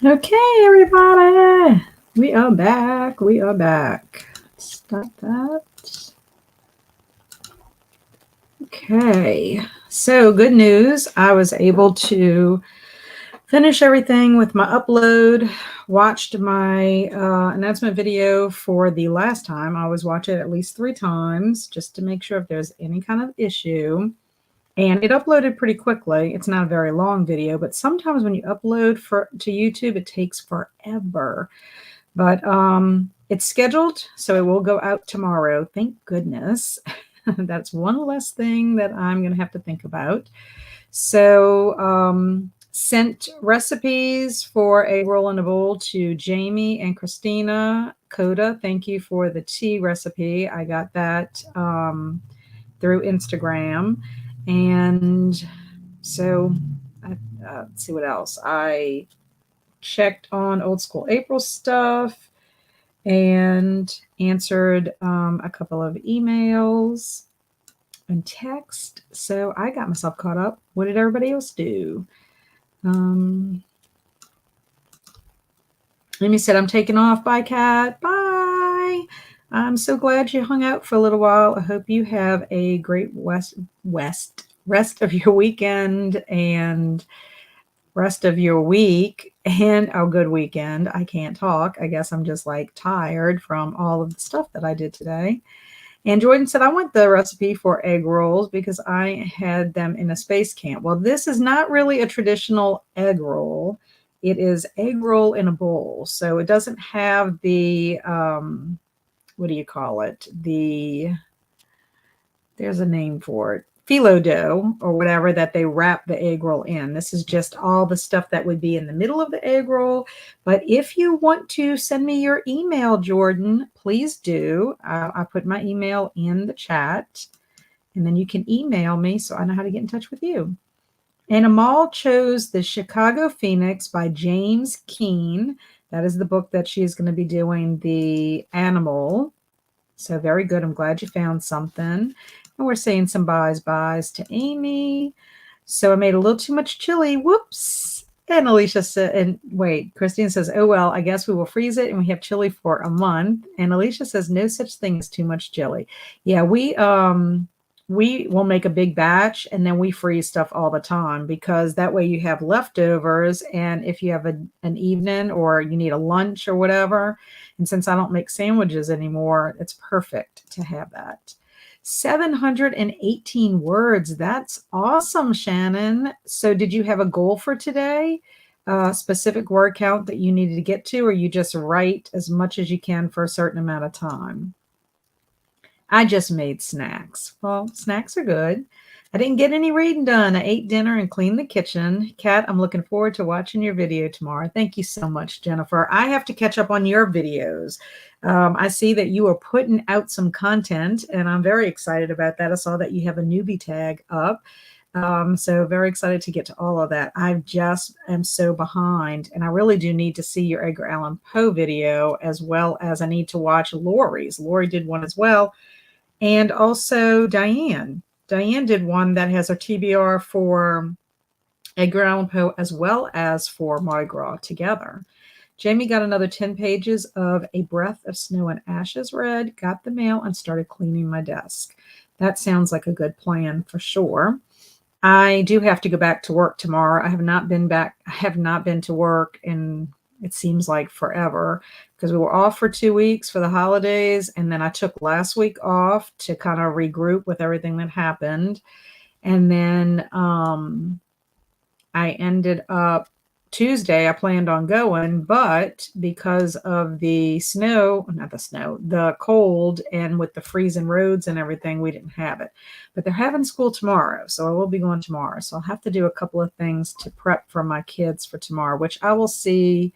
A: Okay, everybody, we are back. We are back. Stop that. Okay, so good news. I was able to finish everything with my upload, watched my announcement video for the last time. I always watch it at least 3 times just to make sure if there's any kind of issue. And it uploaded pretty quickly. It's not a very long video, but sometimes when you upload to YouTube, it takes forever. But it's scheduled, so it will go out tomorrow. Thank goodness. That's one less thing that I'm going to have to think about. So sent recipes for egg roll in a bowl to Jamie and Christina. Coda, thank you for the tea recipe. I got that through Instagram. And so let's see what else. I checked on Old School April stuff and answered a couple of emails and text. So I got myself caught up. What did everybody else do? Amy said, I'm taking off. Bye, Kat. Bye. I'm so glad you hung out for a little while. I hope you have a great rest of your weekend and rest of your week and a good weekend. I can't talk. I guess I'm just like tired from all of the stuff that I did today. And Jordan said, I want the recipe for egg rolls because I had them in a space camp. Well, this is not really a traditional egg roll. It is egg roll in a bowl. So it doesn't have the, what do you call it? There's a name for it. Phyllo dough or whatever that they wrap the egg roll in. This is just all the stuff that would be in the middle of the egg roll. But if you want to send me your email, Jordan, please do. I put my email in the chat and then you can email me so I know how to get in touch with you. And Amal chose The Chicago Phoenix by James Keene. That is the book that she is going to be doing the animal. So very good. I'm glad you found something. And we're saying some buys to Amy. So I made a little too much chili. Whoops. And Alicia said, and wait, Christine says, oh, well, I guess we will freeze it and we have chili for a month. And Alicia says, no such thing as too much chili. Yeah, we will make a big batch and then we freeze stuff all the time because that way you have leftovers. And if you have an evening or you need a lunch or whatever, and since I don't make sandwiches anymore, it's perfect to have that. 718 words. That's awesome, Shannon. So did you have a goal for today? A specific word count that you needed to get to, or you just write as much as you can for a certain amount of time? I just made snacks. Well, snacks are good. I didn't get any reading done. I ate dinner and cleaned the kitchen. Kat, I'm looking forward to watching your video tomorrow. Thank you so much, Jennifer. I have to catch up on your videos. I see that you are putting out some content, and I'm very excited about that. I saw that you have a newbie tag up. So very excited to get to all of that. I just am so behind, and I really do need to see your Edgar Allan Poe video, as well as I need to watch Lori's. Lori did one as well. And also Diane. Diane did one that has a TBR for Edgar Allan Poe as well as for Mardi Gras together. Jamie got another 10 pages of A Breath of Snow and Ashes read, got the mail, and started cleaning my desk. That sounds like a good plan for sure. I do have to go back to work tomorrow. I have not been to work in, it seems like forever, because we were off for 2 weeks for the holidays. And then I took last week off to kind of regroup with everything that happened. And then I ended up Tuesday, I planned on going, but because of the the cold, and with the freezing roads and everything, we didn't have it. But they're having school tomorrow, so I will be going tomorrow. So I'll have to do a couple of things to prep for my kids for tomorrow, which I'll see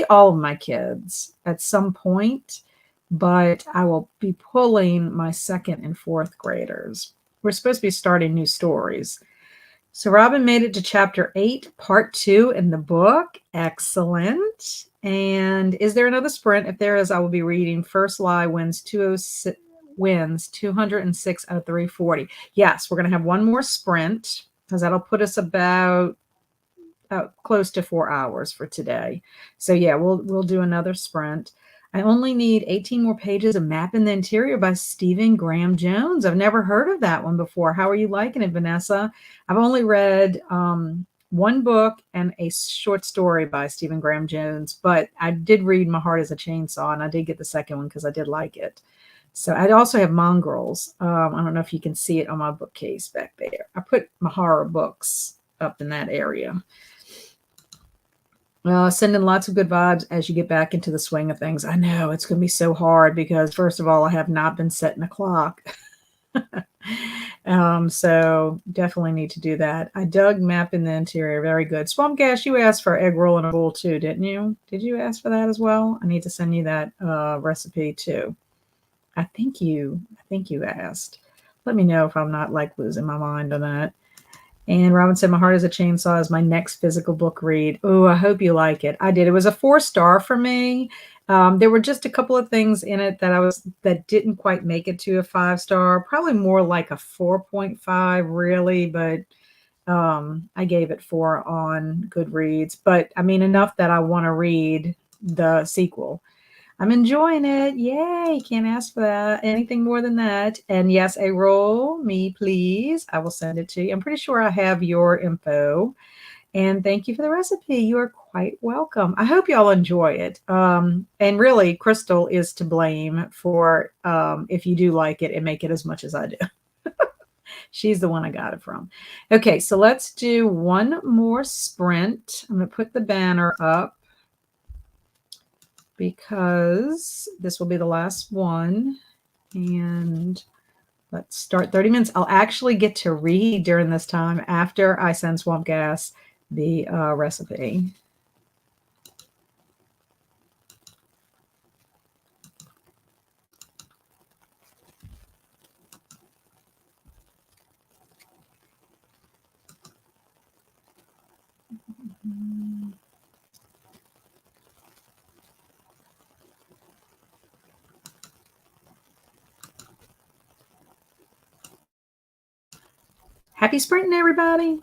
A: all of my kids at some point, but I will be pulling my 2nd and 4th graders. We're supposed to be starting new stories. So Robin made it to chapter 8, part 2 in the book. Excellent. And is there another sprint? If there is, I will be reading First Lie wins 206 out of 340. Yes, we're going to have one more sprint because that'll put us about close to 4 hours for today. So yeah, we'll do another sprint. I only need 18 more pages of Map in the Interior by Stephen Graham Jones. I've never heard of that one before. How are you liking it, Vanessa? I've only read one book and a short story by Stephen Graham Jones, but I did read My Heart is a Chainsaw, and I did get the second one because I did like it. So I also have Mongrels. I don't know if you can see it on my bookcase back there. I put my horror books up in that area. Sending lots of good vibes as you get back into the swing of things. I know it's going to be so hard because, first of all, I have not been setting a clock. So definitely need to do that. I dug Map in the Interior. Very good. Swamp Gas, you asked for egg roll in a bowl too, didn't you? Did you ask for that as well? I need to send you that recipe too. I think you asked. Let me know if I'm not like losing my mind on that. And Robin said, My Heart is a Chainsaw is my next physical book read. Oh, I hope you like it. I did. It was a 4-star for me. There were just a couple of things in it that didn't quite make it to a 5-star, probably more like a 4.5 really, but I gave it 4 on Goodreads. But I mean, enough that I want to read the sequel. I'm enjoying it. Yay. Can't ask for that. Anything more than that. And yes, a roll, me, please. I will send it to you. I'm pretty sure I have your info. And thank you for the recipe. You are quite welcome. I hope y'all enjoy it. And really, Crystal is to blame for if you do like it and make it as much as I do. She's the one I got it from. Okay, so let's do one more sprint. I'm going to put the banner up because this will be the last one. And let's start 30 minutes. I'll actually get to read during this time after I send Swamp Gas the recipe. Happy sprinting, everybody.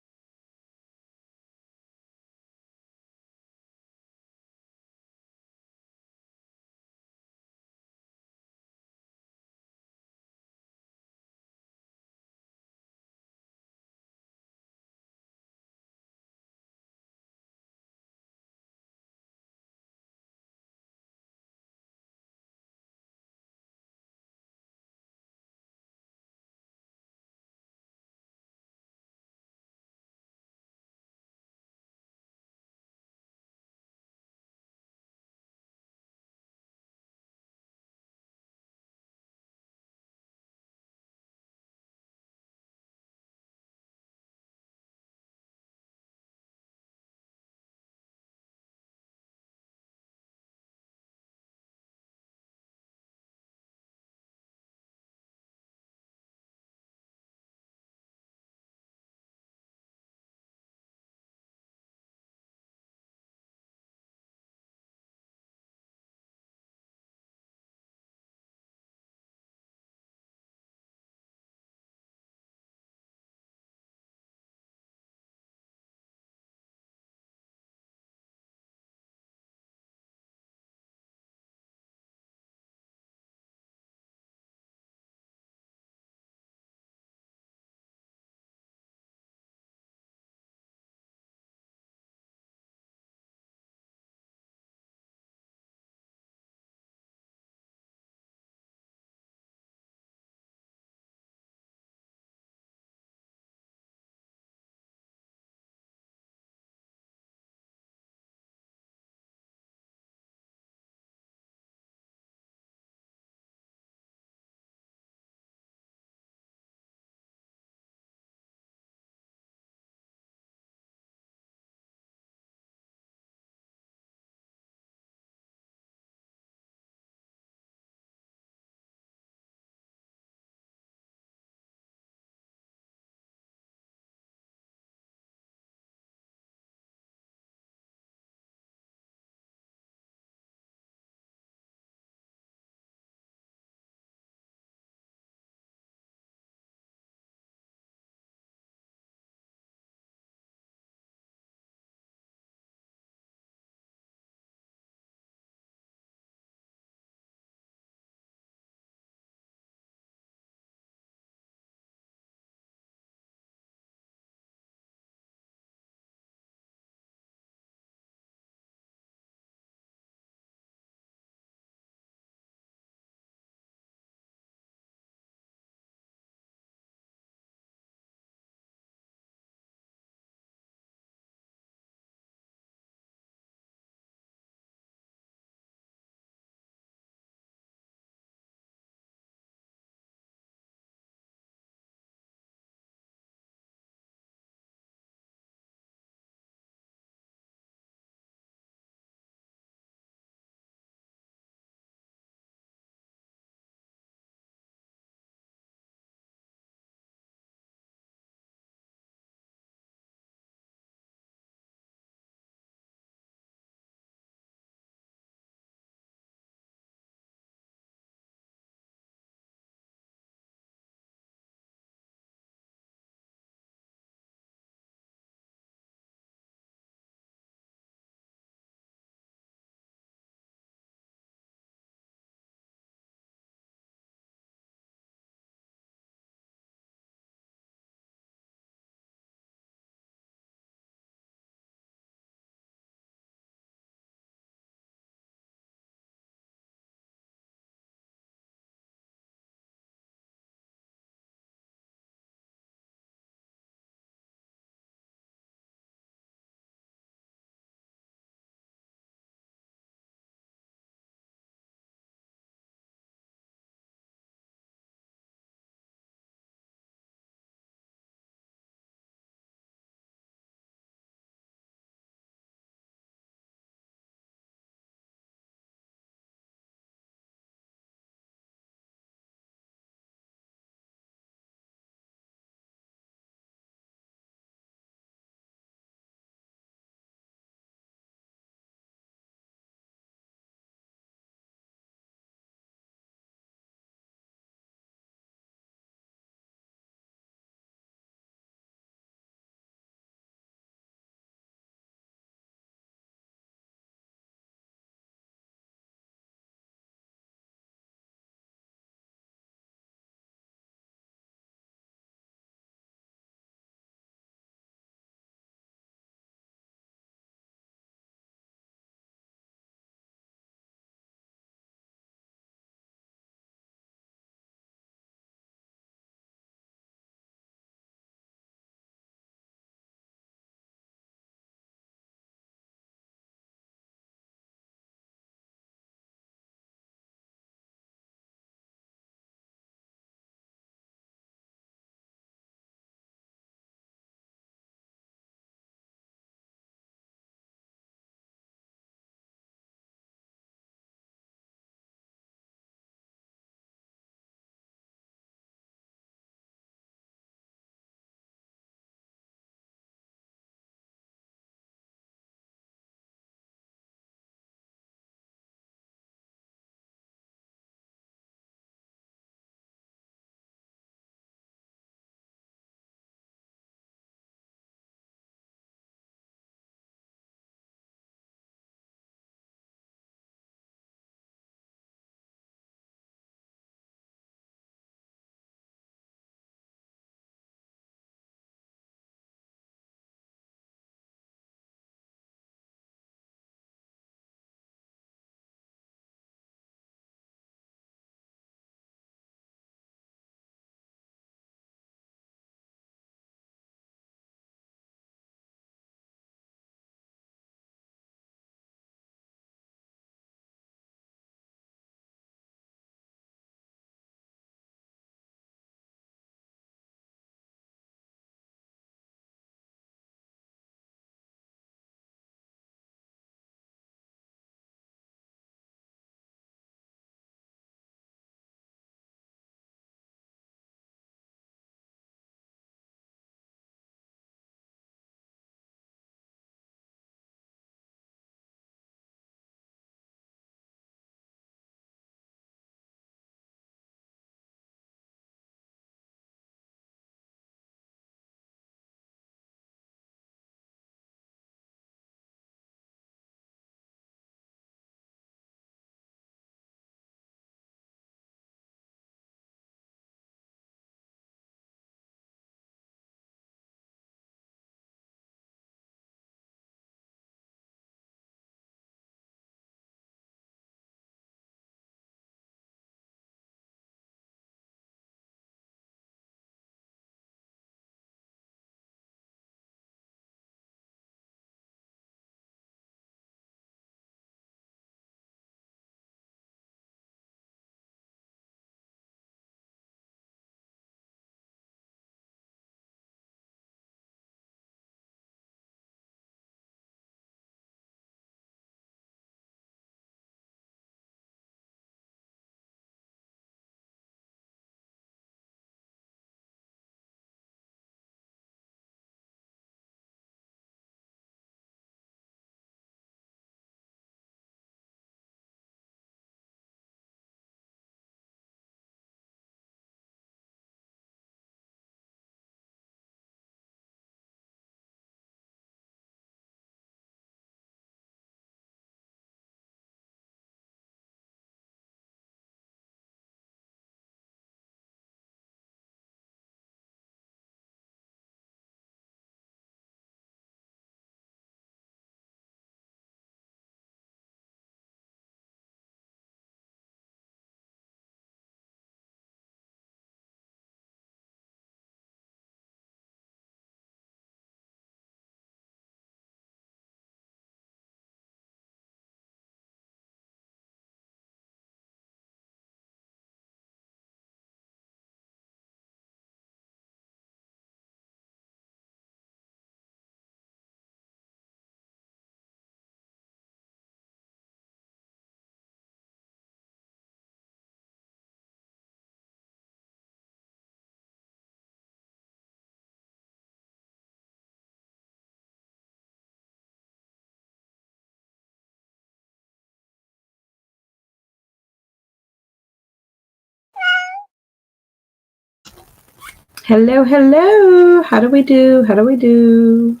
A: Hello, hello. How do we do? How do we do?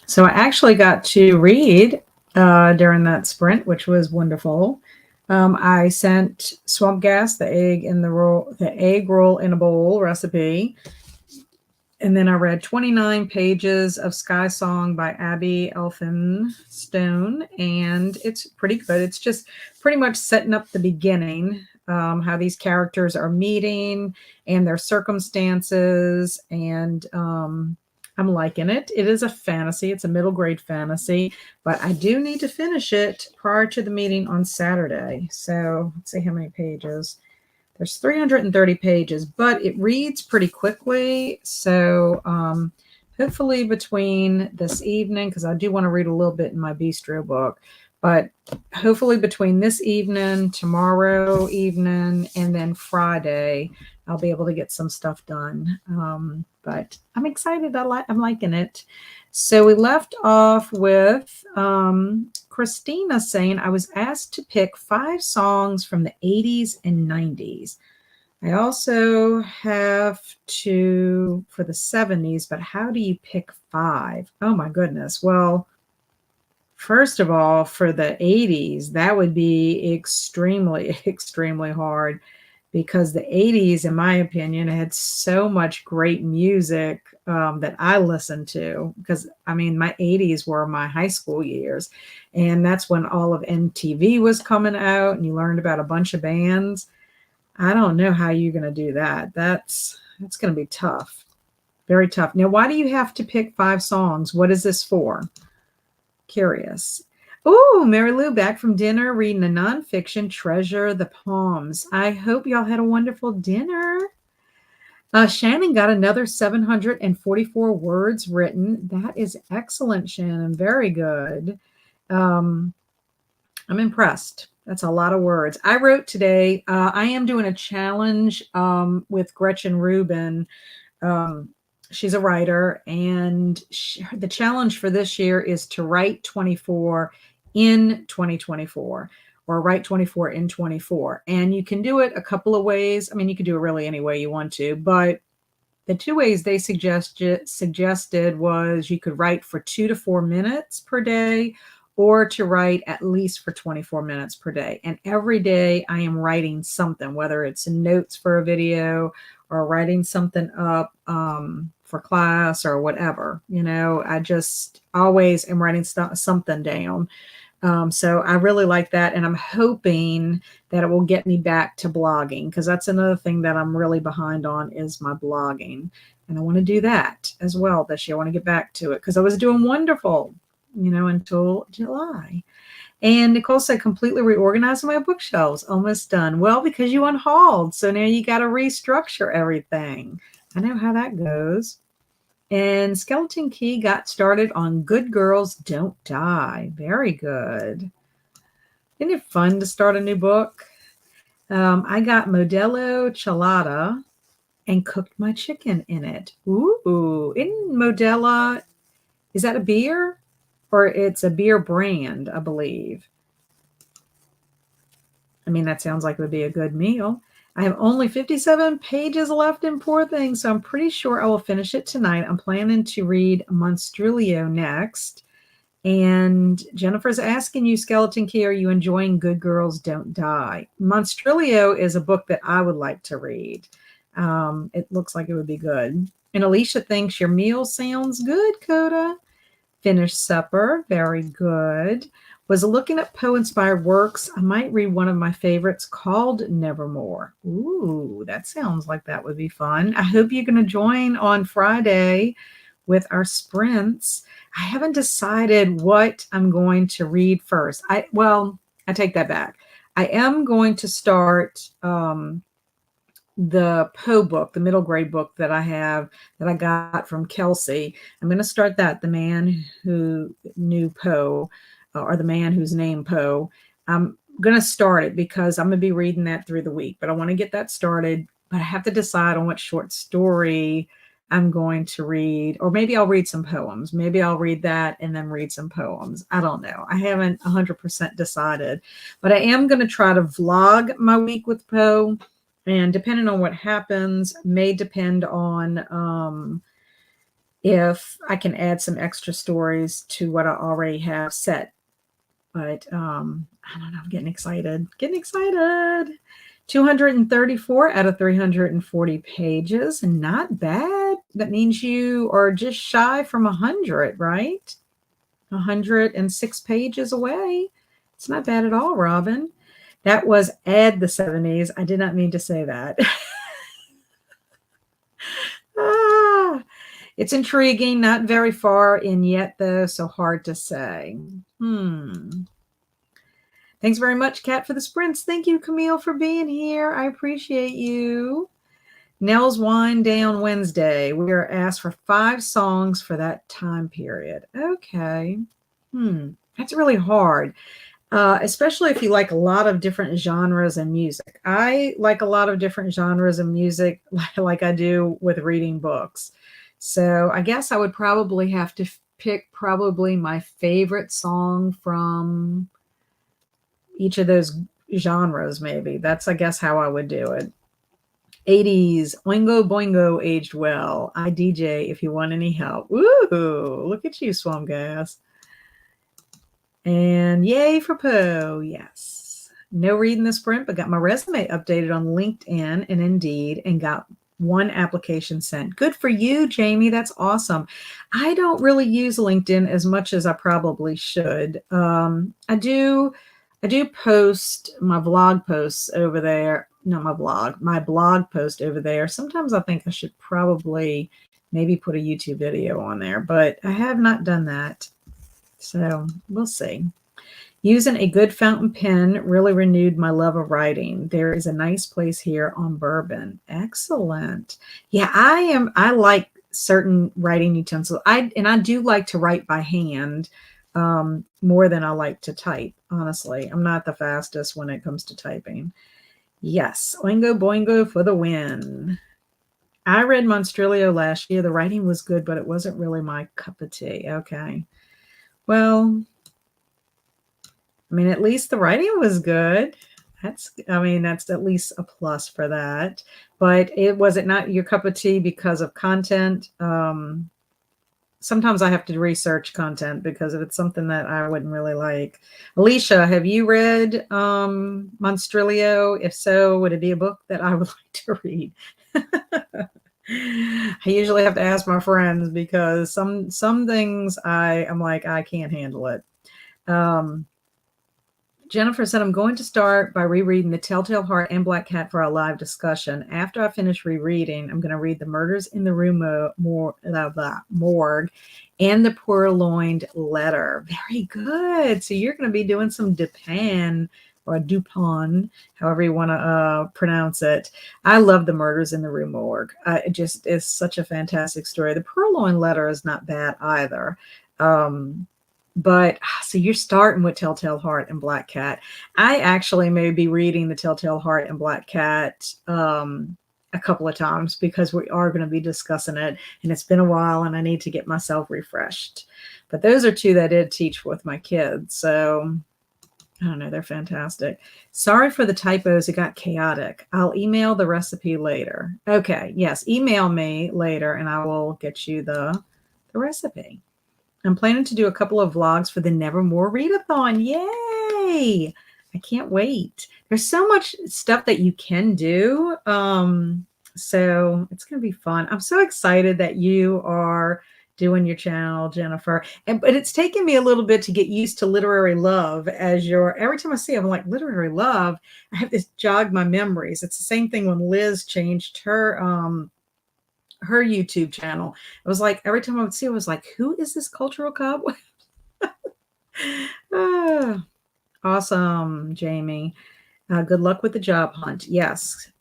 A: So I actually got to read during that sprint, which was wonderful. I sent Swamp Gas, the egg roll in a bowl recipe, and then I read 29 pages of Sky Song by Abby Elphinstone, and it's pretty good. It's just pretty much setting up the beginning, how these characters are meeting and their circumstances, and I'm liking it. It is a fantasy. It's a middle grade fantasy, but I do need to finish it prior to the meeting on Saturday. So let's see how many pages. There's 330 pages, but it reads pretty quickly. So hopefully between this evening, because I do want to read a little bit in my bistro book, but hopefully between this evening, tomorrow evening, and then Friday, I'll be able to get some stuff done. But I'm excited. I'm liking it. So we left off with Christina saying, I was asked to pick 5 songs from the 80s and 90s. I also have to for the 70s, but how do you pick 5? Oh my goodness. Well, first of all, for the 80s, that would be extremely, extremely hard because the 80s, in my opinion, had so much great music that I listened to. Because, I mean, my 80s were my high school years, and that's when all of MTV was coming out, and you learned about a bunch of bands. I don't know how you're going to do that. That's going to be tough, very tough. Now, why do you have to pick 5 songs? What is this for? Curious. Oh, Mary Lou back from dinner reading a nonfiction Treasure the Palms. I hope y'all had a wonderful dinner. Shannon got another 744 words written. That is excellent, Shannon. Very good. I'm impressed. That's a lot of words. I wrote today. I am doing a challenge with Gretchen Rubin. She's a writer, and the challenge for this year is to write 24 in 2024 or write 24 in 24. And you can do it a couple of ways. I mean, you could do it really any way you want to, but the 2 ways they suggested was you could write for 2 to 4 minutes per day or to write at least for 24 minutes per day. And every day I am writing something, whether it's notes for a video or writing something up for class or whatever. I just always am writing something down. So I really like that. And I'm hoping that it will get me back to blogging, because that's another thing that I'm really behind on is my blogging. And I want to do that as well this year. I want to get back to it because I was doing wonderful, until July. And Nicole said, completely reorganizing my bookshelves. Almost done. Well, because you unhauled. So now you got to restructure everything. I know how that goes. And Skeleton Key got started on Good Girls Don't Die. Very good. Isn't it fun to start a new book? I got Modelo Chelada and cooked my chicken in it. Ooh, isn't Modelo, is that a beer? Or it's a beer brand, I believe. I mean, that sounds like it would be a good meal. I have only 57 pages left in Poor Things, so I'm pretty sure I will finish it tonight. I'm planning to read Monstrilio next. And Jennifer's asking you, Skeleton Key, are you enjoying Good Girls Don't Die? Monstrilio is a book that I would like to read. It looks like it would be good. And Alicia thinks your meal sounds good, Coda. Finished supper. Very good. Was looking at Poe-inspired works. I might read one of my favorites called Nevermore. Ooh, that sounds like that would be fun. I hope you're going to join on Friday with our sprints. I haven't decided what I'm going to read first. I take that back. I am going to start the Poe book, the middle grade book that I have that I got from Kelsey. I'm going to start that, The Man Who Knew Poe, or The Man Whose Name Poe. I'm going to start it because I'm going to be reading that through the week, but I want to get that started. But I have to decide on what short story I'm going to read, or maybe I'll read some poems. Maybe I'll read that and then read some poems. I don't know. I haven't 100% decided, but I am going to try to vlog my week with Poe. And depending on what happens may depend on if I can add some extra stories to what I already have set. But I don't know, I'm getting excited. Getting excited. 234 out of 340 pages. Not bad. That means you are just shy from 100, right? 106 pages away. It's not bad at all, Robin. That was add the 70s. I did not mean to say that. Ah, it's intriguing, not very far in yet, though, so hard to say. Thanks very much, Kat, for the sprints. Thank you, Camille, for being here. I appreciate you. Nell's Wind Down Wednesday. We are asked for 5 songs for that time period. Okay. That's really hard, especially if you like a lot of different genres of music. I like a lot of different genres of music like I do with reading books. So I guess I would probably have to pick probably my favorite song from each of those genres, maybe. That's, I guess, how I would do it. 80s, Oingo Boingo aged well. I DJ if you want any help. Ooh, look at you, Swamp Gas. And yay for Poe, yes. No reading the sprint, but got my resume updated on LinkedIn and Indeed and got 1 application sent. Good for you, Jamie. That's awesome. I don't really use LinkedIn as much as I probably should. I do post my blog posts over there. Not my blog post over there. Sometimes I think I should probably maybe put a YouTube video on there, but I have not done that. So we'll see. Using a good fountain pen really renewed my love of writing. There is a nice place here on Bourbon. Excellent. Yeah, I like certain writing utensils. I do like to write by hand more than I like to type, honestly. I'm not the fastest when it comes to typing. Yes, Oingo Boingo for the win. I read Monstrilio last year. The writing was good, but it wasn't really my cup of tea. Okay. Well, I mean, at least the writing was good. That's at least a plus for that. But was it not your cup of tea because of content? Sometimes I have to research content because if it's something that I wouldn't really like. Alicia, have you read Monstrilio? If so, would it be a book that I would like to read? I usually have to ask my friends because some things I'm like, I can't handle it. Jennifer said, I'm going to start by rereading The Telltale Heart and Black Cat for our live discussion. After I finish rereading, I'm going to read The Murders in the Rue Morgue and The Purloined Letter. Very good. So you're going to be doing some Dupin or Dupin, however you want to pronounce it. I love The Murders in the Rue Morgue. It just is such a fantastic story. The Purloined Letter is not bad either. But so you're starting with Telltale Heart and Black Cat. I actually may be reading The Telltale Heart and Black Cat a couple of times because we are going to be discussing it. And it's been a while and I need to get myself refreshed. But those are 2 that I did teach with my kids. So I don't know. They're fantastic. Sorry for the typos. It got chaotic. I'll email the recipe later. Okay. Yes. Email me later and I will get you the recipe. I'm planning to do a couple of vlogs for the Nevermore Readathon. Yay! I can't wait. There's so much stuff that you can do. So it's going to be fun. I'm so excited that you are doing your channel, Jennifer. But it's taken me a little bit to get used to Literary Love every time I see it, I'm like, Literary Love, I have to jog my memories. It's the same thing when Liz changed her YouTube channel. It was like every time I would see it, I was like, who is this cultural cowboy? Awesome, Jamie. Good luck with the job hunt. Yes.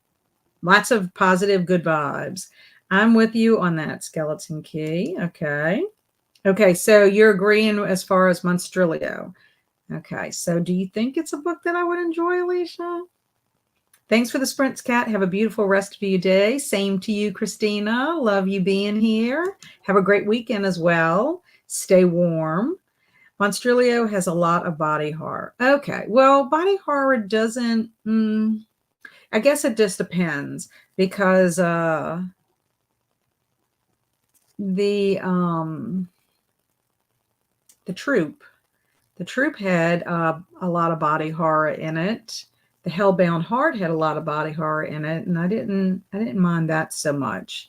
A: Lots of positive, good vibes. I'm with you on that, Skeleton Key. Okay. Okay, so you're agreeing as far as Monstrilio. Okay, so do you think it's a book that I would enjoy, Alicia? Thanks for the sprints, Kat. Have a beautiful rest of your day. Same to you, Christina. Love you being here. Have a great weekend as well. Stay warm. Monstrilio has a lot of body horror. Okay, well, body horror doesn't... I guess it just depends because the um, the troop. The Troop had a lot of body horror in it. The Hellbound Heart had a lot of body horror in it, and I didn't mind that so much.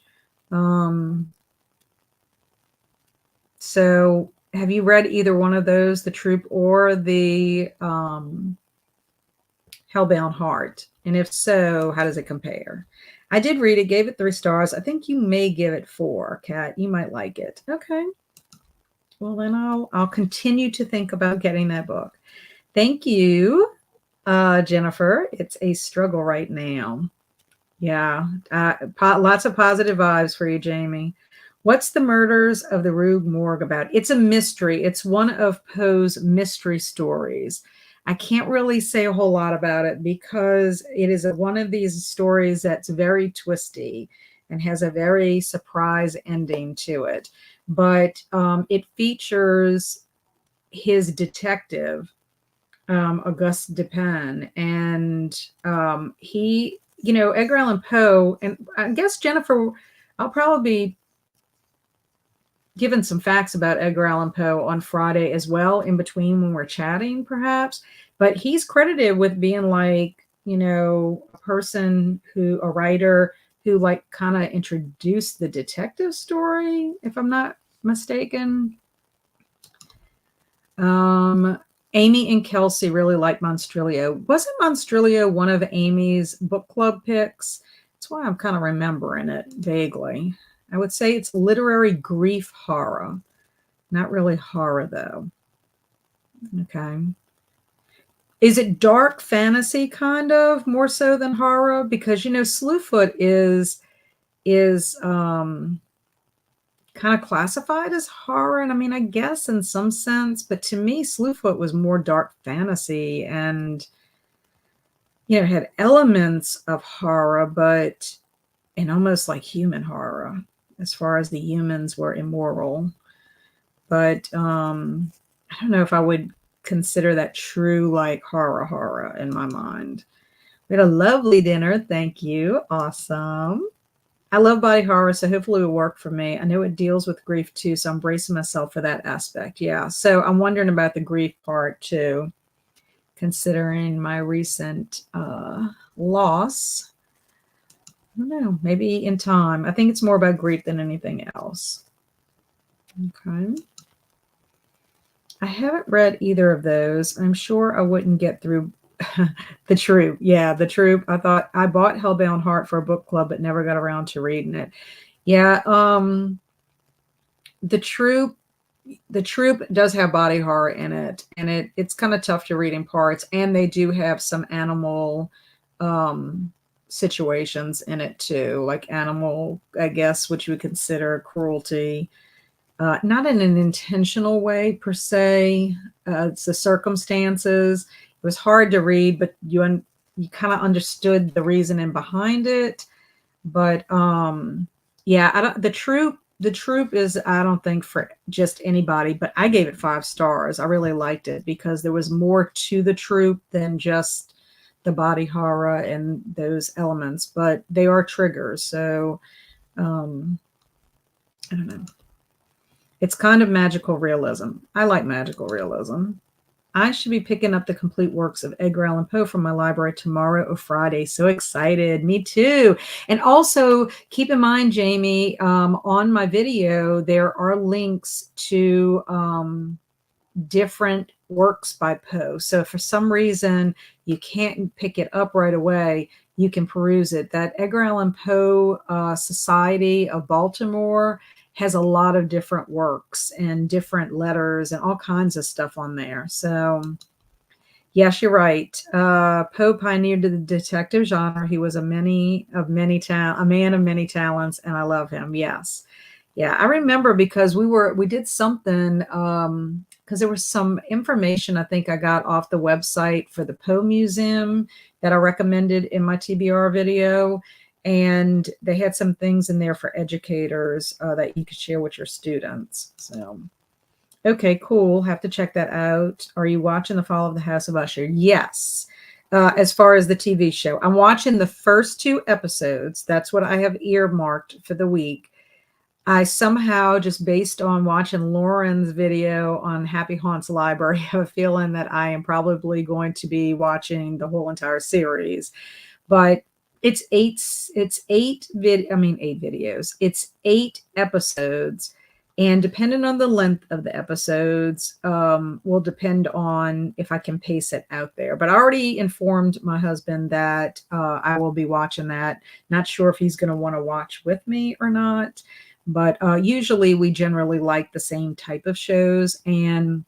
A: Um, so have you read either one of those, The Troop or the Hellbound Heart? And if so, how does it compare? I did read it, gave it 3 stars. I think you may give it 4, Kat. You might like it. Okay. Well, then I'll continue to think about getting that book. Thank you, Jennifer. It's a struggle right now. Yeah, lots of positive vibes for you, Jamie. What's the Murders of the Rue Morgue about? It's a mystery. It's one of Poe's mystery stories. I can't really say a whole lot about it because it is one of these stories that's very twisty and has a very surprise ending to it. But it features his detective, Auguste Dupin, and he, Edgar Allan Poe, and I guess Jennifer, I'll probably be given some facts about Edgar Allan Poe on Friday as well, in between when we're chatting, perhaps. But he's credited with being like, a writer who like kind of introduced the detective story, if I'm not mistaken. Amy and Kelsey really like Monstrilio. Wasn't Monstrilio one of Amy's book club picks? That's why I'm kind of remembering it vaguely. I would say it's literary grief horror. Not really horror, though. Okay. Is it dark fantasy kind of more so than horror? Because, Slewfoot is kind of classified as horror. And I mean, I guess in some sense, but to me, Slewfoot was more dark fantasy and, had elements of horror, but and almost like human horror as far as the humans were immoral. But I don't know if I would consider that true like horror in my mind. We had a lovely dinner. Thank you. Awesome. I love body horror, so hopefully it will work for me. I know it deals with grief too, so I'm bracing myself for that aspect. Yeah. So I'm wondering about the grief part too, considering my recent loss. I don't know, maybe in time. I think it's more about grief than anything else. Okay. I haven't read either of those. I'm sure I wouldn't get through The Troop. Yeah, The Troop. I bought Hellbound Heart for a book club, but never got around to reading it. Yeah, The Troop does have body horror in it, and it's kind of tough to read in parts, and they do have some animal situations in it too, like animal, I guess, which you would consider cruelty. Not in an intentional way per se. It's the circumstances. It was hard to read, but you kind of understood the reasoning behind it. But yeah, the troop is, I don't think, for just anybody. But I gave it 5 stars. I really liked it because there was more to the troop than just the body horror and those elements. But they are triggers, so I don't know. It's kind of magical realism. I like magical realism. I should be picking up the complete works of Edgar Allan Poe from my library tomorrow or Friday. So excited. Me too. And also keep in mind, Jamie, on my video, there are links to different works by Poe. So if for some reason you can't pick it up right away, you can peruse it. That Edgar Allan Poe Society of Baltimore has a lot of different works and different letters and all kinds of stuff on there. So yes, you're right. Poe pioneered the detective genre. He was a man of many talents, and I love him. Yes. Yeah, I remember because we did something because there was some information I think I got off the website for the Poe Museum that I recommended in my TBR video. And they had some things in there for educators that you could share with your students. So, okay, cool. Have to check that out. Are you watching The Fall of the House of Usher? Yes. as far as the TV show. I'm watching the first 2 episodes. That's what I have earmarked for the week. I somehow, just based on watching Lauren's video on Happy Haunts Library, have a feeling that I am probably going to be watching the whole entire series. But eight videos. It's 8 episodes. And depending on the length of the episodes, will depend on if I can pace it out there. But I already informed my husband that I will be watching that. Not sure if he's going to want to watch with me or not. But usually we generally like the same type of shows. And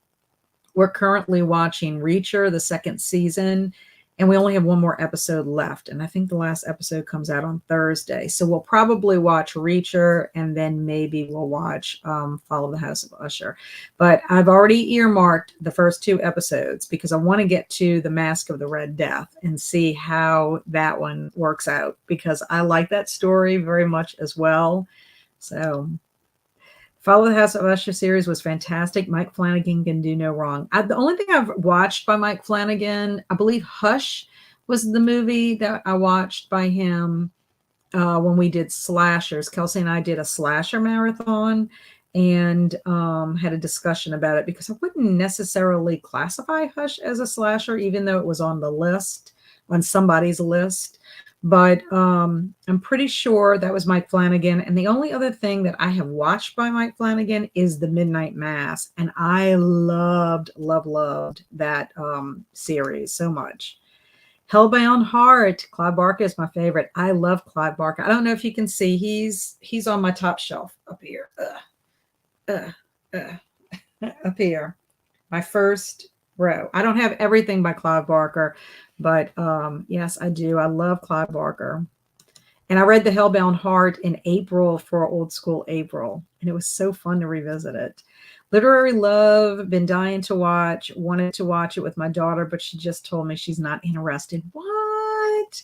A: we're currently watching Reacher, the 2nd season, and we only have 1 more episode left. And I think the last episode comes out on Thursday. So we'll probably watch Reacher, and then maybe we'll watch Follow the House of Usher. But I've already earmarked the first 2 episodes because I want to get to the Mask of the Red Death and see how that one works out, because I like that story very much as well. So Follow the House of Usher series was fantastic. Mike Flanagan can do no wrong. The only thing I've watched by Mike Flanagan, I believe Hush was the movie that I watched by him when we did slashers. Kelsey and I did a slasher marathon and had a discussion about it, because I wouldn't necessarily classify Hush as a slasher, even though it was on the list, on somebody's list. But I'm pretty sure that was Mike Flanagan. And the only other thing that I have watched by Mike Flanagan is The Midnight Mass. And I loved that series so much. Hellbound Heart. Clive Barker is my favorite. I love Clive Barker. I don't know if you can see, he's on my top shelf up here. Up here. My first row. I don't have everything by Clive Barker, but yes, I do. I love Clive Barker. And I read The Hellbound Heart in April for Old School April, and it was so fun to revisit it. Literary Love, been dying to watch, wanted to watch it with my daughter, but she just told me she's not interested. What?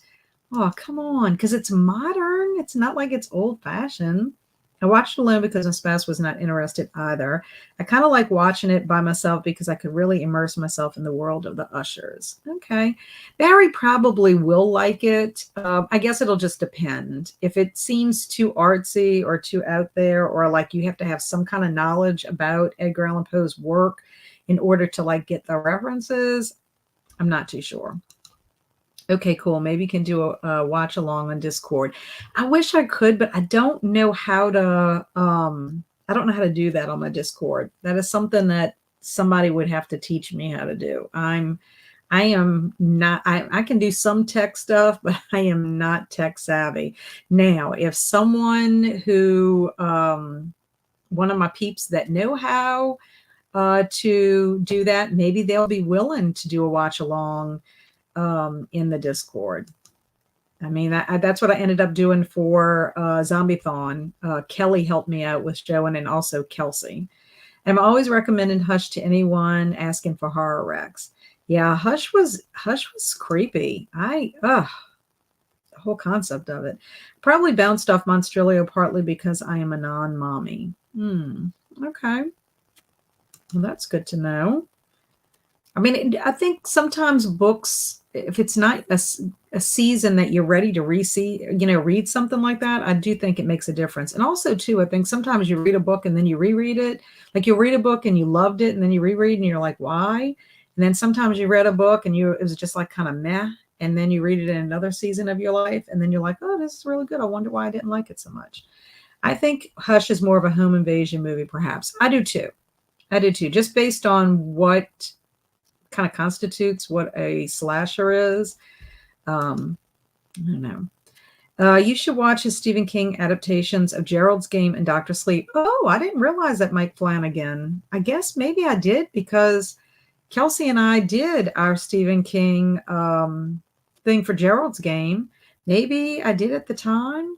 A: Oh, come on, because it's modern. It's not like it's old-fashioned. I watched alone because my spouse was not interested either. I kind of like watching it by myself because I could really immerse myself in the world of the Ushers. Okay. Barry probably will like it. I guess it'll just depend. If it seems too artsy or too out there, or like you have to have some kind of knowledge about Edgar Allan Poe's work in order to like get the references, I'm not too sure. Okay, cool. Maybe you can do a watch along on Discord. I wish I could, but I don't know how to I don't know how to do that on my Discord. That is something that somebody would have to teach me how to do. I am not, I can do some tech stuff, but I am not tech savvy. Now, if someone who one of my peeps that know how to do that, maybe they'll be willing to do a watch along in the Discord. I mean, that's what I ended up doing for Zombiethon. Kelly helped me out with showing, and also Kelsey. I'm always recommending Hush to anyone asking for horror recs. Yeah, Hush was creepy. The whole concept of it. Probably bounced off Monstrilio partly because I am a non-mommy. Okay. Well, that's good to know. I mean, I think sometimes books, if it's not a season that you're ready to read something like that, I do think it makes a difference. And also, too, I think sometimes you read a book and then you reread it. Like you read a book and you loved it, and then you reread and you're like, why? And then sometimes you read a book and it was just like kind of meh. And then you read it in another season of your life, and then you're like, oh, this is really good. I wonder why I didn't like it so much. I think Hush is more of a home invasion movie, perhaps. I do too. Just based on what kind of constitutes what a slasher is. I don't know. You should watch his Stephen King adaptations of Gerald's Game and Dr. Sleep. Oh, I didn't realize that, Mike Flanagan. I guess maybe I did, because Kelsey and I did our Stephen King thing for Gerald's Game. Maybe I did at the time.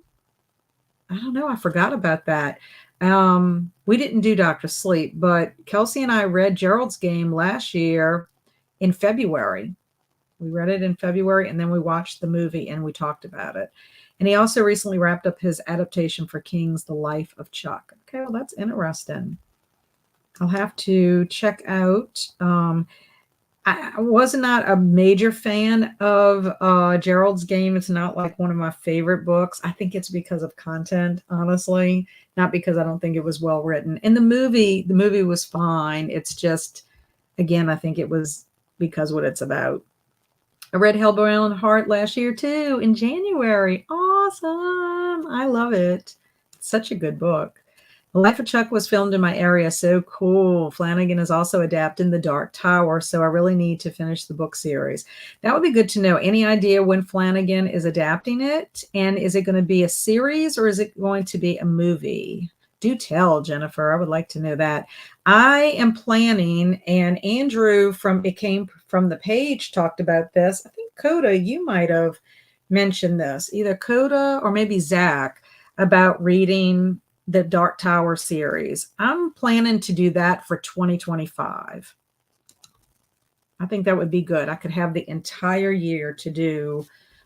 A: I don't know. I forgot about that. We didn't do Dr. Sleep, but Kelsey and I read Gerald's Game last year in February. We read it in February, and then we watched the movie and we talked about it. And he also recently wrapped up his adaptation for King's The Life of Chuck. Okay, well, that's interesting. I'll have to check out. I was not a major fan of Gerald's Game. It's not like one of my favorite books. I think it's because of content, honestly, not because I don't think it was well written. And the movie was fine. It's just, again, I think it was because what it's about. I read Hellbound Heart last year too in January. Awesome. I love it. Such a good book. The Life of Chuck was filmed in my area. So cool. Flanagan is also adapting The Dark Tower, so I really need to finish the book series. That would be good to know. Any idea when Flanagan is adapting it? And is it going to be a series or is it going to be a movie? Do tell, Jennifer. I would like to know that. I am planning, and Andrew from It Came From the Page talked about this. I think Coda, you might have mentioned this, either Coda or maybe Zach, about reading the Dark Tower series. I'm planning to do that for 2025. I think that would be good. I could have the entire year to do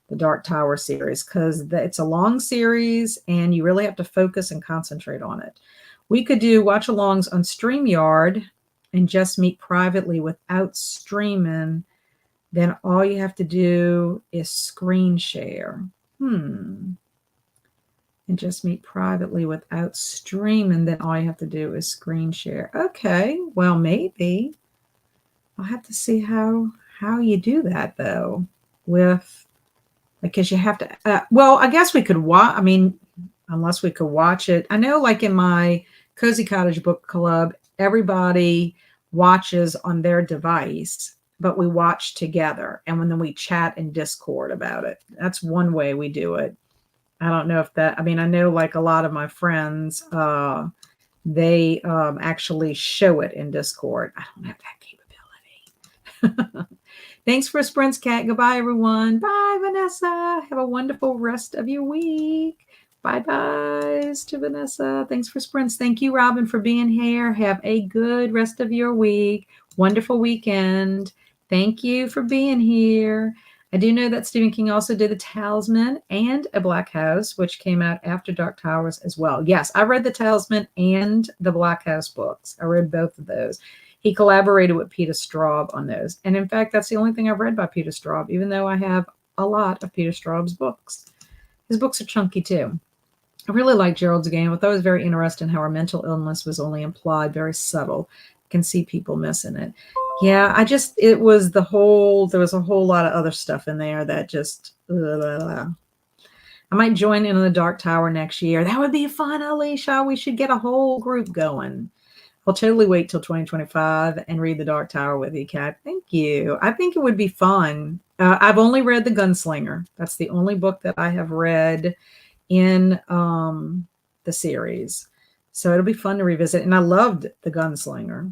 A: the Dark Tower series because it's a long series and you really have to focus and concentrate on it. We could do watch alongs on StreamYard and just meet privately without streaming. Then all you have to do is screen share. And just meet privately without streaming, then all you have to do is screen share. Okay, well, maybe. I'll have to see how you do that, though, because you have to, well, I guess we could watch, unless we could watch it. I know, like in my Cozy Cottage book club, everybody watches on their device, but we watch together, and then we chat in Discord about it. That's one way we do it. I don't know if that, I know like a lot of my friends, they actually show it in Discord. I don't have that capability. Thanks for sprints, Kat. Goodbye, everyone. Bye, Vanessa. Have a wonderful rest of your week. Bye-byes to Vanessa. Thanks for sprints. Thank you, Robin, for being here. Have a good rest of your week. Wonderful weekend. Thank you for being here. I do know that Stephen King also did The Talisman and A Black House, which came out after Dark Towers as well. Yes, I read The Talisman and the Black House books. I read both of those. He collaborated with Peter Straub on those. And in fact, that's the only thing I've read by Peter Straub, even though I have a lot of Peter Straub's books. His books are chunky too. I really like Gerald's Game. I thought it was very interesting how our mental illness was only implied, very subtle. I can see people missing it. Yeah, there was a whole lot of other stuff in there that just, I might join in on the Dark Tower next year. That would be fun, Alicia. We should get a whole group going. I'll totally wait till 2025 and read the Dark Tower with you, Kat. Thank you. I think it would be fun. I've only read The Gunslinger. That's the only book that I have read in the series. So it'll be fun to revisit. And I loved The Gunslinger.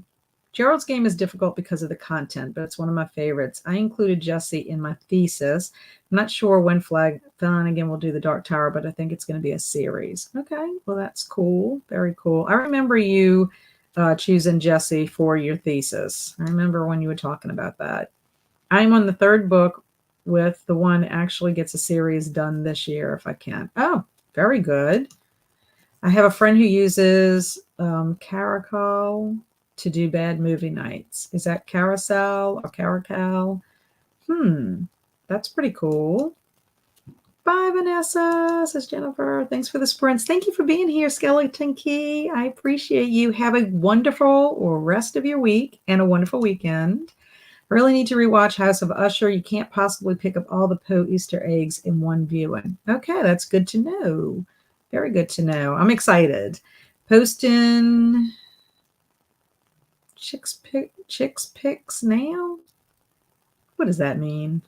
A: Gerald's Game is difficult because of the content, but it's one of my favorites. I included Jesse in my thesis. I'm not sure when Flanagan will do the Dark Tower, but I think it's going to be a series. Okay, well, that's cool. Very cool. I remember you choosing Jesse for your thesis. I remember when you were talking about that. I'm on the third book with the one that actually gets a series done this year if I can. Oh, very good. I have a friend who uses Caracal to do bad movie nights. Is that Carousel or Caracal? That's pretty cool. Bye, Vanessa, says Jennifer. Thanks for the sprints. Thank you for being here, Skeleton Key. I appreciate you. Have a wonderful rest of your week and a wonderful weekend. I really need to rewatch House of Usher. You can't possibly pick up all the Poe Easter eggs in one viewing. Okay, that's good to know. Very good to know. I'm excited. Posting chicks pics now? What does that mean?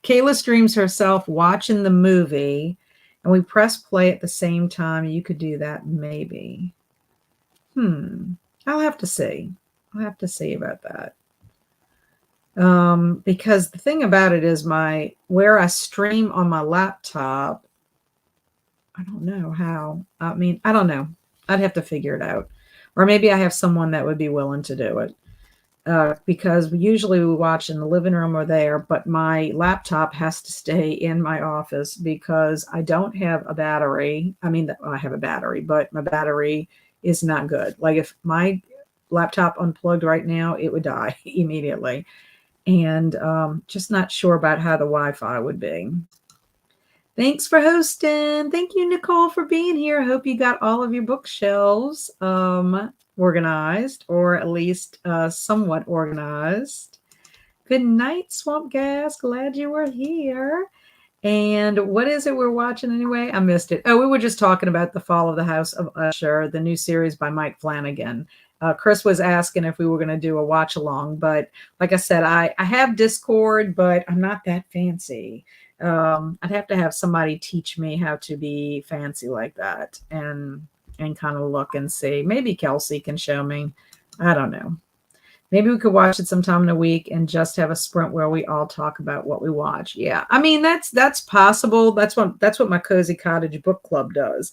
A: Kayla streams herself watching the movie, and we press play at the same time. You could do that, maybe. I'll have to see. I'll have to see about that. Because the thing about it is where I stream on my laptop, I don't know how. I don't know. I'd have to figure it out. Or maybe I have someone that would be willing to do it. Because usually we watch in the living room or there, but my laptop has to stay in my office because I don't have a battery. I have a battery, but my battery is not good. Like if my laptop unplugged right now, it would die immediately. And just not sure about how the Wi-Fi would be. Thanks for hosting. Thank you, Nicole, for being here. I hope you got all of your bookshelves organized, or at least somewhat organized. Good night, Swamp Gas. Glad you were here. And what is it we're watching anyway? I missed it. Oh, we were just talking about The Fall of the House of Usher, the new series by Mike Flanagan. Chris was asking if we were going to do a watch along, but like I said, I have Discord, but I'm not that fancy. I'd have to have somebody teach me how to be fancy like that, and kind of look and see. Maybe Kelsey can show me. I don't know. Maybe we could watch it sometime in a week and just have a sprint where we all talk about what we watch. Yeah, I mean that's possible. That's what my Cozy Cottage book club does.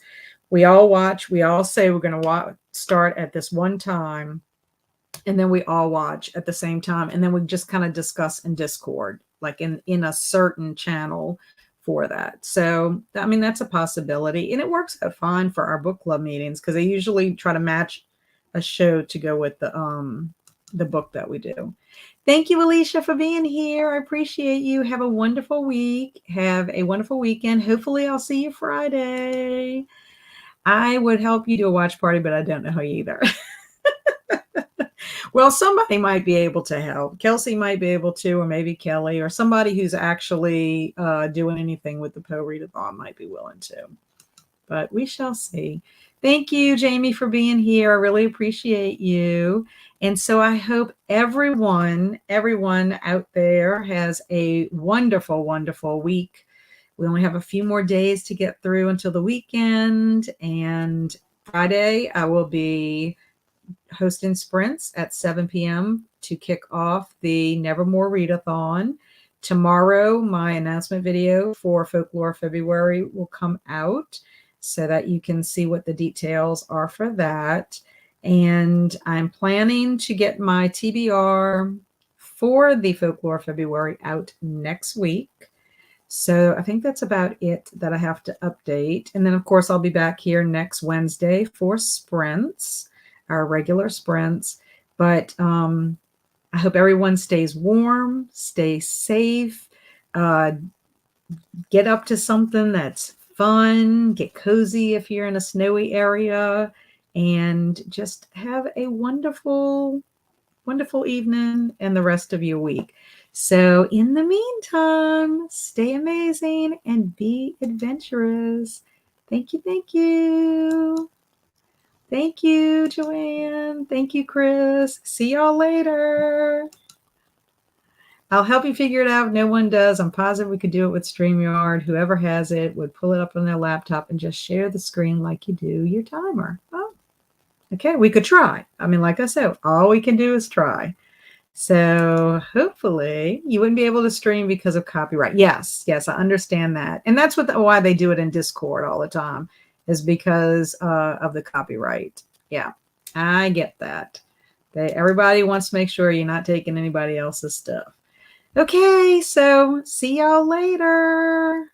A: We all watch. We all say we're going to start at this one time, and then we all watch at the same time, and then we just kind of discuss in Discord, like in a certain channel for that. So I mean that's a possibility, and it works out fine for our book club meetings because I usually try to match a show to go with the book that we do. Thank you, Alicia, for being here. I appreciate you. Have a wonderful week. Have a wonderful weekend. Hopefully I'll see you Friday. I would help you do a watch party, but I don't know how either. Well, somebody might be able to help. Kelsey might be able to, or maybe Kelly, or somebody who's actually doing anything with the Poe Readathon might be willing to. But we shall see. Thank you, Jamie, for being here. I really appreciate you. And so I hope everyone out there has a wonderful, wonderful week. We only have a few more days to get through until the weekend. And Friday, I will be hosting sprints at 7 p.m. to kick off the Nevermore Readathon. Tomorrow, my announcement video for Folklore February will come out so that you can see what the details are for that. And I'm planning to get my TBR for the Folklore February out next week. So I think that's about it that I have to update. And then, of course, I'll be back here next Wednesday for sprints, our regular sprints. But I hope everyone stays warm, stay safe, get up to something that's fun, get cozy if you're in a snowy area, and just have a wonderful, wonderful evening and the rest of your week. So in the meantime, stay amazing and be adventurous. Thank you. Thank you. Thank you, Joanne. Thank you, Chris. See y'all later. I'll help you figure it out. No one does. I'm positive we could do it with StreamYard. Whoever has it would pull it up on their laptop and just share the screen like you do your timer. Oh, okay. We could try. I mean, like I said, all we can do is try. So hopefully you wouldn't be able to stream because of copyright. Yes, I understand that. And that's why they do it in Discord all the time, is because of the copyright. Yeah, I get that. Everybody wants to make sure you're not taking anybody else's stuff. Okay, so see y'all later.